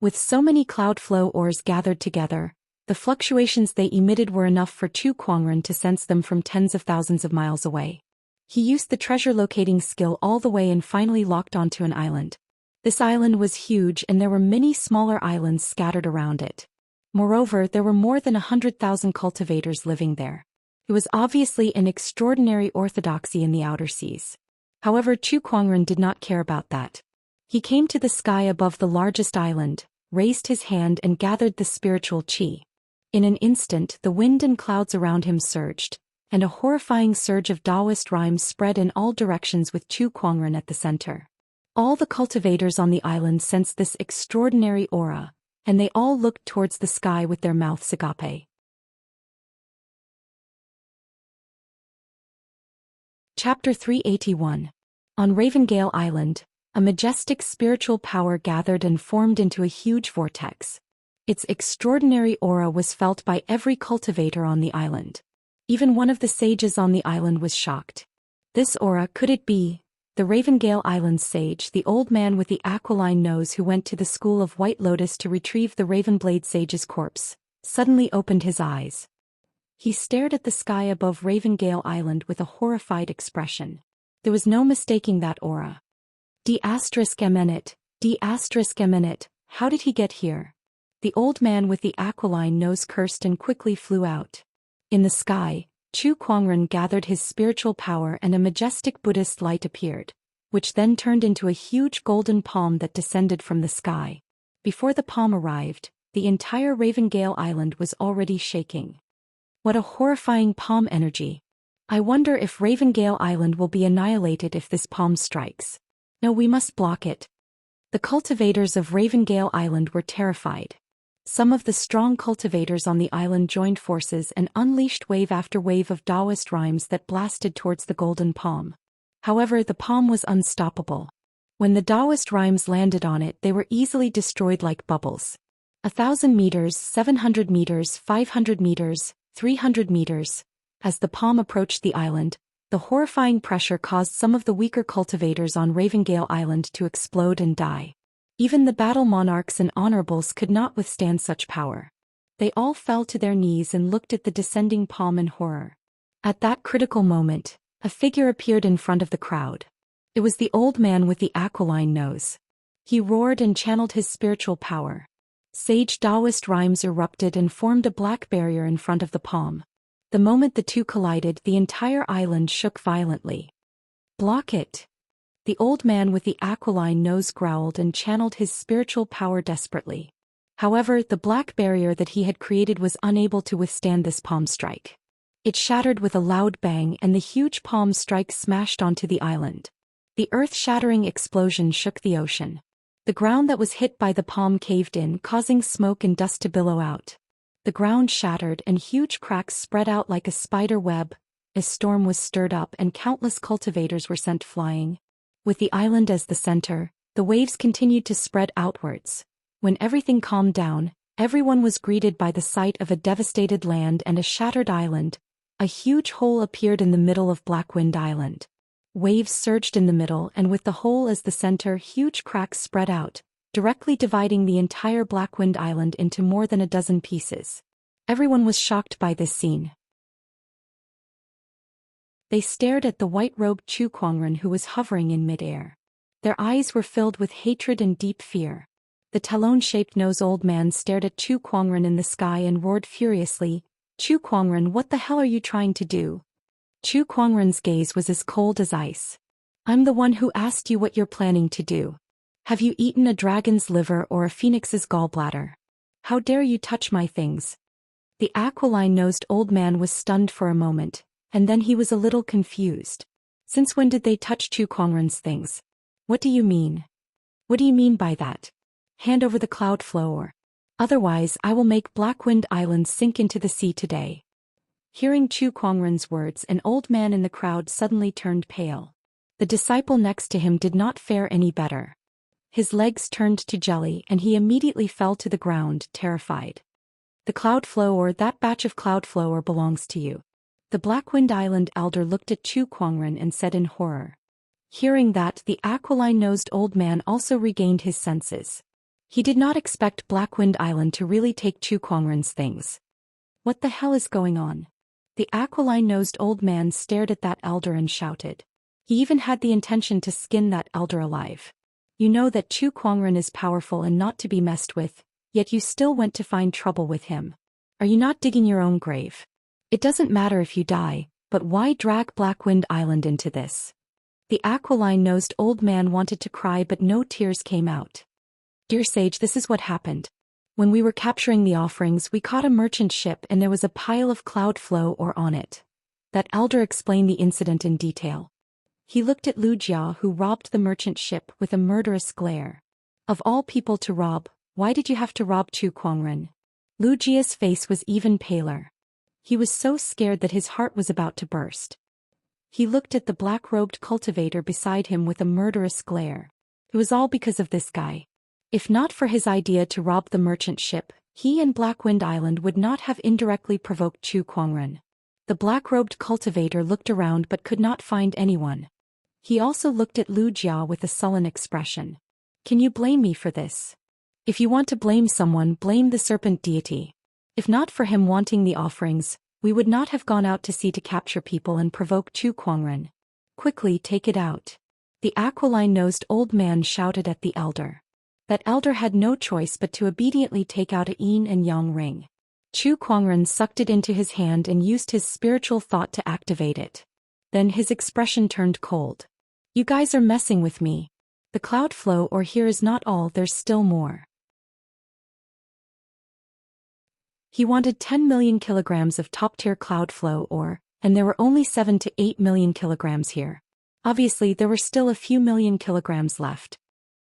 With so many cloud flow ores gathered together, the fluctuations they emitted were enough for Chu Kuangren to sense them from tens of thousands of miles away. He used the treasure locating skill all the way and finally locked onto an island. This island was huge and there were many smaller islands scattered around it. Moreover, there were more than 100,000 cultivators living there. It was obviously an extraordinary orthodoxy in the outer seas. However, Chu Kuangren did not care about that. He came to the sky above the largest island, raised his hand and gathered the spiritual qi. In an instant, the wind and clouds around him surged, and a horrifying surge of Taoist rhymes spread in all directions with Chu Kuangren at the center. All the cultivators on the island sensed this extraordinary aura, and they all looked towards the sky with their mouths agape. Chapter 381. On Ravengale Island, a majestic spiritual power gathered and formed into a huge vortex. Its extraordinary aura was felt by every cultivator on the island. Even one of the sages on the island was shocked. This aura, could it be the Ravengale Island sage, the old man with the aquiline nose who went to the school of White Lotus to retrieve the Ravenblade sage's corpse, suddenly opened his eyes. He stared at the sky above Ravengale Island with a horrified expression. There was no mistaking that aura. D*eminent, D*eminent, how did he get here? The old man with the aquiline nose cursed and quickly flew out. In the sky, Chu Kuangren gathered his spiritual power and a majestic Buddhist light appeared, which then turned into a huge golden palm that descended from the sky. Before the palm arrived, the entire Ravengale Island was already shaking. What a horrifying palm energy! I wonder if Ravengale Island will be annihilated if this palm strikes. No, we must block it. The cultivators of Ravengale Island were terrified. Some of the strong cultivators on the island joined forces and unleashed wave after wave of Taoist rhymes that blasted towards the golden palm. However, the palm was unstoppable. When the Taoist rhymes landed on it, they were easily destroyed like bubbles. 1,000 meters, 700 meters, 500 meters, 300 meters. As the palm approached the island, the horrifying pressure caused some of the weaker cultivators on Ravengale Island to explode and die. Even the battle monarchs and honorables could not withstand such power. They all fell to their knees and looked at the descending palm in horror. At that critical moment, a figure appeared in front of the crowd. It was the old man with the aquiline nose. He roared and channeled his spiritual power. Sage Taoist rhymes erupted and formed a black barrier in front of the palm. The moment the two collided, the entire island shook violently. "Block it!" The old man with the aquiline nose growled and channeled his spiritual power desperately. However, the black barrier that he had created was unable to withstand this palm strike. It shattered with a loud bang and the huge palm strike smashed onto the island. The earth-shattering explosion shook the ocean. The ground that was hit by the palm caved in, causing smoke and dust to billow out. The ground shattered and huge cracks spread out like a spider web. A storm was stirred up and countless cultivators were sent flying. With the island as the center, the waves continued to spread outwards. When everything calmed down, everyone was greeted by the sight of a devastated land and a shattered island. A huge hole appeared in the middle of Blackwind Island. Waves surged in the middle, and with the hole as the center, huge cracks spread out, directly dividing the entire Blackwind Island into more than a dozen pieces. Everyone was shocked by this scene. They stared at the white-robed Chu Kuangren who was hovering in mid-air. Their eyes were filled with hatred and deep fear. The talon-shaped nose old man stared at Chu Kuangren in the sky and roared furiously, "Chu Kuangren, what the hell are you trying to do?" Chu Kuangren's gaze was as cold as ice. "I'm the one who asked you what you're planning to do. Have you eaten a dragon's liver or a phoenix's gallbladder? How dare you touch my things?" The aquiline-nosed old man was stunned for a moment, and then he was a little confused. Since when did they touch Chu Kuangren's things? What do you mean? What do you mean by that? Hand over the cloud flow or otherwise I will make Blackwind Island sink into the sea today. Hearing Chu Kuangren's words, an old man in the crowd suddenly turned pale. The disciple next to him did not fare any better. His legs turned to jelly and he immediately fell to the ground, terrified. "The cloud flower, that batch of cloud flower belongs to you." The Blackwind Island elder looked at Chu Kuangren and said in horror. Hearing that, the aquiline-nosed old man also regained his senses. He did not expect Blackwind Island to really take Chu Kuangren's things. What the hell is going on? The aquiline-nosed old man stared at that elder and shouted. He even had the intention to skin that elder alive. "You know that Chu Kuangren is powerful and not to be messed with, yet you still went to find trouble with him. Are you not digging your own grave? It doesn't matter if you die, but why drag Blackwind Island into this?" The aquiline-nosed old man wanted to cry but no tears came out. "Dear sage, this is what happened. When we were capturing the offerings, we caught a merchant ship and there was a pile of cloud flow ore on it." That elder explained the incident in detail. He looked at Lu Jia, who robbed the merchant ship, with a murderous glare. "Of all people to rob, why did you have to rob Chu Kuangren?" Lu Jia's face was even paler. He was so scared that his heart was about to burst. He looked at the black-robed cultivator beside him with a murderous glare. It was all because of this guy. If not for his idea to rob the merchant ship, he and Blackwind Island would not have indirectly provoked Chu Kuangren. The black-robed cultivator looked around but could not find anyone. He also looked at Lu Jia with a sullen expression. "Can you blame me for this? If you want to blame someone, blame the serpent deity. If not for him wanting the offerings, we would not have gone out to sea to capture people and provoke Chu Kuangren. Quickly take it out." The aquiline-nosed old man shouted at the elder. That elder had no choice but to obediently take out a yin and yang ring. Chu Kuangren sucked it into his hand and used his spiritual thought to activate it. Then his expression turned cold. "You guys are messing with me. The cloud flow or here is not all, there's still more." He wanted 10 million kilograms of top-tier cloud flow ore, and there were only 7 to 8 million kilograms here. Obviously there were still a few million kilograms left.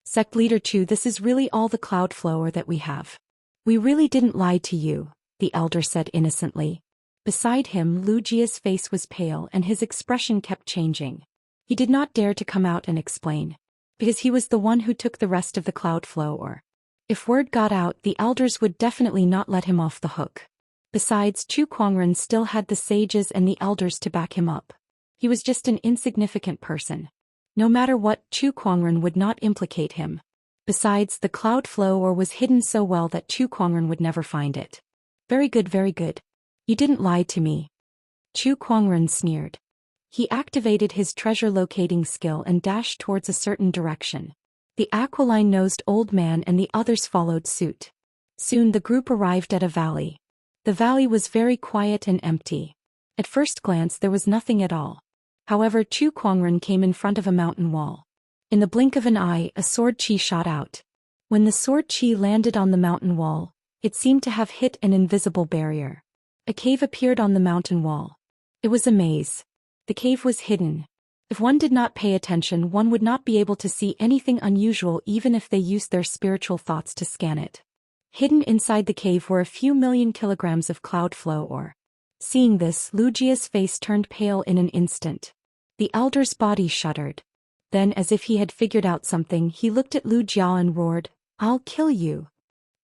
"Sect Leader Chu, this is really all the cloud flow ore that we have. We really didn't lie to you," the elder said innocently. Beside him, Lu Jia's face was pale and his expression kept changing. He did not dare to come out and explain, because he was the one who took the rest of the cloud flow ore. If word got out, the elders would definitely not let him off the hook. Besides, Chu Kuangren still had the sages and the elders to back him up. He was just an insignificant person. No matter what, Chu Kuangren would not implicate him. Besides, the cloud flower was hidden so well that Chu Kuangren would never find it. Very good, very good. You didn't lie to me. Chu Kuangren sneered. He activated his treasure locating skill and dashed towards a certain direction. The aquiline-nosed old man and the others followed suit. Soon the group arrived at a valley. The valley was very quiet and empty. At first glance there was nothing at all. However, Chu Kuangren came in front of a mountain wall. In the blink of an eye, a sword chi shot out. When the sword chi landed on the mountain wall, it seemed to have hit an invisible barrier. A cave appeared on the mountain wall. It was a maze. The cave was hidden. If one did not pay attention, one would not be able to see anything unusual even if they used their spiritual thoughts to scan it. Hidden inside the cave were a few million kilograms of cloud flow ore. Seeing this, Lujia's face turned pale in an instant. The elder's body shuddered. Then, as if he had figured out something, he looked at Lu Jia and roared, "I'll kill you."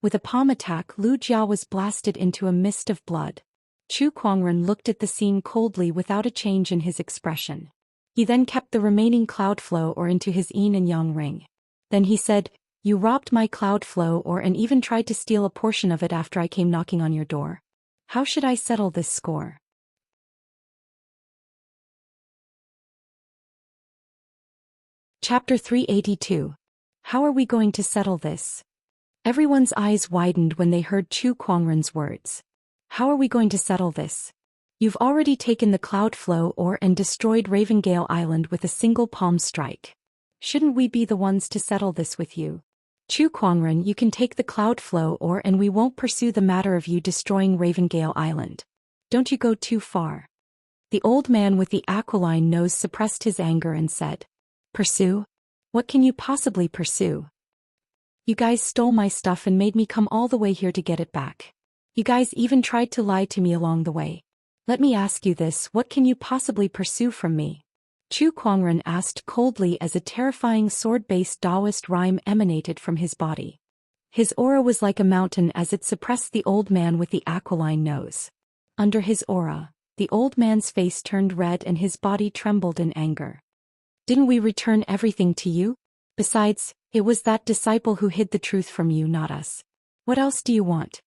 With a palm attack, Lu Jia was blasted into a mist of blood. Chu Kuangren looked at the scene coldly without a change in his expression. He then kept the remaining cloud flow ore into his yin and yang ring. Then he said, "You robbed my cloud flow ore and even tried to steal a portion of it after I came knocking on your door. How should I settle this score?" Chapter 382. How are we going to settle this? Everyone's eyes widened when they heard Chu Kuangren's words. How are we going to settle this? You've already taken the cloud flow ore and destroyed Ravengale Island with a single palm strike. Shouldn't we be the ones to settle this with you? Chu Kuangren, you can take the cloud flow ore and we won't pursue the matter of you destroying Ravengale Island. Don't you go too far. The old man with the aquiline nose suppressed his anger and said, "Pursue? What can you possibly pursue? You guys stole my stuff and made me come all the way here to get it back. You guys even tried to lie to me along the way. Let me ask you this, what can you possibly pursue from me?" Chu Kuangren asked coldly as a terrifying sword-based Taoist rhyme emanated from his body. His aura was like a mountain as it suppressed the old man with the aquiline nose. Under his aura, the old man's face turned red and his body trembled in anger. "Didn't we return everything to you? Besides, it was that disciple who hid the truth from you, not us. What else do you want?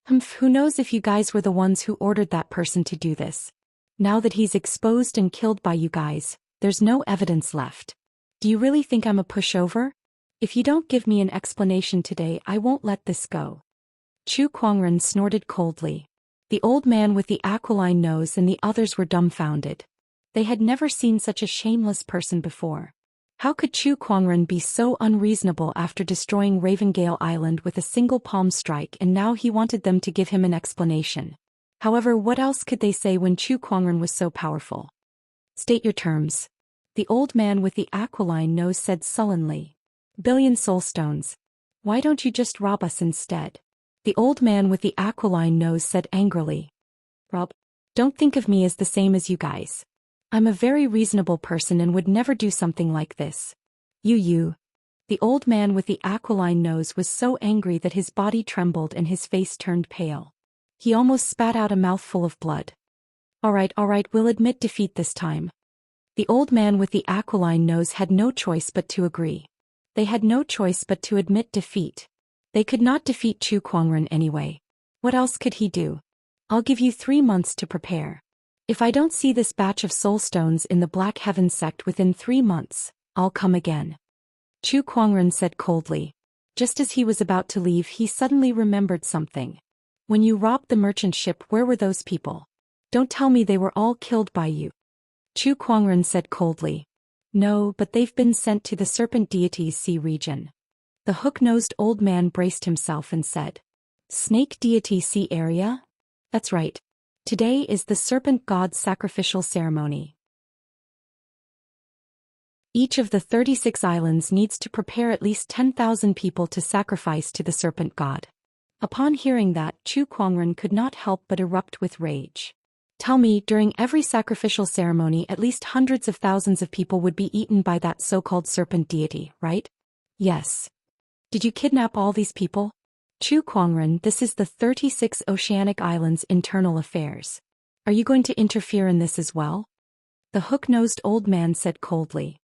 Who knows if you guys were the ones who ordered that person to do this? Now that he's exposed and killed by you guys, there's no evidence left. Do you really think I'm a pushover? If you don't give me an explanation today, I won't let this go." Chu Kuangren snorted coldly. The old man with the aquiline nose and the others were dumbfounded. They had never seen such a shameless person before. How could Chu Kuangren be so unreasonable after destroying Ravengale Island with a single palm strike, and now he wanted them to give him an explanation? However, what else could they say when Chu Kuangren was so powerful? "State your terms." The old man with the aquiline nose said sullenly. "Billion soulstones. Why don't you just rob us instead?" The old man with the aquiline nose said angrily. "Rob? Don't think of me as the same as you guys. I'm a very reasonable person and would never do something like this. You. The old man with the aquiline nose was so angry that his body trembled and his face turned pale. He almost spat out a mouthful of blood. All right, we'll admit defeat this time." The old man with the aquiline nose had no choice but to agree. They had no choice but to admit defeat. They could not defeat Chu Kuangren anyway. What else could he do? "I'll give you 3 months to prepare. If I don't see this batch of soulstones in the Black Heaven sect within 3 months, I'll come again." Chu Kuangren said coldly. Just as he was about to leave, he suddenly remembered something. "When you robbed the merchant ship, where were those people? Don't tell me they were all killed by you." Chu Kuangren said coldly. "No, but they've been sent to the Serpent Deity's sea region." The hook-nosed old man braced himself and said, "Snake Deity Sea area? That's right. Today is the Serpent God's sacrificial ceremony. Each of the 36 islands needs to prepare at least 10,000 people to sacrifice to the Serpent God." Upon hearing that, Chu Kuangren could not help but erupt with rage. "Tell me, during every sacrificial ceremony at least hundreds of thousands of people would be eaten by that so-called serpent deity, right?" "Yes. Did you kidnap all these people? Chu Kuangren, this is the 36 Oceanic Islands' internal affairs. Are you going to interfere in this as well? The hook-nosed old man said coldly.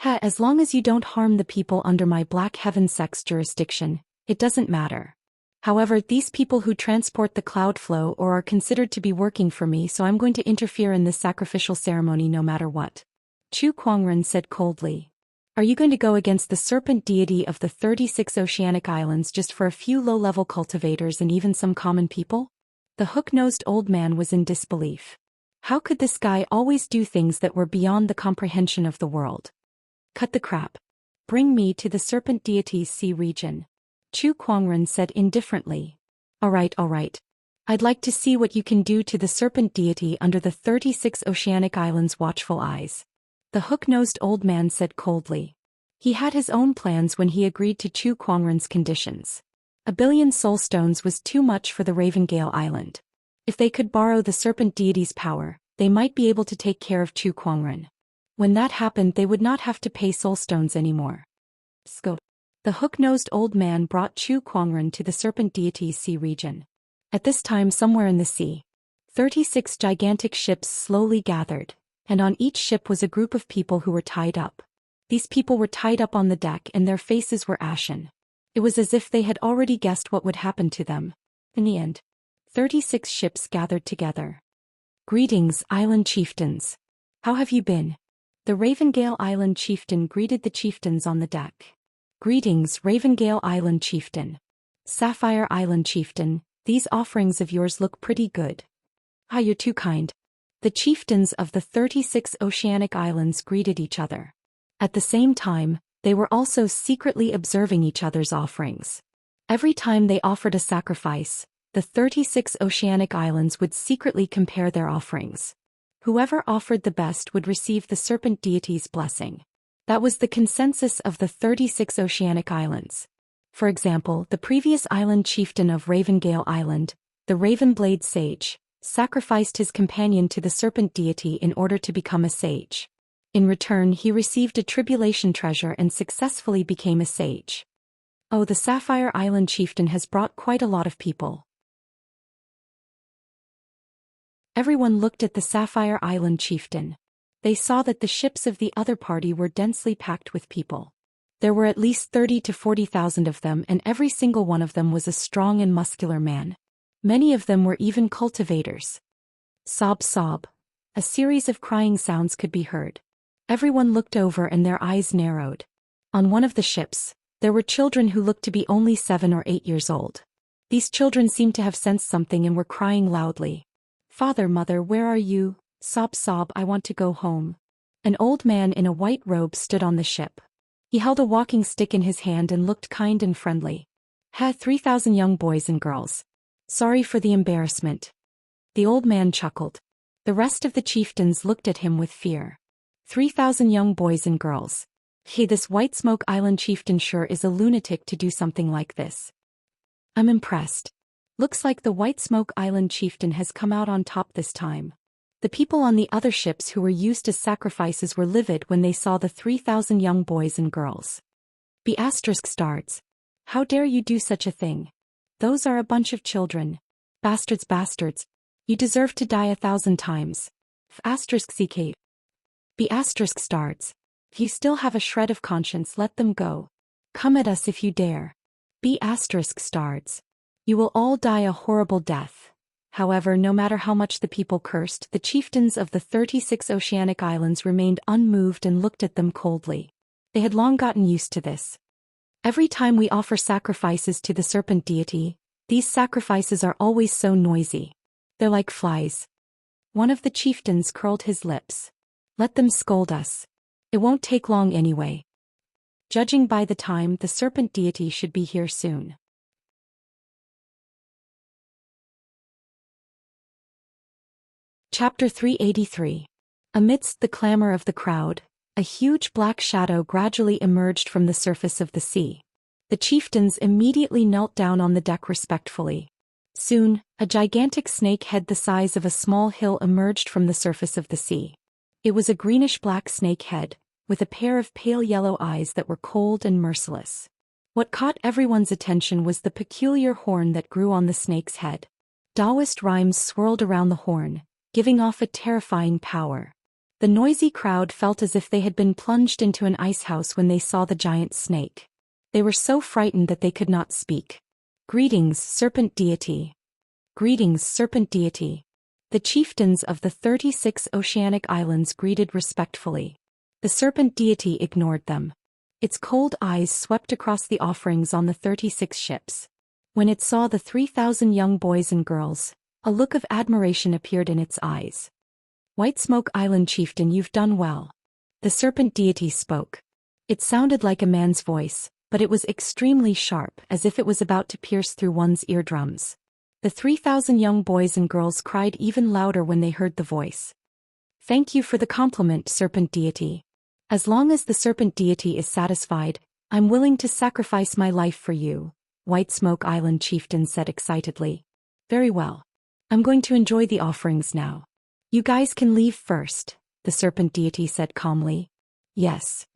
As long as you don't harm the people under my Black Heaven Sect's jurisdiction, it doesn't matter. However, these people who transport the cloud flow or are considered to be working for me, so I'm going to interfere in this sacrificial ceremony no matter what. Chu Kuangren said coldly. Are you going to go against the serpent deity of the 36 Oceanic Islands just for a few low-level cultivators and even some common people? The hook-nosed old man was in disbelief. How could this guy always do things that were beyond the comprehension of the world? Cut the crap. Bring me to the serpent deity's sea region. Chu Kuangren said indifferently. All right. I'd like to see what you can do to the serpent deity under the 36 Oceanic Islands' watchful eyes. The hook-nosed old man said coldly. He had his own plans when he agreed to Chu Kuangren's conditions. 1 billion soul stones was too much for the Ravengale Island. If they could borrow the serpent deity's power, they might be able to take care of Chu Kuangren. When that happened, they would not have to pay soul stones anymore. Scope. The hook-nosed old man brought Chu Kuangren to the serpent deity's sea region. At this time, somewhere in the sea, 36 gigantic ships slowly gathered, and on each ship was a group of people who were tied up. These people were tied up on the deck and their faces were ashen. It was as if they had already guessed what would happen to them. In the end, 36 ships gathered together. Greetings, island chieftains. How have you been? The Ravengale Island chieftain greeted the chieftains on the deck. Greetings, Ravengale Island chieftain. Sapphire Island chieftain, these offerings of yours look pretty good. You're too kind. The chieftains of the 36 Oceanic Islands greeted each other. At the same time, they were also secretly observing each other's offerings. Every time they offered a sacrifice, the 36 Oceanic Islands would secretly compare their offerings. Whoever offered the best would receive the serpent deity's blessing. That was the consensus of the 36 Oceanic Islands. For example, the previous island chieftain of Ravengale Island, the Ravenblade Sage, sacrificed his companion to the serpent deity in order to become a sage. In return, he received a tribulation treasure and successfully became a sage. Oh, the Sapphire Island chieftain has brought quite a lot of people. Everyone looked at the Sapphire Island chieftain. They saw that the ships of the other party were densely packed with people. There were at least 30 to 40,000 of them, and every single one of them was a strong and muscular man. Many of them were even cultivators. Sob sob. A series of crying sounds could be heard. Everyone looked over and their eyes narrowed. On one of the ships, there were children who looked to be only 7 or 8 years old. These children seemed to have sensed something and were crying loudly. Father, mother, where are you? Sob sob, I want to go home. An old man in a white robe stood on the ship. He held a walking stick in his hand and looked kind and friendly. 3,000 young boys and girls. Sorry for the embarrassment. The old man chuckled. The rest of the chieftains looked at him with fear. 3,000 young boys and girls. This White Smoke Island chieftain sure is a lunatic to do something like this. I'm impressed. Looks like the White Smoke Island chieftain has come out on top this time. The people on the other ships who were used to sacrifices were livid when they saw the 3,000 young boys and girls. ****. How dare you do such a thing? Those are a bunch of children. Bastards. You deserve to die 1,000 times. ****. If you still have a shred of conscience, let them go. Come at us if you dare. You will all die a horrible death. However, no matter how much the people cursed, the chieftains of the 36 Oceanic Islands remained unmoved and looked at them coldly. They had long gotten used to this. Every time we offer sacrifices to the serpent deity, these sacrifices are always so noisy. They're like flies. One of the chieftains curled his lips. Let them scold us. It won't take long anyway. Judging by the time, the serpent deity should be here soon. Chapter 383. Amidst the clamor of the crowd, a huge black shadow gradually emerged from the surface of the sea. The chieftains immediately knelt down on the deck respectfully. Soon, a gigantic snake head the size of a small hill emerged from the surface of the sea. It was a greenish-black snake head, with a pair of pale yellow eyes that were cold and merciless. What caught everyone's attention was the peculiar horn that grew on the snake's head. Taoist rhymes swirled around the horn, giving off a terrifying power. The noisy crowd felt as if they had been plunged into an icehouse when they saw the giant snake. They were so frightened that they could not speak. Greetings, serpent deity. Greetings, serpent deity. The chieftains of the 36 oceanic islands greeted respectfully. The serpent deity ignored them. Its cold eyes swept across the offerings on the 36 ships. When it saw the 3,000 young boys and girls, a look of admiration appeared in its eyes. White Smoke Island chieftain, you've done well. The serpent deity spoke. It sounded like a man's voice, but it was extremely sharp, as if it was about to pierce through one's eardrums. The 3,000 young boys and girls cried even louder when they heard the voice. Thank you for the compliment, serpent deity. As long as the serpent deity is satisfied, I'm willing to sacrifice my life for you, White Smoke Island chieftain said excitedly. Very well. I'm going to enjoy the offerings now. You guys can leave first, the serpent deity said calmly. Yes.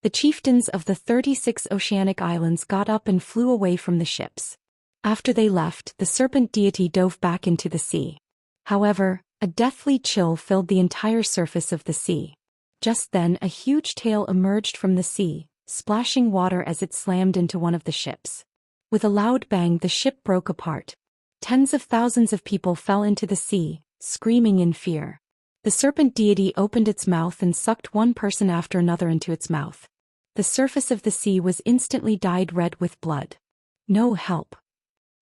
The chieftains of the 36 oceanic islands got up and flew away from the ships. After they left, the serpent deity dove back into the sea. However, a deathly chill filled the entire surface of the sea. Just then, a huge tail emerged from the sea, splashing water as it slammed into one of the ships. With a loud bang, the ship broke apart. Tens of thousands of people fell into the sea, screaming in fear. The serpent deity opened its mouth and sucked one person after another into its mouth. The surface of the sea was instantly dyed red with blood. No help.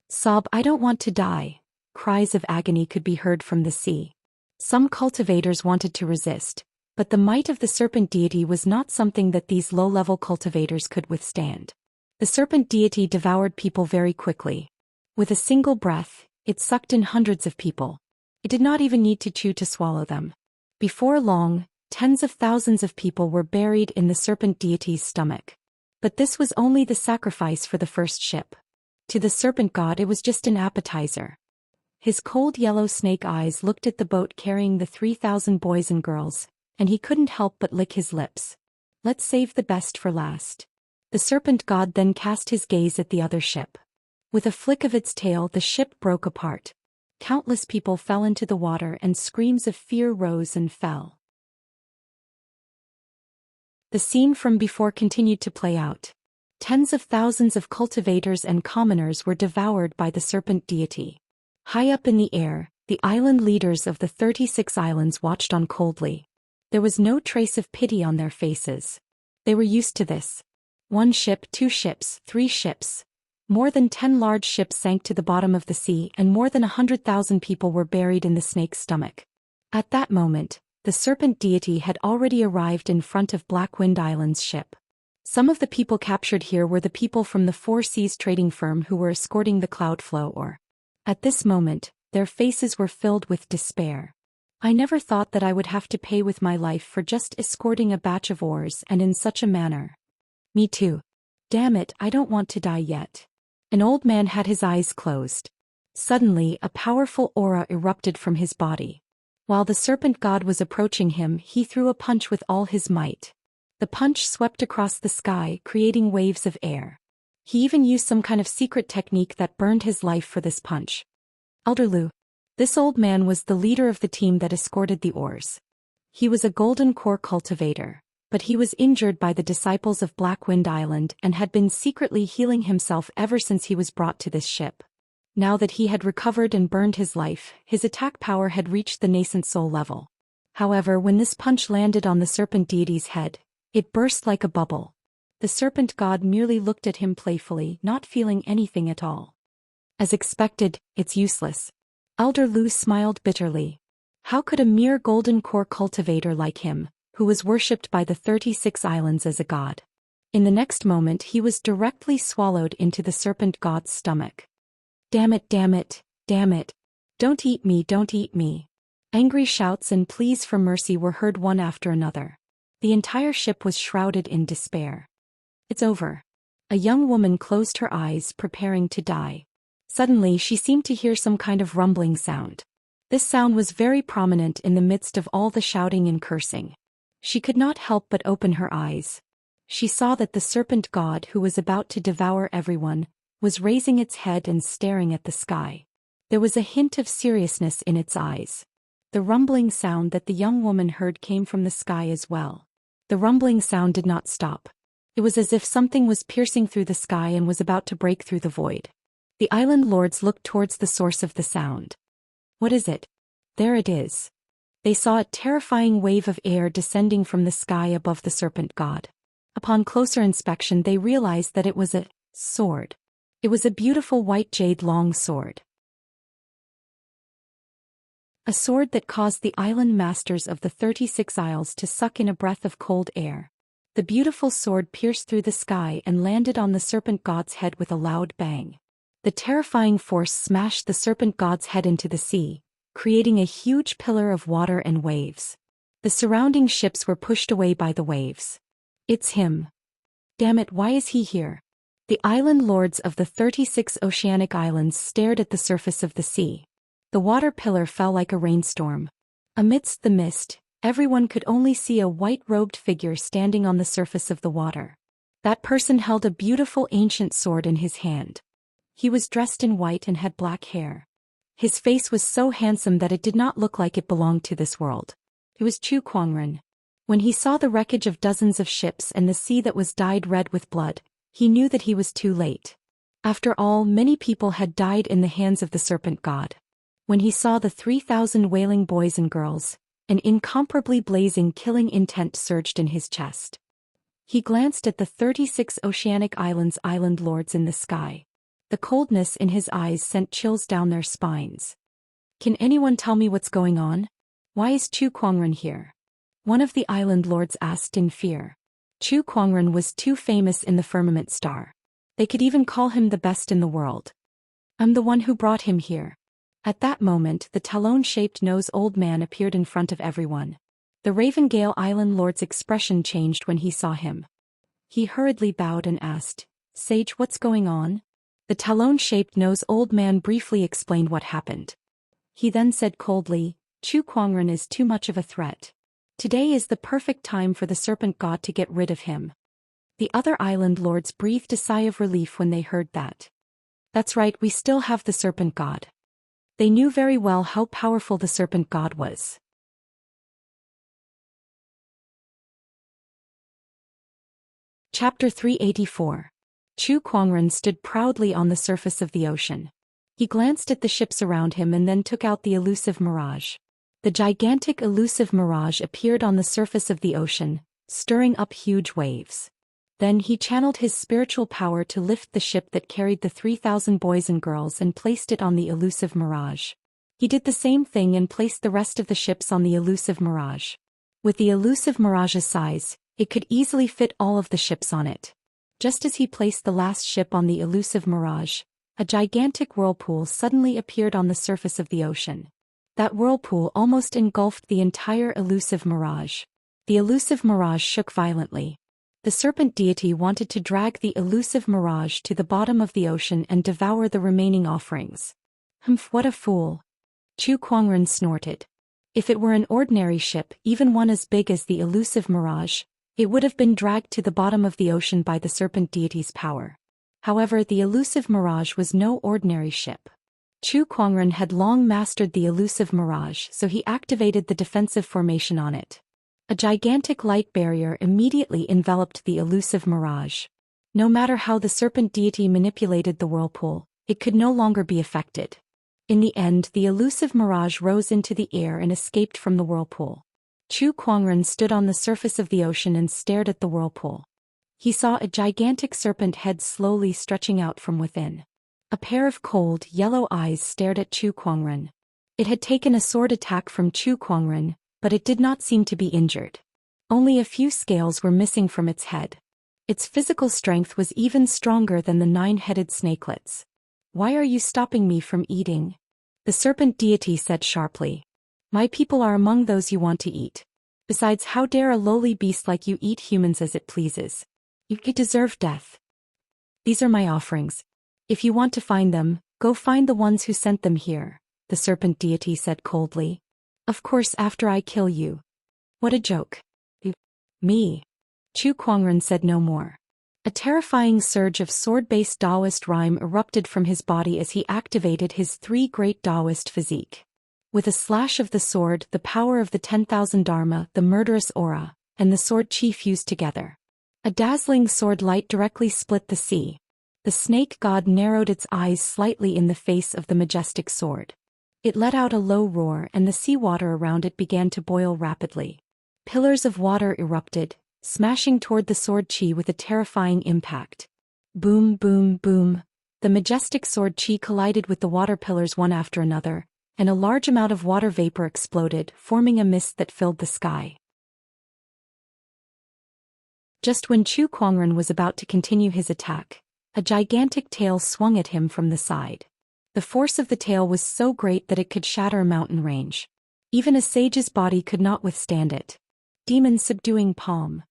Sob, I don't want to die. Cries of agony could be heard from the sea. Some cultivators wanted to resist, but the might of the serpent deity was not something that these low-level cultivators could withstand. The serpent deity devoured people very quickly. With a single breath, it sucked in hundreds of people. It did not even need to chew to swallow them. Before long, tens of thousands of people were buried in the serpent deity's stomach. But this was only the sacrifice for the first ship. To the serpent god, it was just an appetizer. His cold yellow snake eyes looked at the boat carrying the 3,000 boys and girls, and he couldn't help but lick his lips. Let's save the best for last. The serpent god then cast his gaze at the other ship. With a flick of its tail, the ship broke apart. Countless people fell into the water and screams of fear rose and fell. The scene from before continued to play out. Tens of thousands of cultivators and commoners were devoured by the serpent deity. High up in the air, the island leaders of the 36 islands watched on coldly. There was no trace of pity on their faces. They were used to this. 1 ship, 2 ships, 3 ships. More than 10 large ships sank to the bottom of the sea, and more than 100,000 people were buried in the snake's stomach. At that moment, the serpent deity had already arrived in front of Blackwind Island's ship. Some of the people captured here were the people from the Four Seas trading firm who were escorting the Cloudflow ore. At this moment, their faces were filled with despair. I never thought that I would have to pay with my life for just escorting a batch of ores, and in such a manner. Me too. Damn it, I don't want to die yet. An old man had his eyes closed. Suddenly, a powerful aura erupted from his body. While the serpent god was approaching him, he threw a punch with all his might. The punch swept across the sky, creating waves of air. He even used some kind of secret technique that burned his life for this punch. Elderloo. This old man was the leader of the team that escorted the ores. He was a golden core cultivator, but he was injured by the disciples of Blackwind Island and had been secretly healing himself ever since he was brought to this ship. Now that he had recovered and burned his life, his attack power had reached the nascent soul level. However, when this punch landed on the serpent deity's head, it burst like a bubble. The serpent god merely looked at him playfully, not feeling anything at all. As expected, it's useless. Elder Lu smiled bitterly. How could a mere golden core cultivator like him, who was worshipped by the 36 islands as a god? In the next moment he was directly swallowed into the serpent god's stomach. Damn it, damn it, damn it. Don't eat me, don't eat me. Angry shouts and pleas for mercy were heard one after another. The entire ship was shrouded in despair. It's over. A young woman closed her eyes, preparing to die. Suddenly she seemed to hear some kind of rumbling sound. This sound was very prominent in the midst of all the shouting and cursing. She could not help but open her eyes. She saw that the serpent god who was about to devour everyone was raising its head and staring at the sky. There was a hint of seriousness in its eyes. The rumbling sound that the young woman heard came from the sky as well. The rumbling sound did not stop. It was as if something was piercing through the sky and was about to break through the void. The island lords looked towards the source of the sound. What is it? There it is. They saw a terrifying wave of air descending from the sky above the serpent god. Upon closer inspection they realized that it was a sword. It was a beautiful white jade long sword. A sword that caused the island masters of the 36 Isles to suck in a breath of cold air. The beautiful sword pierced through the sky and landed on the serpent god's head with a loud bang. The terrifying force smashed the serpent god's head into the sea, creating a huge pillar of water and waves. The surrounding ships were pushed away by the waves. It's him. Damn it, why is he here? The island lords of the 36 oceanic islands stared at the surface of the sea. The water pillar fell like a rainstorm. Amidst the mist, everyone could only see a white-robed figure standing on the surface of the water. That person held a beautiful ancient sword in his hand. He was dressed in white and had black hair. His face was so handsome that it did not look like it belonged to this world. It was Chu Kuangren. When he saw the wreckage of dozens of ships and the sea that was dyed red with blood, he knew that he was too late. After all, many people had died in the hands of the serpent god. When he saw the 3,000 wailing boys and girls, an incomparably blazing killing intent surged in his chest. He glanced at the 36 oceanic islands' island lords in the sky. The coldness in his eyes sent chills down their spines. Can anyone tell me what's going on? Why is Chu Kuangren here? One of the island lords asked in fear. Chu Kuangren was too famous in the firmament star. They could even call him the best in the world. I'm the one who brought him here. At that moment the talon-shaped nose old man appeared in front of everyone. The Ravengale Island lord's expression changed when he saw him. He hurriedly bowed and asked, "Sage, what's going on?" The talon-shaped nose old man briefly explained what happened. He then said coldly, "Chu Kuangren is too much of a threat. Today is the perfect time for the serpent god to get rid of him." The other island lords breathed a sigh of relief when they heard that. That's right, we still have the serpent god. They knew very well how powerful the serpent god was. Chapter 384. Chu Kuangren stood proudly on the surface of the ocean. He glanced at the ships around him and then took out the elusive mirage. The gigantic elusive mirage appeared on the surface of the ocean, stirring up huge waves. Then he channeled his spiritual power to lift the ship that carried the 3,000 boys and girls and placed it on the elusive mirage. He did the same thing and placed the rest of the ships on the elusive mirage. With the elusive mirage's size, it could easily fit all of the ships on it. Just as he placed the last ship on the elusive mirage, a gigantic whirlpool suddenly appeared on the surface of the ocean. That whirlpool almost engulfed the entire elusive mirage. The elusive mirage shook violently. The serpent deity wanted to drag the elusive mirage to the bottom of the ocean and devour the remaining offerings. Humph, what a fool. Chu Kuangren snorted. If it were an ordinary ship, even one as big as the elusive mirage, it would have been dragged to the bottom of the ocean by the serpent deity's power. However, the elusive mirage was no ordinary ship. Chu Kuangren had long mastered the elusive mirage, so he activated the defensive formation on it. A gigantic light barrier immediately enveloped the elusive mirage. No matter how the serpent deity manipulated the whirlpool, it could no longer be affected. In the end, the elusive mirage rose into the air and escaped from the whirlpool. Chu Kuangren stood on the surface of the ocean and stared at the whirlpool. He saw a gigantic serpent head slowly stretching out from within. A pair of cold, yellow eyes stared at Chu Kuangren. It had taken a sword attack from Chu Kuangren, but it did not seem to be injured. Only a few scales were missing from its head. Its physical strength was even stronger than the 9-headed snakelets. "Why are you stopping me from eating?" The serpent deity said sharply. "My people are among those you want to eat. Besides, how dare a lowly beast like you eat humans as it pleases? You deserve death. These are my offerings. If you want to find them, go find the ones who sent them here," the serpent deity said coldly. "Of course, after I kill you." What a joke. Me. Chu Kuangren said no more. A terrifying surge of sword-based Taoist rhyme erupted from his body as he activated his three great Taoist physique. With a slash of the sword, the power of the 10,000 Dharma, the murderous aura, and the sword chi fused together. A dazzling sword light directly split the sea. The snake god narrowed its eyes slightly in the face of the majestic sword. It let out a low roar and the seawater around it began to boil rapidly. Pillars of water erupted, smashing toward the sword chi with a terrifying impact. Boom, boom, boom. The majestic sword chi collided with the water pillars one after another, and a large amount of water vapor exploded, forming a mist that filled the sky. Just when Chu Kuangren was about to continue his attack, a gigantic tail swung at him from the side. The force of the tail was so great that it could shatter a mountain range. Even a sage's body could not withstand it. Demon subduing palm.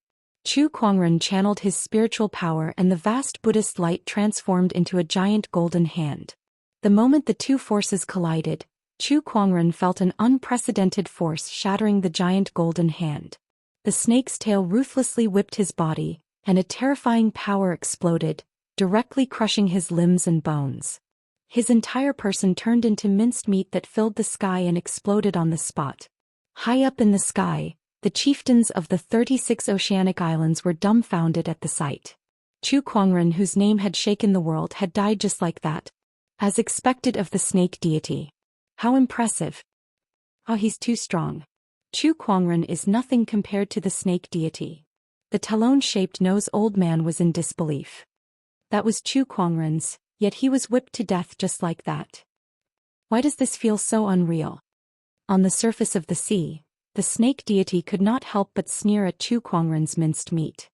Chu Kuangren channeled his spiritual power and the vast Buddhist light transformed into a giant golden hand. The moment the two forces collided, Chu Kuangren felt an unprecedented force shattering the giant golden hand. The snake's tail ruthlessly whipped his body, and a terrifying power exploded, directly crushing his limbs and bones. His entire person turned into minced meat that filled the sky and exploded on the spot. High up in the sky, the chieftains of the 36 oceanic islands were dumbfounded at the sight. Chu Kuangren, whose name had shaken the world, had died just like that. As expected of the snake deity. How impressive. Oh, he's too strong. Chu Kuangren is nothing compared to the snake deity. The talon-shaped nose old man was in disbelief. That was Chu Kuangren's, yet he was whipped to death just like that. Why does this feel so unreal? On the surface of the sea, the snake deity could not help but sneer at Chu Kuangren's minced meat.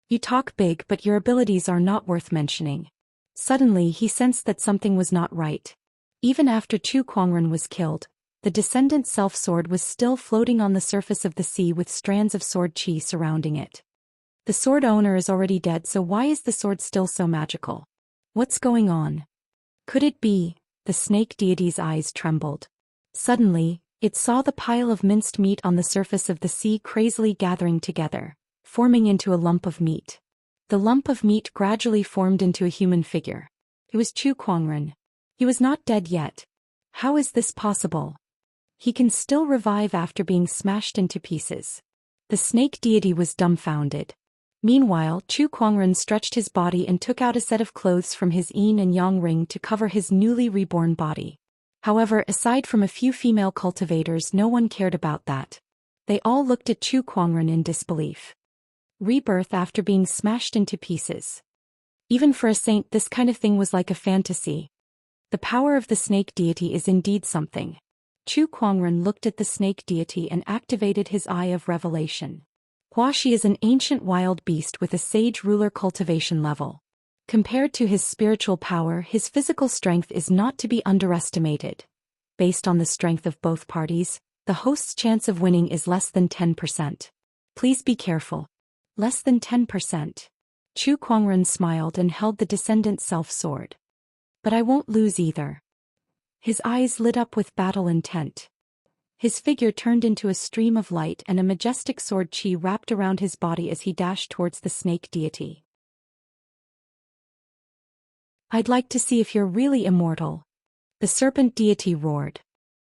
You talk big, but your abilities are not worth mentioning. Suddenly he sensed that something was not right. Even after Chu Kuangren was killed, the descendant self-sword was still floating on the surface of the sea with strands of sword chi surrounding it. The sword owner is already dead, so why is the sword still so magical? What's going on? Could it be? The snake deity's eyes trembled. Suddenly, it saw the pile of minced meat on the surface of the sea crazily gathering together, forming into a lump of meat. The lump of meat gradually formed into a human figure. It was Chu Kuangren. He was not dead yet. How is this possible? He can still revive after being smashed into pieces. The snake deity was dumbfounded. Meanwhile, Chu Kuangren stretched his body and took out a set of clothes from his yin and yang ring to cover his newly reborn body. However, aside from a few female cultivators, no one cared about that. They all looked at Chu Kuangren in disbelief. Rebirth after being smashed into pieces. Even for a saint, this kind of thing was like a fantasy. The power of the snake deity is indeed something. Chu Kuangren looked at the snake deity and activated his eye of revelation. Huashi is an ancient wild beast with a sage ruler cultivation level. Compared to his spiritual power, his physical strength is not to be underestimated. Based on the strength of both parties, the host's chance of winning is less than 10%. Please be careful. Less than 10%. Chu Kuangren smiled and held the descendant self-sword. But I won't lose either. His eyes lit up with battle intent. His figure turned into a stream of light and a majestic sword chi wrapped around his body as he dashed towards the snake deity. I'd like to see if you're really immortal. The serpent deity roared.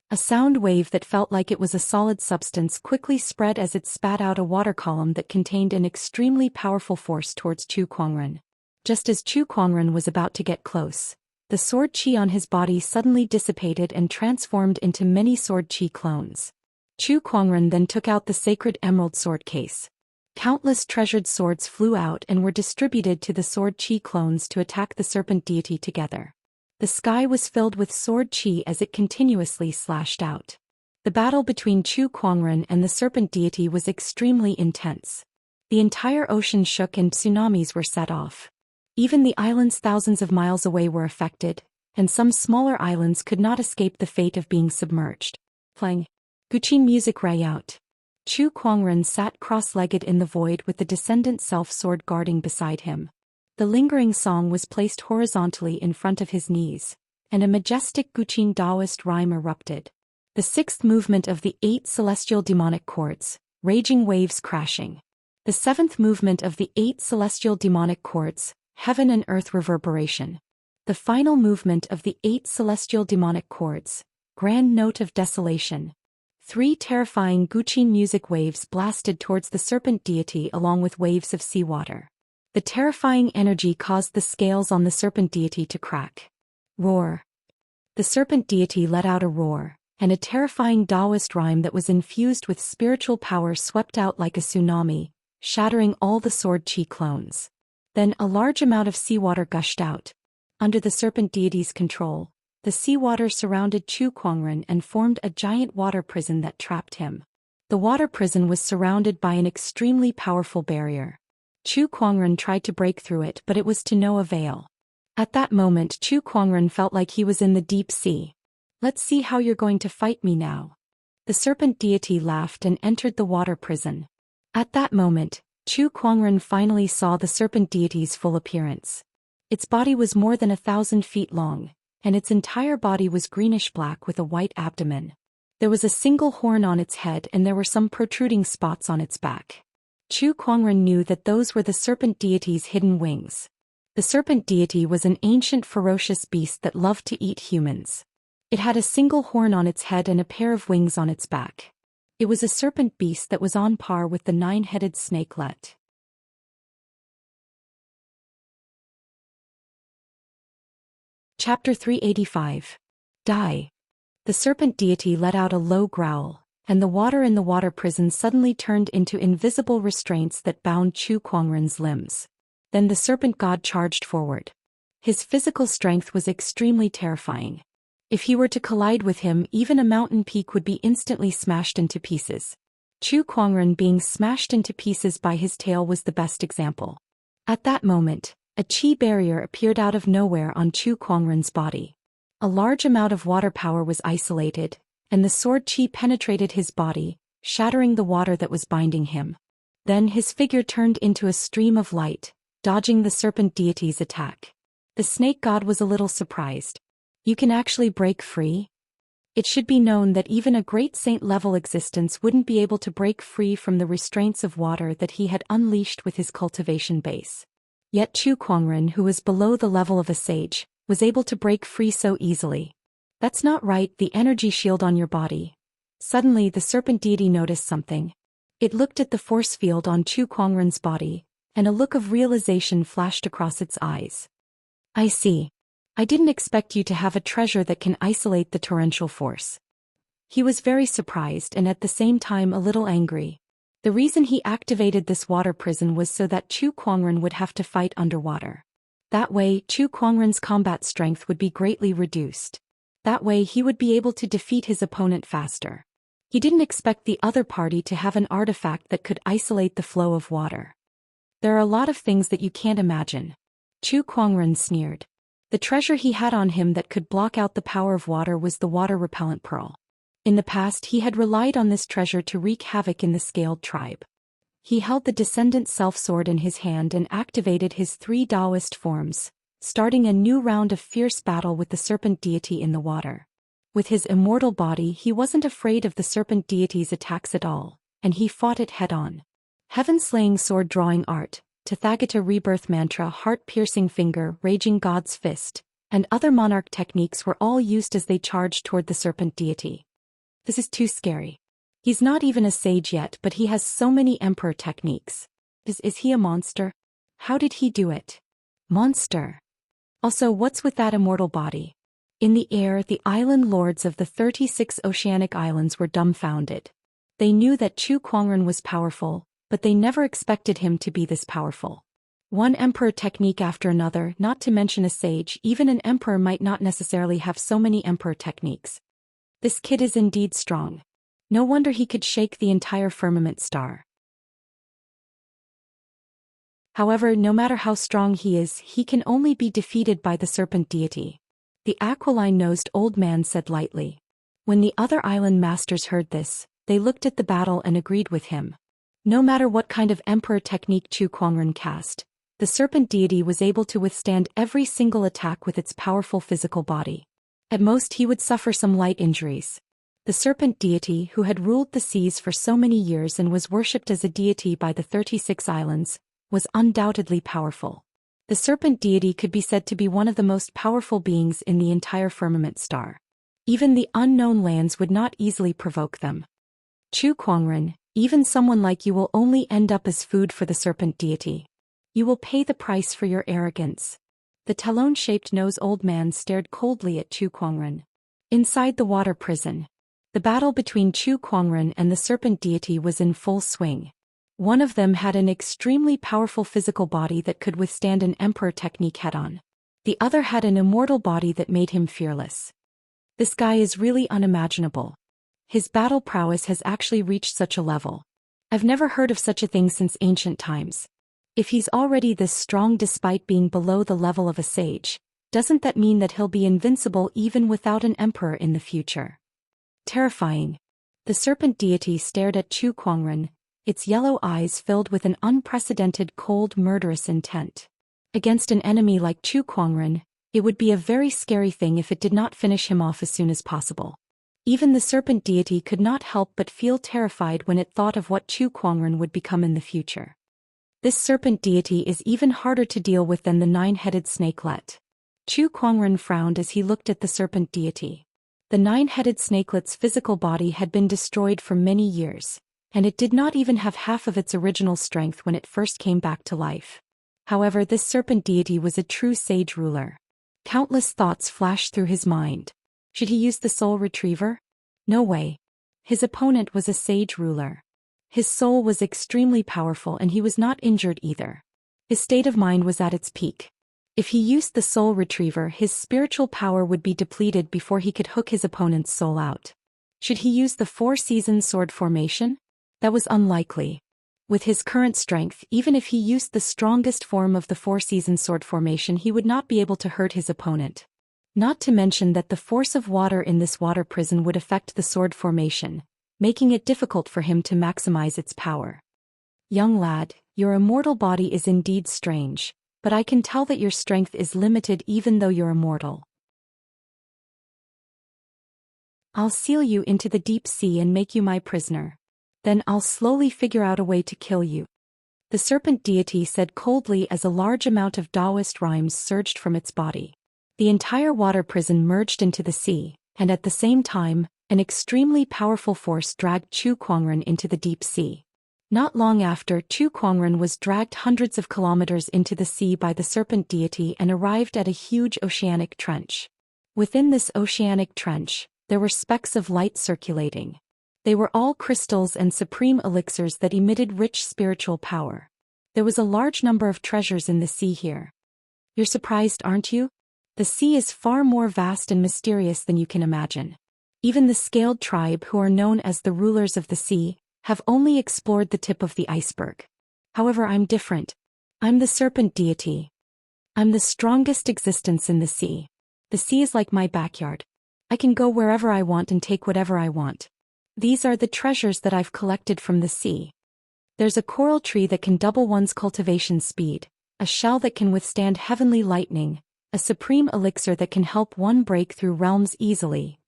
A sound wave that felt like it was a solid substance quickly spread as it spat out a water column that contained an extremely powerful force towards Chu Kuangren. Just as Chu Kuangren was about to get close, the sword chi on his body suddenly dissipated and transformed into many sword chi clones. Chu Kuangren then took out the sacred emerald sword case. Countless treasured swords flew out and were distributed to the sword chi clones to attack the serpent deity together. The sky was filled with sword chi as it continuously slashed out. The battle between Chu Kuangren and the serpent deity was extremely intense. The entire ocean shook and tsunamis were set off. Even the islands thousands of miles away were affected, and some smaller islands could not escape the fate of being submerged. Playing Guqin music rang out. Chu Kuangren sat cross-legged in the void with the descendant self-sword guarding beside him. The lingering song was placed horizontally in front of his knees, and a majestic Guqin Taoist rhyme erupted. The sixth movement of the 8 celestial demonic chords, raging waves crashing. The seventh movement of the 8 celestial demonic chords, heaven and earth reverberation. The final movement of the 8 celestial demonic chords, grand note of desolation. 3 terrifying Guqin music waves blasted towards the serpent deity along with waves of seawater. The terrifying energy caused the scales on the serpent deity to crack. Roar. The serpent deity let out a roar, and a terrifying Taoist rhyme that was infused with spiritual power swept out like a tsunami, shattering all the sword chi clones. Then a large amount of seawater gushed out. Under the serpent deity's control, the seawater surrounded Chu Kuangren and formed a giant water prison that trapped him. The water prison was surrounded by an extremely powerful barrier. Chu Kuangren tried to break through it, but it was to no avail. At that moment, Chu Kuangren felt like he was in the deep sea. Let's see how you're going to fight me now. The serpent deity laughed and entered the water prison. At that moment, Chu Kuangren finally saw the serpent deity's full appearance. Its body was more than 1,000 feet long, and its entire body was greenish-black with a white abdomen. There was a single horn on its head and there were some protruding spots on its back. Chu Kuangren knew that those were the serpent deity's hidden wings. The serpent deity was an ancient ferocious beast that loved to eat humans. It had a single horn on its head and a pair of wings on its back. It was a serpent beast that was on par with the 9-headed snakelet. Chapter 385. Die. The serpent deity let out a low growl, and the water in the water prison suddenly turned into invisible restraints that bound Chu Kuangren's limbs. Then the serpent god charged forward. His physical strength was extremely terrifying. If he were to collide with him, even a mountain peak would be instantly smashed into pieces. Chu Kuangren being smashed into pieces by his tail was the best example. At that moment, a chi barrier appeared out of nowhere on Chu Kuangren's body. A large amount of water power was isolated, and the sword chi penetrated his body, shattering the water that was binding him. Then his figure turned into a stream of light, dodging the serpent deity's attack. The snake god was a little surprised. You can actually break free? It should be known that even a great saint-level existence wouldn't be able to break free from the restraints of water that he had unleashed with his cultivation base. Yet Chu Kuangren, who was below the level of a sage, was able to break free so easily. That's not right, the energy shield on your body. Suddenly the serpent deity noticed something. It looked at the force field on Chu Kuangren's body, and a look of realization flashed across its eyes. I see. I didn't expect you to have a treasure that can isolate the torrential force. He was very surprised and at the same time a little angry. The reason he activated this water prison was so that Chu Kuangren would have to fight underwater. That way, Chu Kuangren's combat strength would be greatly reduced. That way he would be able to defeat his opponent faster. He didn't expect the other party to have an artifact that could isolate the flow of water. There are a lot of things that you can't imagine. Chu Kuangren sneered. The treasure he had on him that could block out the power of water was the water-repellent pearl. In the past he had relied on this treasure to wreak havoc in the scaled tribe. He held the descendant self-sword in his hand and activated his 3 Taoist forms, starting a new round of fierce battle with the serpent deity in the water. With his immortal body he wasn't afraid of the serpent deity's attacks at all, and he fought it head-on. Heaven-slaying sword-drawing art, Tathagata rebirth mantra, heart-piercing finger, raging god's fist, and other monarch techniques were all used as they charged toward the serpent deity. This is too scary. He's not even a sage yet, but he has so many emperor techniques. Is he a monster? How did he do it? Monster. Also, what's with that immortal body? In the air, the island lords of the 36 oceanic islands were dumbfounded. They knew that Chu Kuangren was powerful, but they never expected him to be this powerful. One emperor technique after another, not to mention a sage, even an emperor might not necessarily have so many emperor techniques. This kid is indeed strong. No wonder he could shake the entire firmament star. However, no matter how strong he is, he can only be defeated by the serpent deity. The aquiline-nosed old man said lightly. When the other island masters heard this, they looked at the battle and agreed with him. No matter what kind of emperor technique Chu Kuangren cast, the serpent deity was able to withstand every single attack with its powerful physical body. At most he would suffer some light injuries. The serpent deity who had ruled the seas for so many years and was worshipped as a deity by the 36 islands, was undoubtedly powerful. The serpent deity could be said to be one of the most powerful beings in the entire firmament star. Even the unknown lands would not easily provoke them. Chu Kuangren, even someone like you will only end up as food for the serpent deity. You will pay the price for your arrogance. The talon-shaped nose old man stared coldly at Chu Kuangren. Inside the water prison, the battle between Chu Kuangren and the serpent deity was in full swing. One of them had an extremely powerful physical body that could withstand an emperor technique head-on. The other had an immortal body that made him fearless. This guy is really unimaginable. His battle prowess has actually reached such a level. I've never heard of such a thing since ancient times. If he's already this strong despite being below the level of a sage, doesn't that mean that he'll be invincible even without an emperor in the future? Terrifying. The serpent deity stared at Chu Kuangren, its yellow eyes filled with an unprecedented cold murderous intent. Against an enemy like Chu Kuangren, it would be a very scary thing if it did not finish him off as soon as possible. Even the serpent deity could not help but feel terrified when it thought of what Chu Kuangren would become in the future. This serpent deity is even harder to deal with than the nine-headed snakelet. Chu Kuangren frowned as he looked at the serpent deity. The nine-headed snakelet's physical body had been destroyed for many years, and it did not even have half of its original strength when it first came back to life. However, this serpent deity was a true sage ruler. Countless thoughts flashed through his mind. Should he use the soul retriever? No way. His opponent was a sage ruler. His soul was extremely powerful and he was not injured either. His state of mind was at its peak. If he used the soul retriever, his spiritual power would be depleted before he could hook his opponent's soul out. Should he use the four-season sword formation? That was unlikely. With his current strength, even if he used the strongest form of the four-season sword formation, he would not be able to hurt his opponent. Not to mention that the force of water in this water prison would affect the sword formation, making it difficult for him to maximize its power. Young lad, your immortal body is indeed strange, but I can tell that your strength is limited even though you're immortal. I'll seal you into the deep sea and make you my prisoner. Then I'll slowly figure out a way to kill you. The serpent deity said coldly as a large amount of Taoist rhymes surged from its body. The entire water prison merged into the sea, and at the same time, an extremely powerful force dragged Chu Kuangren into the deep sea. Not long after, Chu Kuangren was dragged hundreds of kilometers into the sea by the serpent deity and arrived at a huge oceanic trench. Within this oceanic trench, there were specks of light circulating. They were all crystals and supreme elixirs that emitted rich spiritual power. There was a large number of treasures in the sea here. You're surprised, aren't you? The sea is far more vast and mysterious than you can imagine. Even the scaled tribe, who are known as the rulers of the sea, have only explored the tip of the iceberg. However, I'm different. I'm the serpent deity. I'm the strongest existence in the sea. The sea is like my backyard. I can go wherever I want and take whatever I want. These are the treasures that I've collected from the sea. There's a coral tree that can double one's cultivation speed, a shell that can withstand heavenly lightning, a supreme elixir that can help one break through realms easily.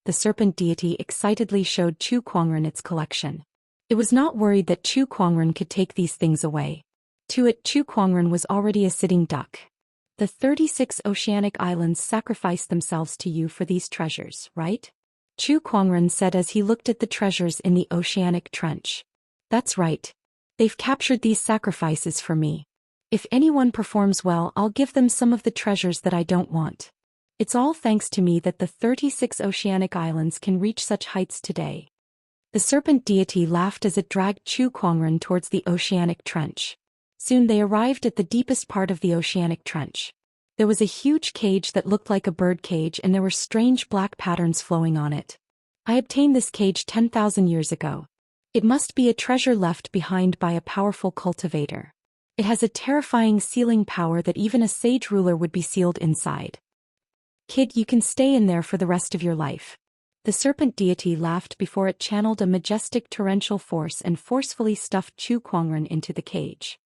The serpent deity excitedly showed Chu Kuangren its collection. It was not worried that Chu Kuangren could take these things away. To it, Chu Kuangren was already a sitting duck. The 36 oceanic islands sacrificed themselves to you for these treasures, right? Chu Kuangren said as he looked at the treasures in the oceanic trench. That's right. They've captured these sacrifices for me. If anyone performs well, I'll give them some of the treasures that I don't want. It's all thanks to me that the 36 oceanic islands can reach such heights today. The serpent deity laughed as it dragged Chu Kuangren towards the oceanic trench. Soon they arrived at the deepest part of the oceanic trench. There was a huge cage that looked like a bird cage and there were strange black patterns flowing on it. I obtained this cage 10,000 years ago. It must be a treasure left behind by a powerful cultivator. It has a terrifying sealing power that even a sage ruler would be sealed inside. Kid, you can stay in there for the rest of your life. The serpent deity laughed before it channeled a majestic torrential force and forcefully stuffed Chu Kuangren into the cage.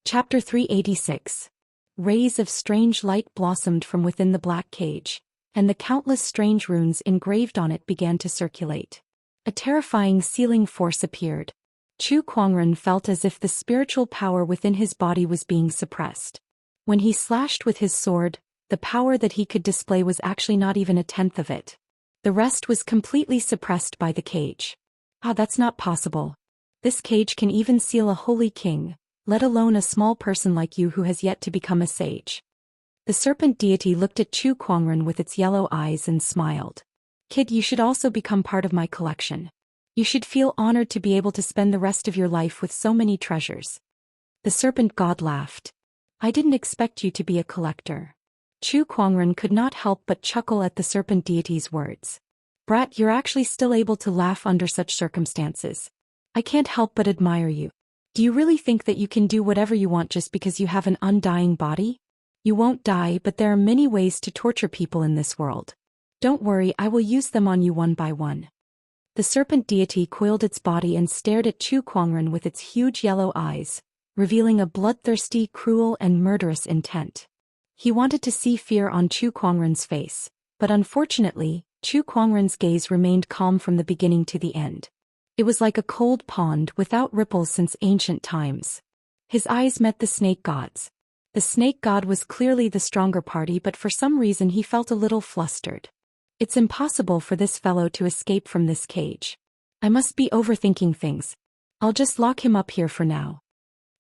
Chapter 386. Rays of strange light blossomed from within the black cage, and the countless strange runes engraved on it began to circulate. A terrifying sealing force appeared. Chu Kuangren felt as if the spiritual power within his body was being suppressed. When he slashed with his sword, the power that he could display was actually not even a tenth of it. The rest was completely suppressed by the cage. That's not possible. This cage can even seal a holy king, let alone a small person like you who has yet to become a sage. The serpent deity looked at Chu Kuangren with its yellow eyes and smiled. Kid, you should also become part of my collection. You should feel honored to be able to spend the rest of your life with so many treasures. The serpent god laughed. I didn't expect you to be a collector. Chu Kuangren could not help but chuckle at the serpent deity's words. Brat, you're actually still able to laugh under such circumstances. I can't help but admire you. Do you really think that you can do whatever you want just because you have an undying body? You won't die, but there are many ways to torture people in this world. Don't worry, I will use them on you one by one. The serpent deity coiled its body and stared at Chu Kuangren with its huge yellow eyes, revealing a bloodthirsty, cruel, and murderous intent. He wanted to see fear on Chu Kuangren's face, but unfortunately, Chu Kuangren's gaze remained calm from the beginning to the end. It was like a cold pond without ripples since ancient times. His eyes met the snake god's. The snake god was clearly the stronger party, but for some reason he felt a little flustered. It's impossible for this fellow to escape from this cage. I must be overthinking things. I'll just lock him up here for now.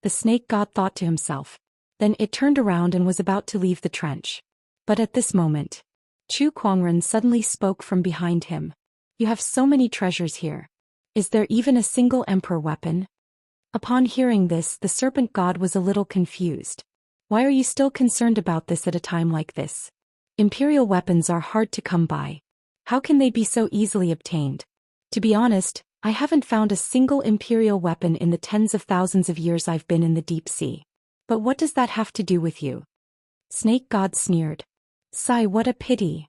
The snake god thought to himself. Then it turned around and was about to leave the trench. But at this moment, Chu Kuangren suddenly spoke from behind him. You have so many treasures here. Is there even a single emperor weapon? Upon hearing this, the serpent god was a little confused. Why are you still concerned about this at a time like this? Imperial weapons are hard to come by. How can they be so easily obtained? To be honest, I haven't found a single imperial weapon in the tens of thousands of years I've been in the deep sea. But what does that have to do with you? Snake God sneered. Sigh, what a pity.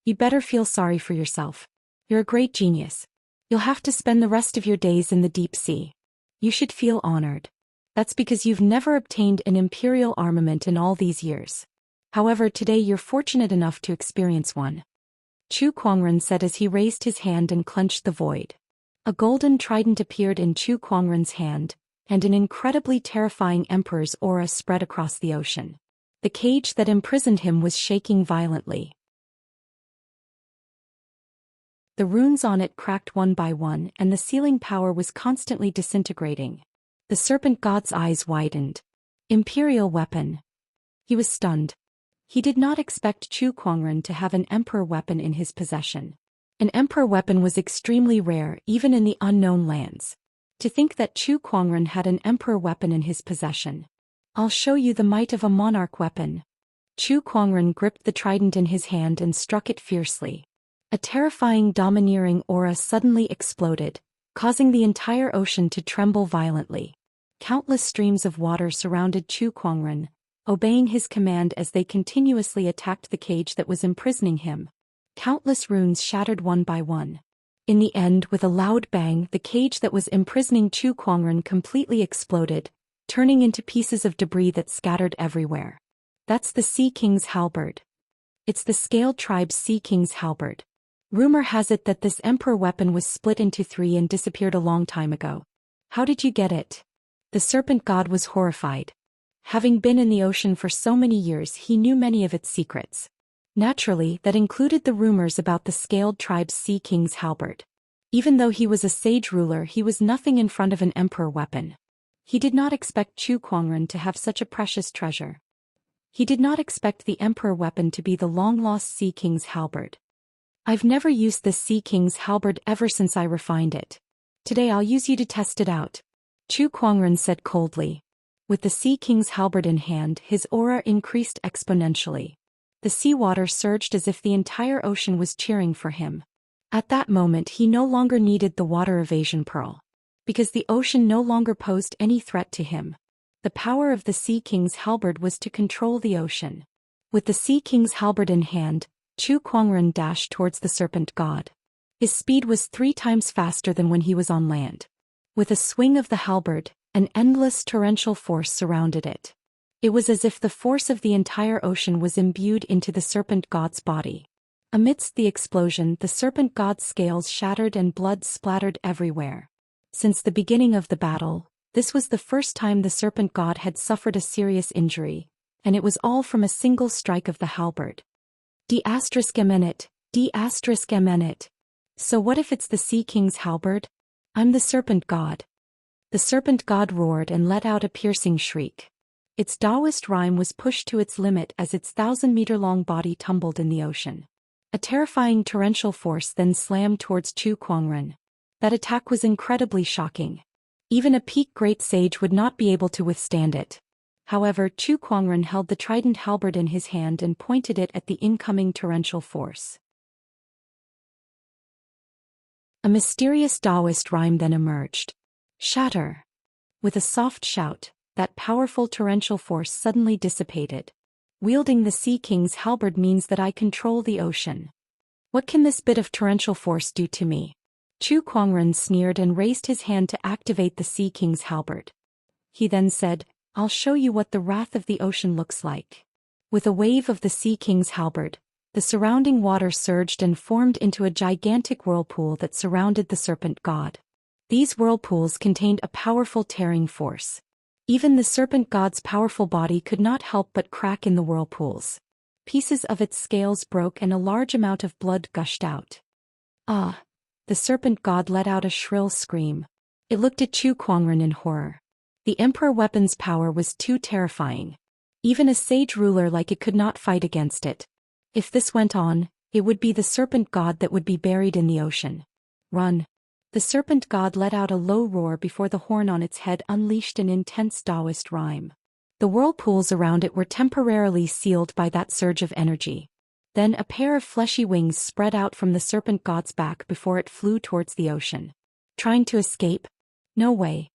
You'd better feel sorry for yourself. You're a great genius. You'll have to spend the rest of your days in the deep sea. You should feel honored. That's because you've never obtained an imperial armament in all these years. However, today you're fortunate enough to experience one. Chu Kuangren said as he raised his hand and clenched the void. A golden trident appeared in Chu Kuangren's hand, and an incredibly terrifying emperor's aura spread across the ocean. The cage that imprisoned him was shaking violently. The runes on it cracked one by one, and the sealing power was constantly disintegrating. The serpent god's eyes widened. Imperial weapon. He was stunned. He did not expect Chu Kuangren to have an emperor weapon in his possession. An emperor weapon was extremely rare even in the unknown lands. To think that Chu Kuangren had an emperor weapon in his possession. I'll show you the might of a monarch weapon. Chu Kuangren gripped the trident in his hand and struck it fiercely. A terrifying domineering aura suddenly exploded, causing the entire ocean to tremble violently. Countless streams of water surrounded Chu Kuangren, obeying his command as they continuously attacked the cage that was imprisoning him. Countless runes shattered one by one. In the end, with a loud bang, the cage that was imprisoning Chu Kuangren completely exploded, turning into pieces of debris that scattered everywhere. That's the Sea King's halberd. It's the Scaled Tribe's Sea King's halberd. Rumor has it that this emperor weapon was split into 3 and disappeared a long time ago. How did you get it? The serpent god was horrified. Having been in the ocean for so many years, he knew many of its secrets. Naturally, that included the rumors about the Scaled Tribe's Sea King's halberd. Even though he was a sage ruler, he was nothing in front of an emperor weapon. He did not expect Chu Kuangren to have such a precious treasure. He did not expect the emperor weapon to be the long-lost Sea King's halberd. I've never used this Sea King's halberd ever since I refined it. Today I'll use you to test it out. Chu Kuangren said coldly. With the Sea King's halberd in hand, his aura increased exponentially. The seawater surged as if the entire ocean was cheering for him. At that moment he no longer needed the water evasion pearl. Because the ocean no longer posed any threat to him. The power of the Sea King's halberd was to control the ocean. With the Sea King's halberd in hand, Chu Kuangren dashed towards the serpent god. His speed was 3 times faster than when he was on land. With a swing of the halberd, an endless torrential force surrounded it. It was as if the force of the entire ocean was imbued into the serpent god's body. Amidst the explosion, the serpent god's scales shattered and blood splattered everywhere. Since the beginning of the battle, this was the first time the serpent god had suffered a serious injury, and it was all from a single strike of the halberd. D***emenet. So what if it's the Sea King's halberd? I'm the serpent god. The serpent god roared and let out a piercing shriek. Its Taoist rhyme was pushed to its limit as its 1,000-meter-long body tumbled in the ocean. A terrifying torrential force then slammed towards Chu Kuangren. That attack was incredibly shocking. Even a peak great sage would not be able to withstand it. However, Chu Kuangren held the trident halberd in his hand and pointed it at the incoming torrential force. A mysterious Taoist rhyme then emerged. Shatter. With a soft shout, that powerful torrential force suddenly dissipated. Wielding the Sea King's halberd means that I control the ocean. What can this bit of torrential force do to me? Chu Kuangren sneered and raised his hand to activate the Sea King's halberd. He then said, I'll show you what the wrath of the ocean looks like. With a wave of the Sea King's halberd, the surrounding water surged and formed into a gigantic whirlpool that surrounded the serpent god. These whirlpools contained a powerful tearing force. Even the serpent god's powerful body could not help but crack in the whirlpools. Pieces of its scales broke and a large amount of blood gushed out. Ah! The serpent god let out a shrill scream. It looked at Chu Kuangren in horror. The emperor weapon's power was too terrifying. Even a sage ruler like it could not fight against it. If this went on, it would be the serpent god that would be buried in the ocean. Run! The serpent god let out a low roar before the horn on its head unleashed an intense Taoist rhyme. The whirlpools around it were temporarily sealed by that surge of energy. Then a pair of fleshy wings spread out from the serpent god's back before it flew towards the ocean. Trying to escape? No way.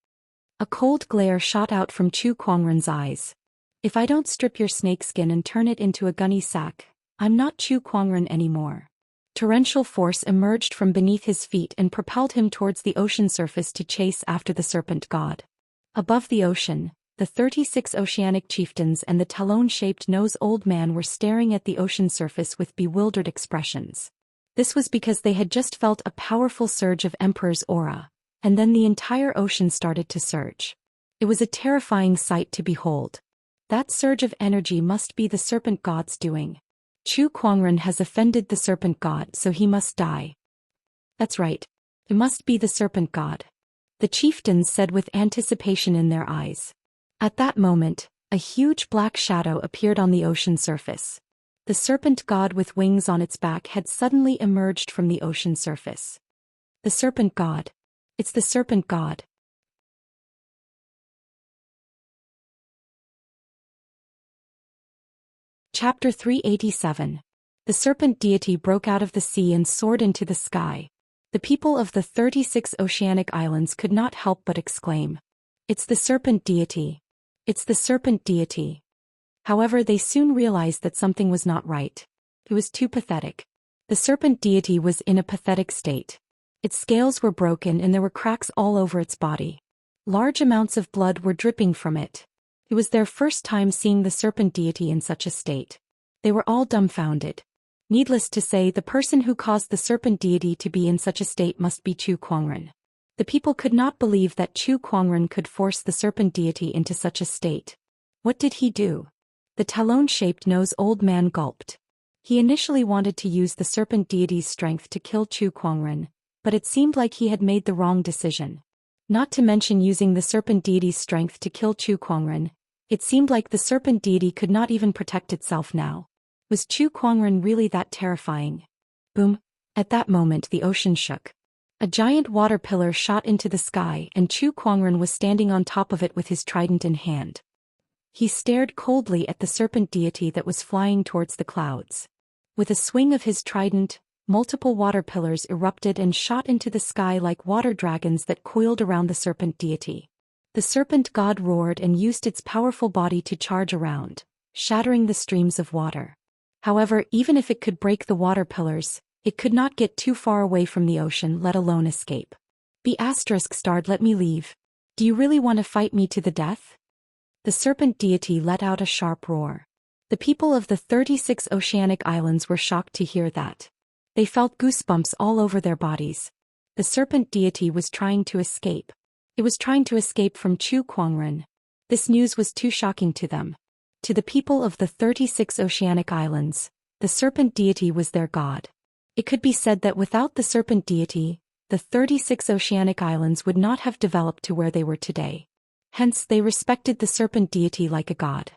A cold glare shot out from Chu Kuangren's eyes. If I don't strip your snakeskin and turn it into a gunny sack, I'm not Chu Kuangren anymore. Torrential force emerged from beneath his feet and propelled him towards the ocean surface to chase after the serpent god. Above the ocean, the 36 oceanic chieftains and the talon-shaped nose old man were staring at the ocean surface with bewildered expressions. This was because they had just felt a powerful surge of Emperor's aura, and then the entire ocean started to surge. It was a terrifying sight to behold. That surge of energy must be the serpent god's doing. Chu Kuangren has offended the serpent god, so he must die. That's right. It must be the serpent god. The chieftains said with anticipation in their eyes. At that moment, a huge black shadow appeared on the ocean surface. The serpent god with wings on its back had suddenly emerged from the ocean surface. The serpent god. It's the serpent god. Chapter 387. The serpent deity broke out of the sea and soared into the sky. The people of the 36 oceanic islands could not help but exclaim, "It's the serpent deity! It's the serpent deity!" However, they soon realized that something was not right. It was too pathetic. The serpent deity was in a pathetic state. Its scales were broken and there were cracks all over its body. Large amounts of blood were dripping from it. It was their first time seeing the serpent deity in such a state. They were all dumbfounded. Needless to say, the person who caused the serpent deity to be in such a state must be Chu Kuangren. The people could not believe that Chu Kuangren could force the serpent deity into such a state. What did he do? The talon-shaped nose old man gulped. He initially wanted to use the serpent deity's strength to kill Chu Kuangren, but it seemed like he had made the wrong decision. Not to mention using the serpent deity's strength to kill Chu Kuangren, it seemed like the serpent deity could not even protect itself now. Was Chu Kuangren really that terrifying? Boom! At that moment the ocean shook. A giant water pillar shot into the sky and Chu Kuangren was standing on top of it with his trident in hand. He stared coldly at the serpent deity that was flying towards the clouds. With a swing of his trident, multiple water pillars erupted and shot into the sky like water dragons that coiled around the serpent deity. The serpent god roared and used its powerful body to charge around, shattering the streams of water. However, even if it could break the water pillars, it could not get too far away from the ocean, let alone escape. Be*****, let me leave. Do you really want to fight me to the death? the serpent deity let out a sharp roar. The people of the 36 oceanic islands were shocked to hear that. They felt goosebumps all over their bodies. The serpent deity was trying to escape. It was trying to escape from Chu Kuangren. This news was too shocking to them. To the people of the 36 oceanic islands, the serpent deity was their god. It could be said that without the serpent deity, the 36 oceanic islands would not have developed to where they were today. Hence they respected the serpent deity like a god.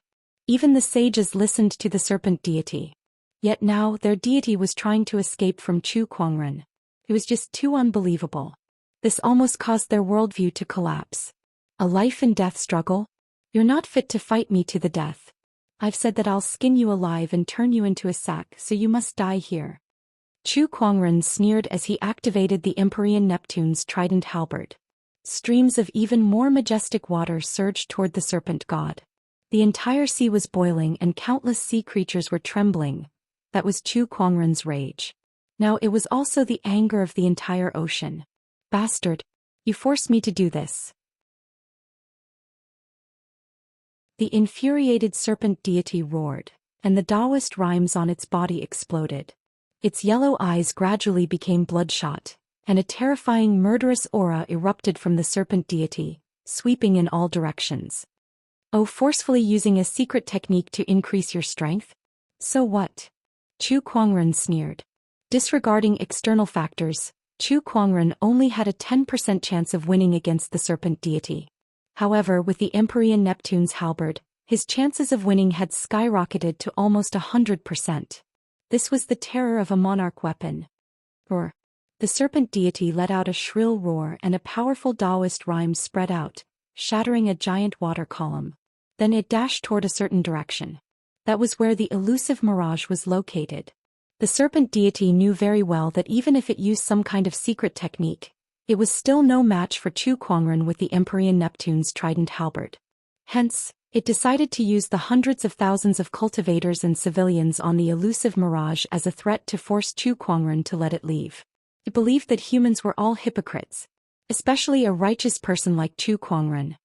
Even the sages listened to the serpent deity. Yet now their deity was trying to escape from Chu Kuangren. It was just too unbelievable. This almost caused their worldview to collapse. A life and death struggle? You're not fit to fight me to the death. I've said that I'll skin you alive and turn you into a sack, so you must die here. Chu Kuangren sneered as he activated the Empyrean Neptune's trident halberd. Streams of even more majestic water surged toward the serpent god. The entire sea was boiling and countless sea creatures were trembling. That was Chu Kuangren's rage. Now it was also the anger of the entire ocean. Bastard! You forced me to do this. The infuriated serpent deity roared, and the Taoist rhymes on its body exploded. Its yellow eyes gradually became bloodshot, and a terrifying murderous aura erupted from the serpent deity, sweeping in all directions. Oh, forcefully using a secret technique to increase your strength? So what? Chu Kuangren sneered. Disregarding external factors, Chu Kuangren only had a 10% chance of winning against the serpent deity. However, with the Empyrean Neptune's halberd, his chances of winning had skyrocketed to almost 100%. This was the terror of a monarch weapon. Roar. The serpent deity let out a shrill roar and a powerful Taoist rhyme spread out, shattering a giant water column. Then it dashed toward a certain direction. That was where the elusive mirage was located. The serpent deity knew very well that even if it used some kind of secret technique, it was still no match for Chu Kuangren with the Empyrean Neptune's trident halberd. Hence, it decided to use the hundreds of thousands of cultivators and civilians on the elusive mirage as a threat to force Chu Kuangren to let it leave. It believed that humans were all hypocrites, especially a righteous person like Chu Kuangren.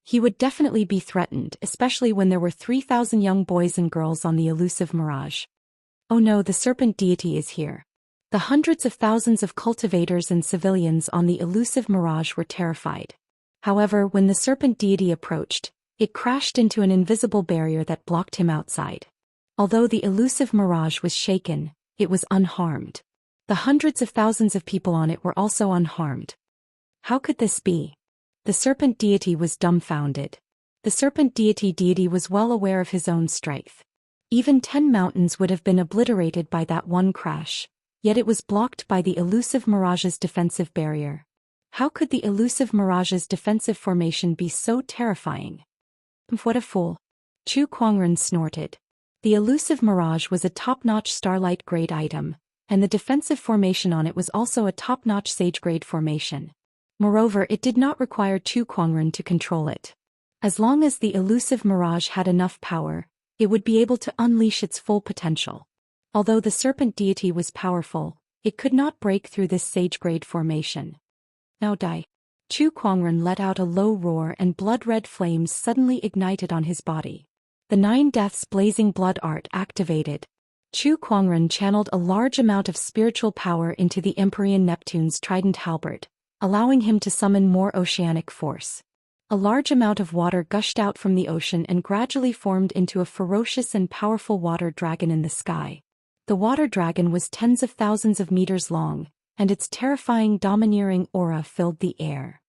He would definitely be threatened, especially when there were 3,000 young boys and girls on the elusive mirage. Oh no, the serpent deity is here. The hundreds of thousands of cultivators and civilians on the elusive mirage were terrified. However, when the serpent deity approached, it crashed into an invisible barrier that blocked him outside. Although the elusive mirage was shaken, it was unharmed. The hundreds of thousands of people on it were also unharmed. How could this be? The serpent deity was dumbfounded. The serpent deity was well aware of his own strength. Even 10 mountains would have been obliterated by that one crash, yet it was blocked by the elusive mirage's defensive barrier. How could the elusive mirage's defensive formation be so terrifying? What a fool. Chu Kuangren snorted. The elusive mirage was a top-notch starlight-grade item, and the defensive formation on it was also a top-notch sage-grade formation. Moreover, it did not require Chu Kuangren to control it. As long as the elusive mirage had enough power, it would be able to unleash its full potential. Although the serpent deity was powerful, it could not break through this sage-grade formation. Now die. Chu Kuangren let out a low roar and blood-red flames suddenly ignited on his body. The 9 deaths blazing blood art activated. Chu Kuangren channeled a large amount of spiritual power into the Empyrean Neptune's trident halberd, allowing him to summon more oceanic force. A large amount of water gushed out from the ocean and gradually formed into a ferocious and powerful water dragon in the sky. The water dragon was tens of thousands of meters long, and its terrifying domineering aura filled the air.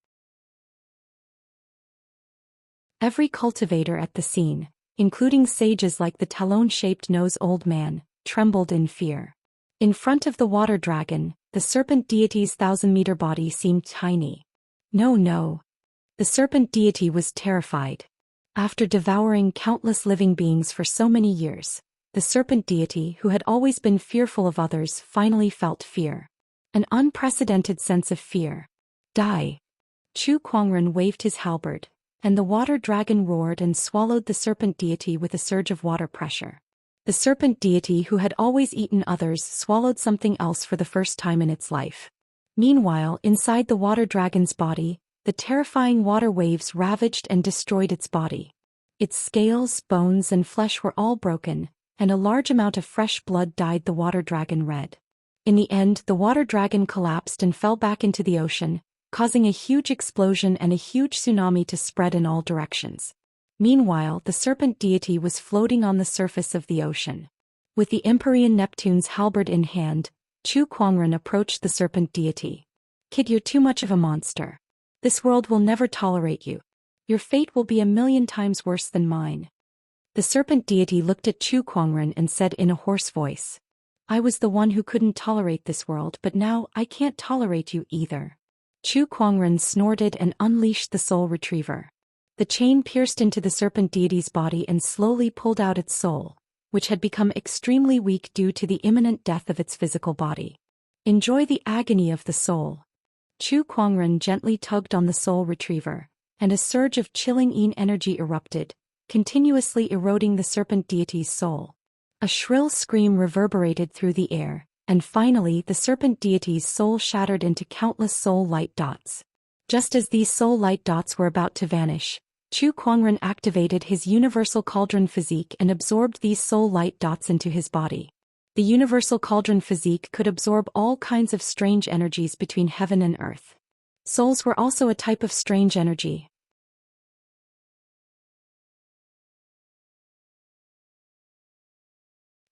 Every cultivator at the scene, including sages like the talon-shaped nose old man, trembled in fear. In front of the water dragon, the serpent deity's 1,000-meter body seemed tiny. No. The serpent deity was terrified. After devouring countless living beings for so many years, the serpent deity, who had always been fearful of others, finally felt fear. An unprecedented sense of fear. Die. Chu Kuangren waved his halberd, and the water dragon roared and swallowed the serpent deity with a surge of water pressure. The serpent deity, who had always eaten others, swallowed something else for the first time in its life. Meanwhile, inside the water dragon's body, the terrifying water waves ravaged and destroyed its body. Its scales, bones and flesh were all broken, and a large amount of fresh blood dyed the water dragon red. In the end, the water dragon collapsed and fell back into the ocean, causing a huge explosion and a huge tsunami to spread in all directions. Meanwhile, the serpent deity was floating on the surface of the ocean. With the Empyrean Neptune's halberd in hand, Chu Kuangren approached the serpent deity. "Kid, you're too much of a monster. This world will never tolerate you. Your fate will be 1,000,000 times worse than mine." The serpent deity looked at Chu Kuangren and said in a hoarse voice, "I was the one who couldn't tolerate this world, but now I can't tolerate you either." Chu Kuangren snorted and unleashed the soul retriever. The chain pierced into the serpent deity's body and slowly pulled out its soul, which had become extremely weak due to the imminent death of its physical body. "Enjoy the agony of the soul." Chu Kuangren gently tugged on the soul retriever, and a surge of chilling energy erupted, continuously eroding the serpent deity's soul. A shrill scream reverberated through the air, and finally the serpent deity's soul shattered into countless soul light dots. Just as these soul light dots were about to vanish, Chu Kuangren activated his universal cauldron physique and absorbed these soul light dots into his body. The universal cauldron physique could absorb all kinds of strange energies between heaven and earth. Souls were also a type of strange energy.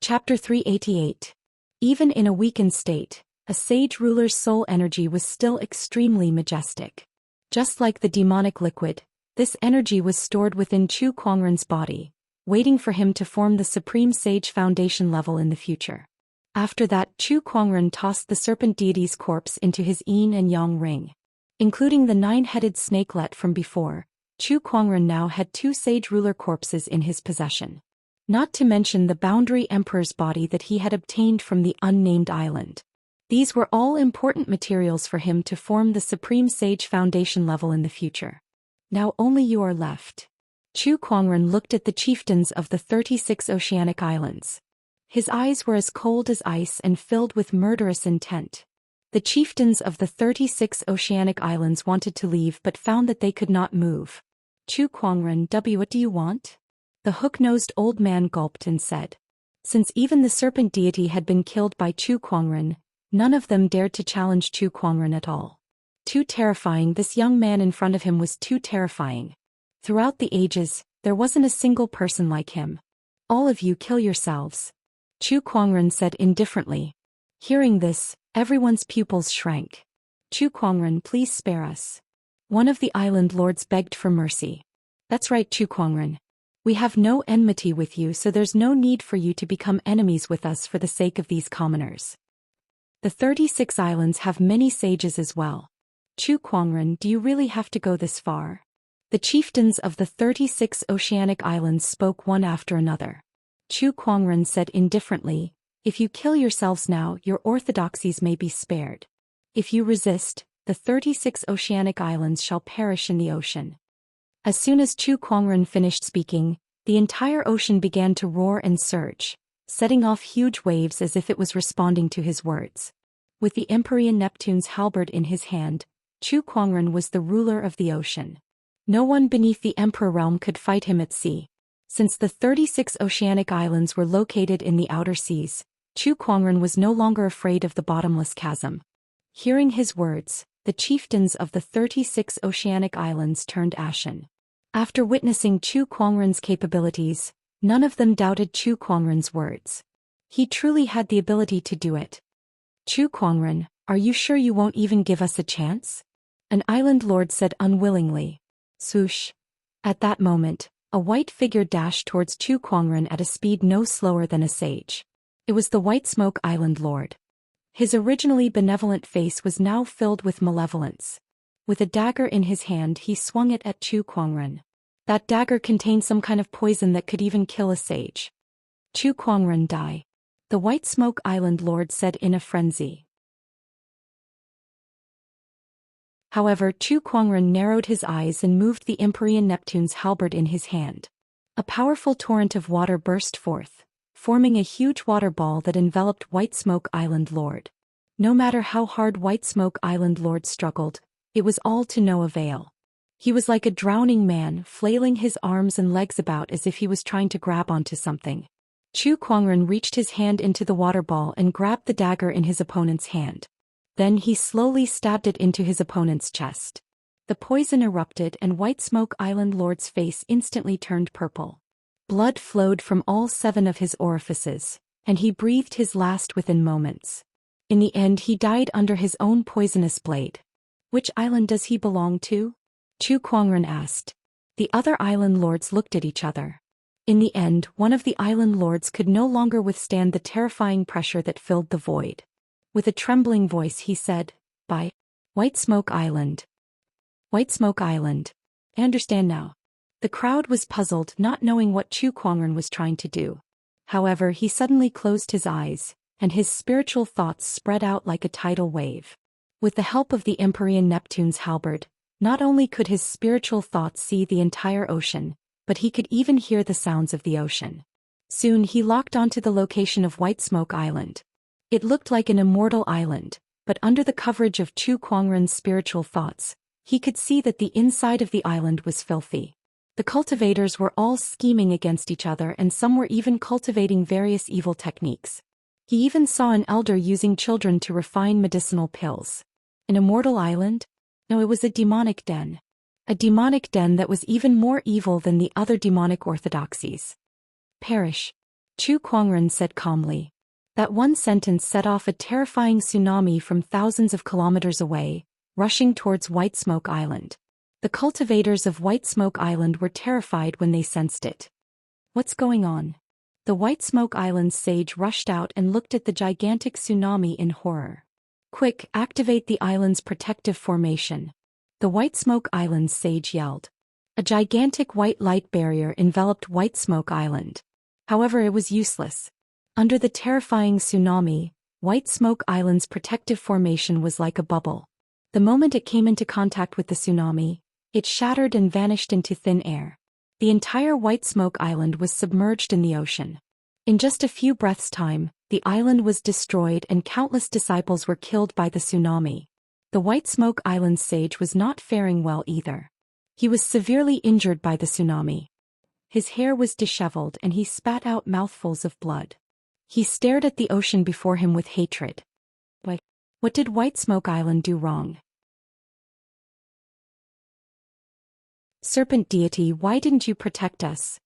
Chapter 388. Even in a weakened state, a sage ruler's soul energy was still extremely majestic. Just like the demonic liquid, this energy was stored within Chu Kuangren's body, waiting for him to form the supreme sage foundation level in the future. After that, Chu Kuangren tossed the serpent deity's corpse into his yin and yang ring. Including the 9-headed snakelet from before, Chu Kuangren now had 2 sage ruler corpses in his possession. Not to mention the boundary emperor's body that he had obtained from the unnamed island. These were all important materials for him to form the supreme sage foundation level in the future. Now only you are left. Chu Kuangren looked at the chieftains of the 36 oceanic islands. His eyes were as cold as ice and filled with murderous intent. The chieftains of the 36 oceanic islands wanted to leave but found that they could not move. "Chu Kuangren, what do you want?" The hook-nosed old man gulped and said. Since even the serpent deity had been killed by Chu Kuangren, none of them dared to challenge Chu Kuangren at all. Too terrifying, this young man in front of him was too terrifying. Throughout the ages, there wasn't a single person like him. "All of you kill yourselves," Chu Kuangren said indifferently. Hearing this, everyone's pupils shrank. "Chu Kuangren, please spare us." One of the island lords begged for mercy. "That's right, Chu Kuangren. We have no enmity with you, so there's no need for you to become enemies with us for the sake of these commoners. The 36 islands have many sages as well. Chu Kuangren, do you really have to go this far?" The chieftains of the 36 oceanic islands spoke one after another. Chu Kuangren said indifferently, "If you kill yourselves now, your orthodoxies may be spared. If you resist, the 36 oceanic islands shall perish in the ocean." As soon as Chu Kuangren finished speaking, the entire ocean began to roar and surge, setting off huge waves as if it was responding to his words. With the Empyrean Neptune's halberd in his hand, Chu Kuangren was the ruler of the ocean. No one beneath the Emperor realm could fight him at sea. Since the 36 oceanic islands were located in the outer seas, Chu Kuangren was no longer afraid of the bottomless chasm. Hearing his words, the chieftains of the 36 oceanic islands turned ashen. After witnessing Chu Kuangren's capabilities, none of them doubted Chu Kuangren's words. He truly had the ability to do it. "Chu Kuangren, are you sure you won't even give us a chance?" An island lord said unwillingly. Swoosh. At that moment, a white figure dashed towards Chu Kuangren at a speed no slower than a sage. It was the White Smoke Island Lord. His originally benevolent face was now filled with malevolence. With a dagger in his hand, he swung it at Chu Kuangren. That dagger contained some kind of poison that could even kill a sage. "Chu Kuangren, die," the White Smoke Island Lord said in a frenzy. However, Chu Kuangren narrowed his eyes and moved the Empyrean Neptune's halberd in his hand. A powerful torrent of water burst forth, forming a huge water ball that enveloped White Smoke Island Lord. No matter how hard White Smoke Island Lord struggled, it was all to no avail. He was like a drowning man, flailing his arms and legs about as if he was trying to grab onto something. Chu Kuangren reached his hand into the water ball and grabbed the dagger in his opponent's hand. Then he slowly stabbed it into his opponent's chest. The poison erupted and White Smoke Island Lord's face instantly turned purple. Blood flowed from all 7 of his orifices, and he breathed his last within moments. In the end he died under his own poisonous blade. Which island does he belong to? Chu Kuangren asked. The other island lords looked at each other. In the end, one of the island lords could no longer withstand the terrifying pressure that filled the void. With a trembling voice he said, "By White Smoke Island. White Smoke Island. I understand now." The crowd was puzzled, not knowing what Chu Kuangren was trying to do. However, he suddenly closed his eyes, and his spiritual thoughts spread out like a tidal wave. With the help of the Empyrean Neptune's halberd, not only could his spiritual thoughts see the entire ocean, but he could even hear the sounds of the ocean. Soon he locked onto the location of White Smoke Island. It looked like an immortal island, but under the coverage of Chu Kuangren's spiritual thoughts, he could see that the inside of the island was filthy. The cultivators were all scheming against each other and some were even cultivating various evil techniques. He even saw an elder using children to refine medicinal pills. An immortal island? No, it was a demonic den. A demonic den that was even more evil than the other demonic orthodoxies. Perish. Chu Kuangren said calmly. That one sentence set off a terrifying tsunami from thousands of kilometers away, rushing towards White Smoke Island. The cultivators of White Smoke Island were terrified when they sensed it. What's going on? The White Smoke Island sage rushed out and looked at the gigantic tsunami in horror. Quick, activate the island's protective formation. The White Smoke Island sage yelled. A gigantic white light barrier enveloped White Smoke Island. However, it was useless. Under the terrifying tsunami, White Smoke Island's protective formation was like a bubble. The moment it came into contact with the tsunami, it shattered and vanished into thin air. The entire White Smoke Island was submerged in the ocean. In just a few breaths' time, the island was destroyed and countless disciples were killed by the tsunami. The White Smoke Island sage was not faring well either. He was severely injured by the tsunami. His hair was disheveled and he spat out mouthfuls of blood. He stared at the ocean before him with hatred. What did White Smoke Island do wrong? Serpent deity, why didn't you protect us?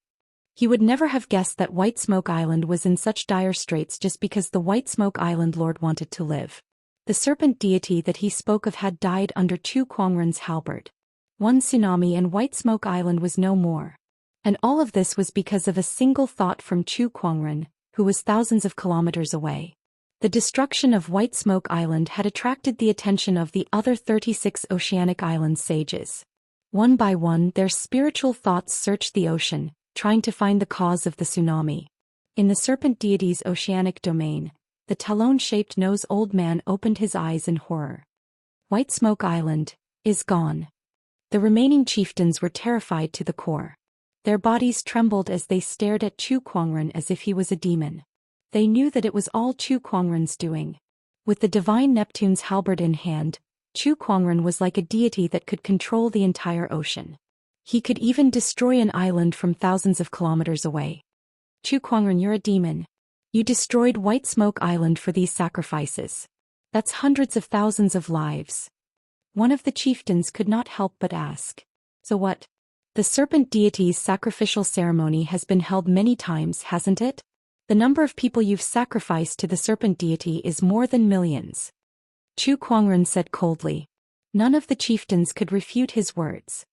He would never have guessed that White Smoke Island was in such dire straits just because the White Smoke Island Lord wanted to live. The serpent deity that he spoke of had died under Chu Kuangren's halberd. One tsunami and White Smoke Island was no more. And all of this was because of a single thought from Chu Kuangren, who was thousands of kilometers away. The destruction of White Smoke Island had attracted the attention of the other 36 oceanic island sages. One by one, their spiritual thoughts searched the ocean, trying to find the cause of the tsunami. In the serpent deity's oceanic domain, the talon-shaped nose old man opened his eyes in horror. White Smoke Island is gone. The remaining chieftains were terrified to the core. Their bodies trembled as they stared at Chu Kuangren as if he was a demon. They knew that it was all Chu Kuangren's doing. With the divine Neptune's halberd in hand, Chu Kuangren was like a deity that could control the entire ocean. He could even destroy an island from thousands of kilometers away. Chu Kuangren, you're a demon. You destroyed White Smoke Island for these sacrifices. That's hundreds of thousands of lives. One of the chieftains could not help but ask. So what? The serpent deity's sacrificial ceremony has been held many times, hasn't it? The number of people you've sacrificed to the serpent deity is more than millions. Chu Kuangren said coldly. None of the chieftains could refute his words.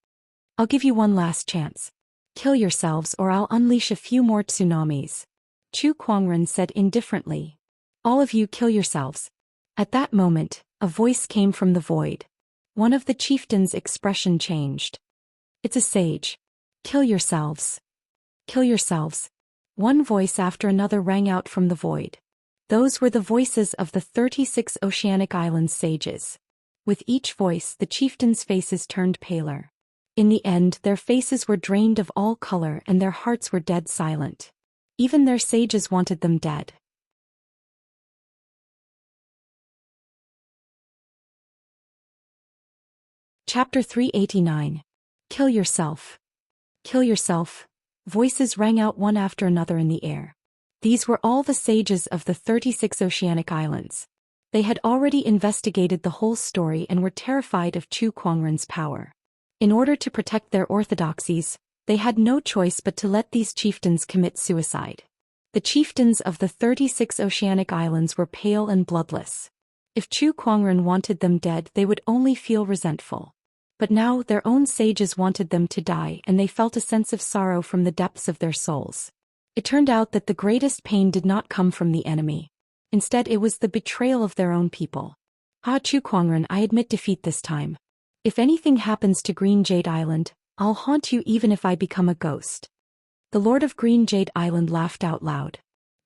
I'll give you one last chance. Kill yourselves or I'll unleash a few more tsunamis. Chu Kuangren said indifferently. All of you kill yourselves. At that moment, a voice came from the void. One of the chieftains' expression changed. It's a sage. Kill yourselves. Kill yourselves. One voice after another rang out from the void. Those were the voices of the 36 oceanic island sages. With each voice, the chieftains' faces turned paler. In the end, their faces were drained of all color and their hearts were dead silent. Even their sages wanted them dead. Chapter 389. Kill yourself. Kill yourself. Voices rang out one after another in the air. These were all the sages of the 36 oceanic islands. They had already investigated the whole story and were terrified of Chu Kuangren's power. In order to protect their orthodoxies, they had no choice but to let these chieftains commit suicide. The chieftains of the 36 oceanic islands were pale and bloodless. If Chu Kuangren wanted them dead, they would only feel resentful. But now their own sages wanted them to die, and they felt a sense of sorrow from the depths of their souls. It turned out that the greatest pain did not come from the enemy. Instead, it was the betrayal of their own people. Chu Kuangren, I admit defeat this time. If anything happens to Green Jade Island, I'll haunt you even if I become a ghost. The Lord of Green Jade Island laughed out loud.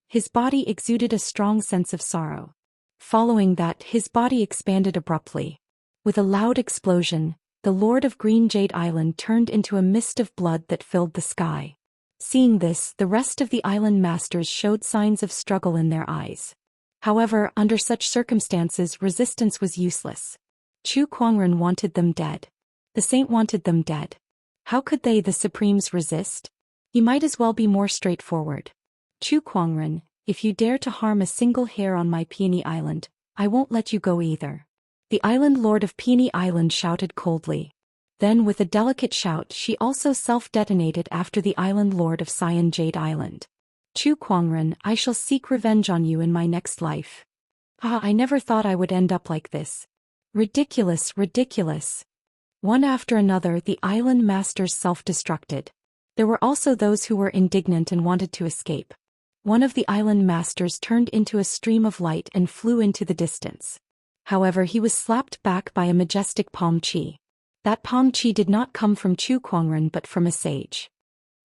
His body exuded a strong sense of sorrow. Following that, his body expanded abruptly. With a loud explosion, the Lord of Green Jade Island turned into a mist of blood that filled the sky. Seeing this, the rest of the island masters showed signs of struggle in their eyes. However, under such circumstances, resistance was useless. Chu Kuangren wanted them dead. The saint wanted them dead. How could they, the supremes, resist? He might as well be more straightforward. Chu Kuangren, if you dare to harm a single hair on my Peony Island, I won't let you go either. The island lord of Peony Island shouted coldly. Then with a delicate shout she also self-detonated after the island lord of Cyan Jade Island. Chu Kuangren, I shall seek revenge on you in my next life. I never thought I would end up like this. Ridiculous, ridiculous. One after another the island masters self-destructed. There were also those who were indignant and wanted to escape. One of the island masters turned into a stream of light and flew into the distance. However, he was slapped back by a majestic palm chi. That palm chi did not come from Chu Kuangren but from a sage.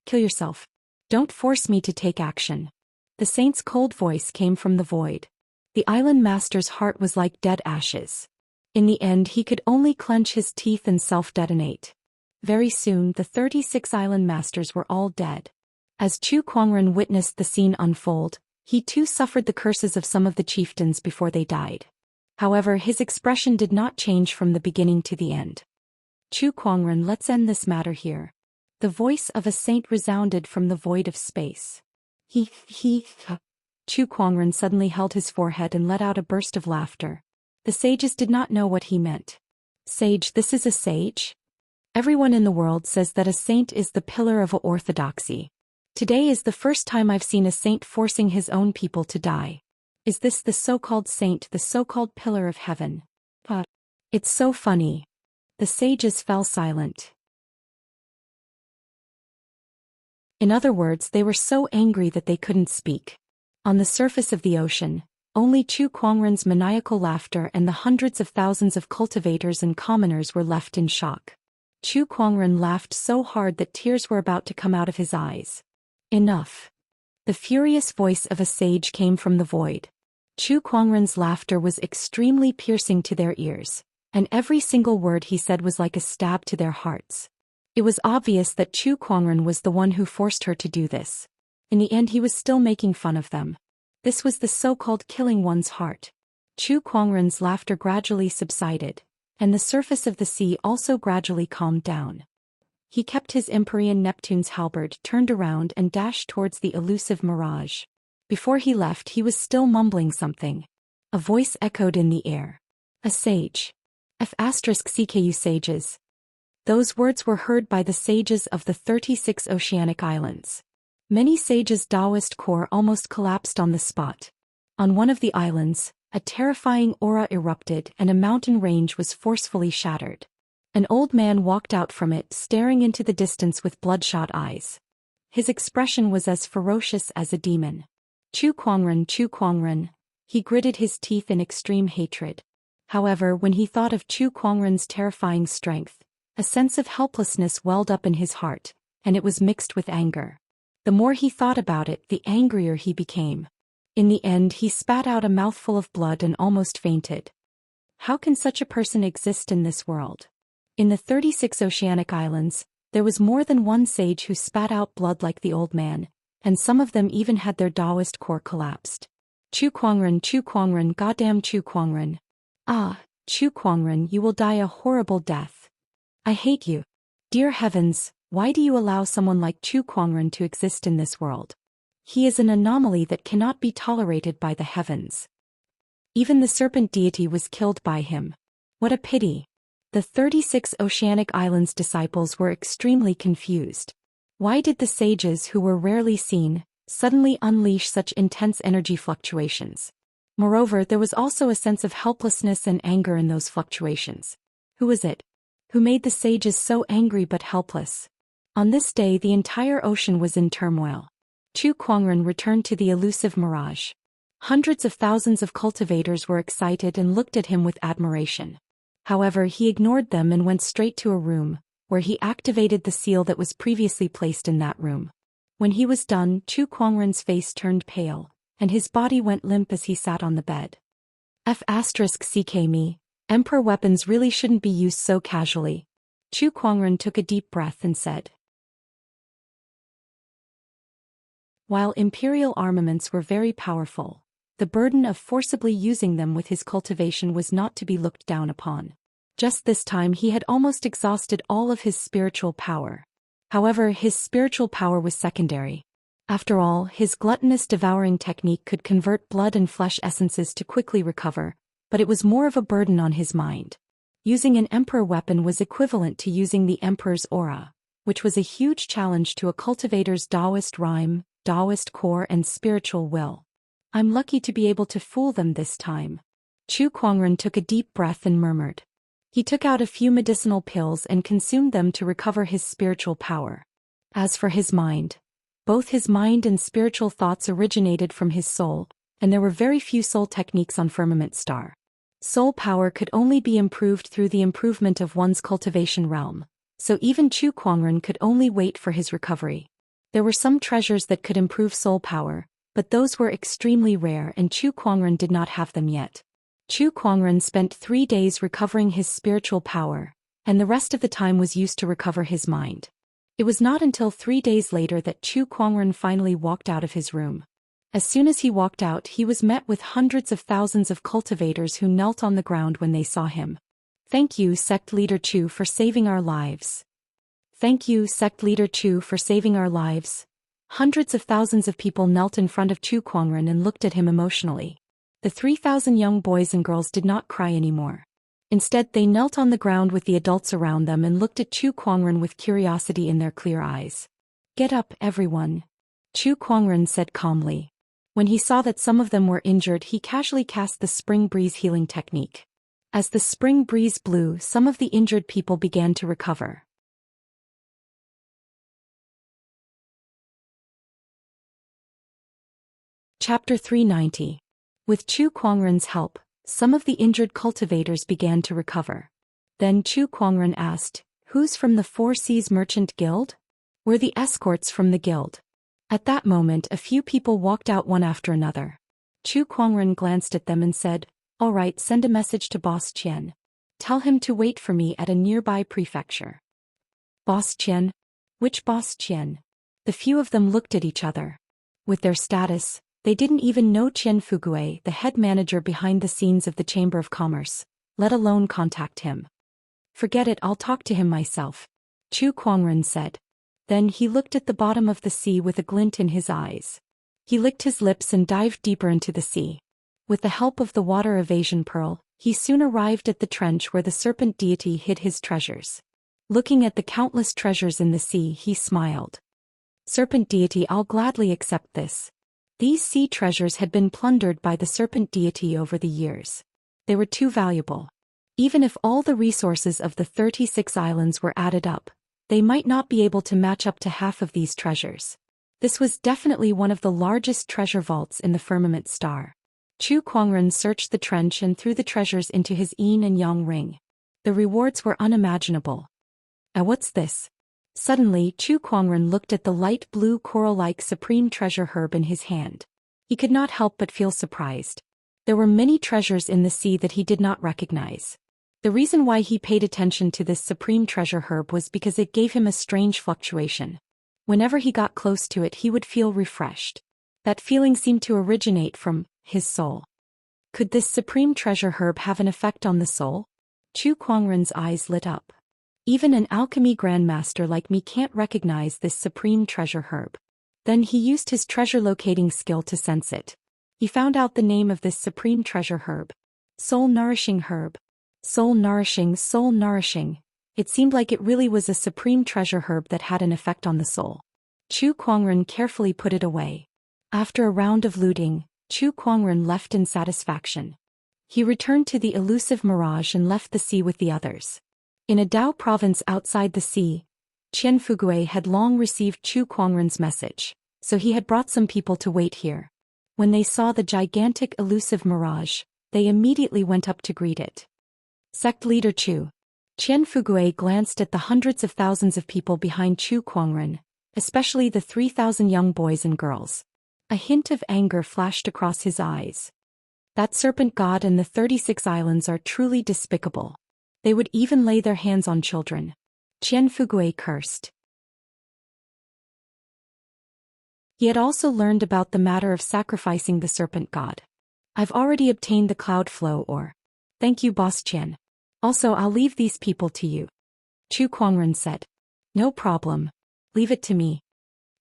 Kill yourself. Don't force me to take action. The saint's cold voice came from the void. The island master's heart was like dead ashes. In the end, he could only clench his teeth and self-detonate. Very soon, the 36 island masters were all dead. As Chu Kuangren witnessed the scene unfold, he too suffered the curses of some of the chieftains before they died. However, his expression did not change from the beginning to the end. Chu Kuangren, let's end this matter here. The voice of a saint resounded from the void of space. Chu Kuangren suddenly held his forehead and let out a burst of laughter. The sages did not know what he meant. Sage, this is a sage? Everyone in the world says that a saint is the pillar of orthodoxy. Today is the first time I've seen a saint forcing his own people to die. Is this the so-called saint, the so-called pillar of heaven? It's so funny. The sages fell silent. In other words, they were so angry that they couldn't speak. On the surface of the ocean, only Chu Kuangren's maniacal laughter and the hundreds of thousands of cultivators and commoners were left in shock. Chu Kuangren laughed so hard that tears were about to come out of his eyes. Enough. The furious voice of a sage came from the void. Chu Kuangren's laughter was extremely piercing to their ears, and every single word he said was like a stab to their hearts. It was obvious that Chu Kuangren was the one who forced her to do this. In the end, he was still making fun of them. This was the so-called killing one's heart. Chu Kuangren's laughter gradually subsided, and the surface of the sea also gradually calmed down. He kept his Empyrean Neptune's halberd turned around and dashed towards the elusive mirage. Before he left, he was still mumbling something. A voice echoed in the air. A sage. F*CKU sages. Those words were heard by the sages of the 36 oceanic islands. Many sages' Taoist core almost collapsed on the spot. On one of the islands, a terrifying aura erupted and a mountain range was forcefully shattered. An old man walked out from it, staring into the distance with bloodshot eyes. His expression was as ferocious as a demon. Chu Kuangren, he gritted his teeth in extreme hatred. However, when he thought of Chu Kuangren's terrifying strength, a sense of helplessness welled up in his heart, and it was mixed with anger. The more he thought about it, the angrier he became. In the end, he spat out a mouthful of blood and almost fainted. How can such a person exist in this world? In the 36 oceanic islands, there was more than one sage who spat out blood like the old man, and some of them even had their Taoist core collapsed. Chu Kuangren, goddamn Chu Kuangren. Chu Kuangren, you will die a horrible death. I hate you. Dear heavens, why do you allow someone like Chu Kuangren to exist in this world? He is an anomaly that cannot be tolerated by the heavens. Even the serpent deity was killed by him. What a pity. The 36 Oceanic Islands disciples were extremely confused. Why did the sages who were rarely seen suddenly unleash such intense energy fluctuations? Moreover, there was also a sense of helplessness and anger in those fluctuations. Who was it? Who made the sages so angry but helpless? On this day the entire ocean was in turmoil. Chu Kuangren returned to the elusive mirage. Hundreds of thousands of cultivators were excited and looked at him with admiration. However, he ignored them and went straight to a room, where he activated the seal that was previously placed in that room. When he was done, Chu Kuangren's face turned pale, and his body went limp as he sat on the bed. F***ck me, Emperor weapons really shouldn't be used so casually. Chu Kuangren took a deep breath and said. While imperial armaments were very powerful, the burden of forcibly using them with his cultivation was not to be looked down upon. Just this time he had almost exhausted all of his spiritual power. However, his spiritual power was secondary. After all, his gluttonous devouring technique could convert blood and flesh essences to quickly recover, but it was more of a burden on his mind. Using an emperor weapon was equivalent to using the emperor's aura, which was a huge challenge to a cultivator's Taoist rhyme, Taoist core and spiritual will. I'm lucky to be able to fool them this time. Chu Kuangren took a deep breath and murmured. He took out a few medicinal pills and consumed them to recover his spiritual power. As for his mind, both his mind and spiritual thoughts originated from his soul, and there were very few soul techniques on Firmament Star. Soul power could only be improved through the improvement of one's cultivation realm, so even Chu Kuangren could only wait for his recovery. There were some treasures that could improve soul power, but those were extremely rare and Chu Kuangren did not have them yet. Chu Kuangren spent 3 days recovering his spiritual power, and the rest of the time was used to recover his mind. It was not until 3 days later that Chu Kuangren finally walked out of his room. As soon as he walked out, he was met with hundreds of thousands of cultivators who knelt on the ground when they saw him. Thank you, Sect Leader Chu, for saving our lives. Thank you, Sect Leader Chu, for saving our lives. Hundreds of thousands of people knelt in front of Chu Kuangren and looked at him emotionally. The 3,000 young boys and girls did not cry anymore. Instead, they knelt on the ground with the adults around them and looked at Chu Kuangren with curiosity in their clear eyes. Get up, everyone. Chu Kuangren said calmly. When he saw that some of them were injured, he casually cast the spring breeze healing technique. As the spring breeze blew, some of the injured people began to recover. Chapter 390. With Chu Kuangren's help, some of the injured cultivators began to recover. Then Chu Kuangren asked, "Who's from the Four Seas Merchant Guild?" "We're the escorts from the guild." At that moment a few people walked out one after another. Chu Kuangren glanced at them and said, "All right, send a message to Boss Qian. Tell him to wait for me at a nearby prefecture." Boss Qian? Which Boss Qian? The few of them looked at each other. With their status, they didn't even know Qian Fugue, the head manager behind the scenes of the Chamber of Commerce, let alone contact him. "Forget it, I'll talk to him myself," Chu Kuangren said. Then he looked at the bottom of the sea with a glint in his eyes. He licked his lips and dived deeper into the sea. With the help of the water evasion pearl, he soon arrived at the trench where the serpent deity hid his treasures. Looking at the countless treasures in the sea, he smiled. "Serpent deity, I'll gladly accept this." These sea treasures had been plundered by the serpent deity over the years. They were too valuable. Even if all the resources of the 36 islands were added up, they might not be able to match up to half of these treasures. This was definitely one of the largest treasure vaults in the Firmament Star. Chu Kuangren searched the trench and threw the treasures into his yin and yang ring. The rewards were unimaginable. What's this?" Suddenly, Chu Kuangren looked at the light blue coral-like supreme treasure herb in his hand. He could not help but feel surprised. There were many treasures in the sea that he did not recognize. The reason why he paid attention to this supreme treasure herb was because it gave him a strange fluctuation. Whenever he got close to it, he would feel refreshed. That feeling seemed to originate from his soul. Could this supreme treasure herb have an effect on the soul? Chu Kuangren's eyes lit up. Even an alchemy grandmaster like me can't recognize this supreme treasure herb. Then he used his treasure locating skill to sense it. He found out the name of this supreme treasure herb. Soul nourishing herb. Soul nourishing, soul nourishing. It seemed like it really was a supreme treasure herb that had an effect on the soul. Chu Kuangren carefully put it away. After a round of looting, Chu Kuangren left in satisfaction. He returned to the elusive mirage and left the sea with the others. In a Dao province outside the sea, Qian Fugui had long received Chu Kuangren's message, so he had brought some people to wait here. When they saw the gigantic elusive mirage, they immediately went up to greet it. Sect leader Chu. Qian Fugui glanced at the hundreds of thousands of people behind Chu Kuangren, especially the 3,000 young boys and girls. A hint of anger flashed across his eyes. That serpent god and the 36 islands are truly despicable. They would even lay their hands on children. Qian Fugui cursed. He had also learned about the matter of sacrificing the serpent god. I've already obtained the cloud flow ore. Thank you, Boss Qian. Also, I'll leave these people to you. Chu Kuangren said. No problem. Leave it to me.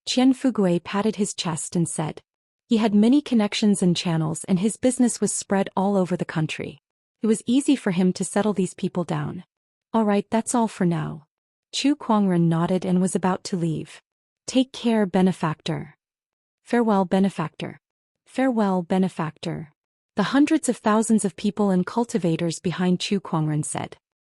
Qian Fugui patted his chest and said. He had many connections and channels and his business was spread all over the country. It was easy for him to settle these people down. All right, that's all for now. Chu Kuangren nodded and was about to leave. Take care, benefactor. Farewell, benefactor. Farewell, benefactor. The hundreds of thousands of people and cultivators behind Chu Kuangren said.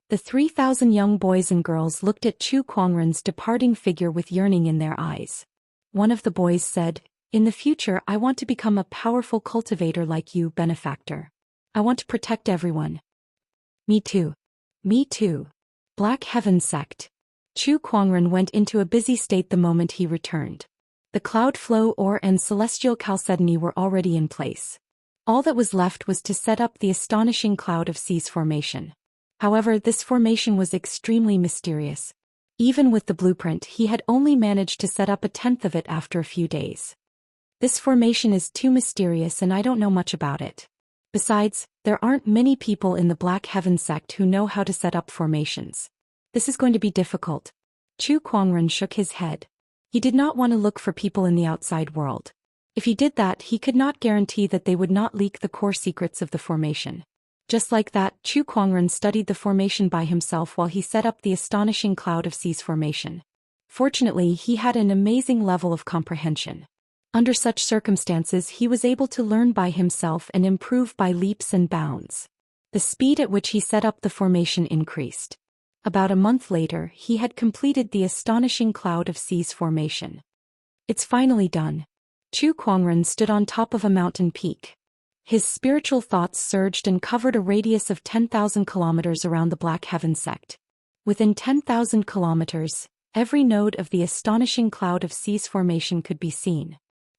The 3,000 young boys and girls looked at Chu Kuangren's departing figure with yearning in their eyes. One of the boys said, in the future I want to become a powerful cultivator like you, benefactor. I want to protect everyone. Me too. Me too. Black Heaven Sect. Chu Kuangren went into a busy state the moment he returned. The cloud flow ore and celestial chalcedony were already in place. All that was left was to set up the astonishing cloud of seas formation. However, this formation was extremely mysterious. Even with the blueprint, he had only managed to set up a tenth of it after a few days. This formation is too mysterious and I don't know much about it. Besides, there aren't many people in the Black Heaven sect who know how to set up formations. This is going to be difficult. Chu Kuangren shook his head. He did not want to look for people in the outside world. If he did that, he could not guarantee that they would not leak the core secrets of the formation. Just like that, Chu Kuangren studied the formation by himself while he set up the astonishing cloud of seas formation. Fortunately, he had an amazing level of comprehension. Under such circumstances, he was able to learn by himself and improve by leaps and bounds. The speed at which he set up the formation increased. About a month later, he had completed the astonishing cloud of seas formation. It's finally done. Chu Kuangren stood on top of a mountain peak. His spiritual thoughts surged and covered a radius of 10,000 kilometers around the Black Heaven sect. Within 10,000 kilometers, every node of the astonishing cloud of seas formation could be seen.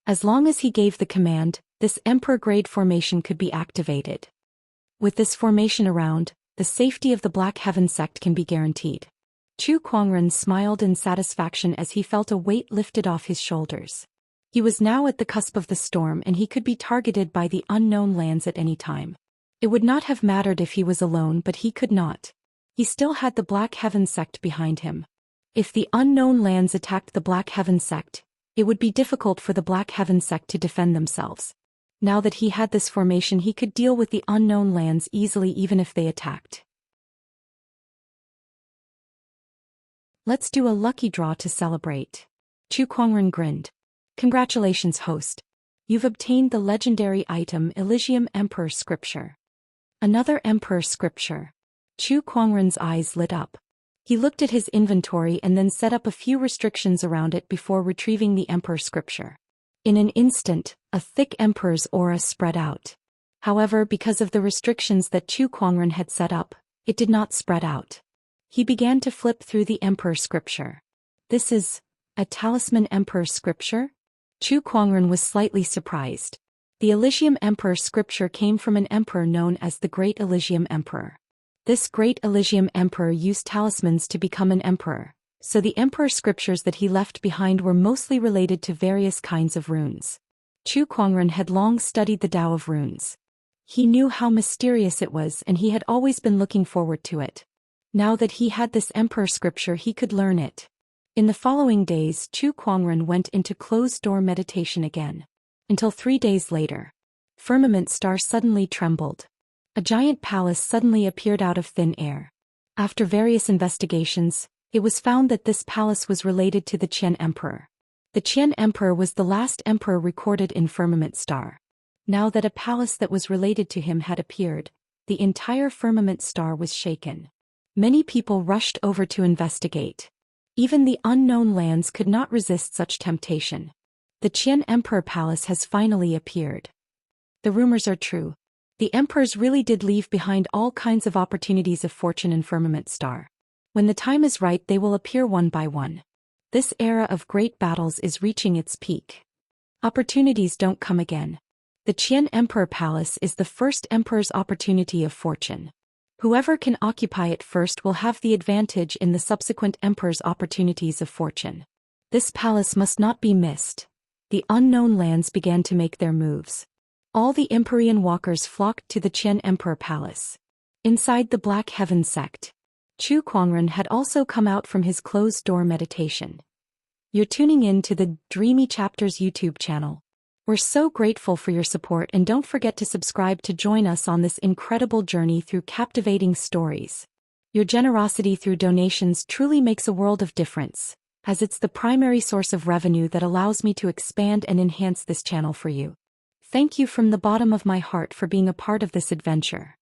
As long as he gave the command, this emperor-grade formation could be activated. With this formation around, the safety of the Black Heaven sect can be guaranteed. Chu Kuangren smiled in satisfaction as he felt a weight lifted off his shoulders. He was now at the cusp of the storm and he could be targeted by the unknown lands at any time. It would not have mattered if he was alone, but he could not. He still had the Black Heaven sect behind him. If the unknown lands attacked the Black Heaven sect, it would be difficult for the Black Heaven sect to defend themselves. Now that he had this formation, he could deal with the unknown lands easily even if they attacked. Let's do a lucky draw to celebrate. Chu Kuangren grinned. Congratulations, host. You've obtained the legendary item Elysium Emperor Scripture. Another Emperor Scripture. Chu Kuangren's eyes lit up. He looked at his inventory and then set up a few restrictions around it before retrieving the Emperor Scripture. In an instant, a thick Emperor's aura spread out. However, because of the restrictions that Chu Kuangren had set up, it did not spread out. He began to flip through the Emperor Scripture. This is a talisman Emperor Scripture? Chu Kuangren was slightly surprised. The Elysium Emperor Scripture came from an emperor known as the Great Elysium Emperor. This Great Elysium Emperor used talismans to become an emperor, so the Emperor Scriptures that he left behind were mostly related to various kinds of runes. Chu Kuangren had long studied the Tao of runes. He knew how mysterious it was and he had always been looking forward to it. Now that he had this emperor scripture, he could learn it. In the following days, Chu Kuangren went into closed-door meditation again. Until 3 days later. Firmament Star suddenly trembled. A giant palace suddenly appeared out of thin air. After various investigations, it was found that this palace was related to the Qian Emperor. The Qian Emperor was the last emperor recorded in Firmament Star. Now that a palace that was related to him had appeared, the entire Firmament Star was shaken. Many people rushed over to investigate. Even the unknown lands could not resist such temptation. The Qian Emperor Palace has finally appeared. The rumors are true. The emperors really did leave behind all kinds of opportunities of fortune in Firmament Star. When the time is right, they will appear one by one. This era of great battles is reaching its peak. Opportunities don't come again. The Qian Emperor Palace is the first emperor's opportunity of fortune. Whoever can occupy it first will have the advantage in the subsequent emperor's opportunities of fortune. This palace must not be missed. The unknown lands began to make their moves. All the Empyrean walkers flocked to the Qian Emperor Palace. Inside the Black Heaven sect, Chu Kuangren had also come out from his closed-door meditation. You're tuning in to the Dreamy Chapters YouTube channel. We're so grateful for your support, and don't forget to subscribe to join us on this incredible journey through captivating stories. Your generosity through donations truly makes a world of difference, as it's the primary source of revenue that allows me to expand and enhance this channel for you. Thank you from the bottom of my heart for being a part of this adventure.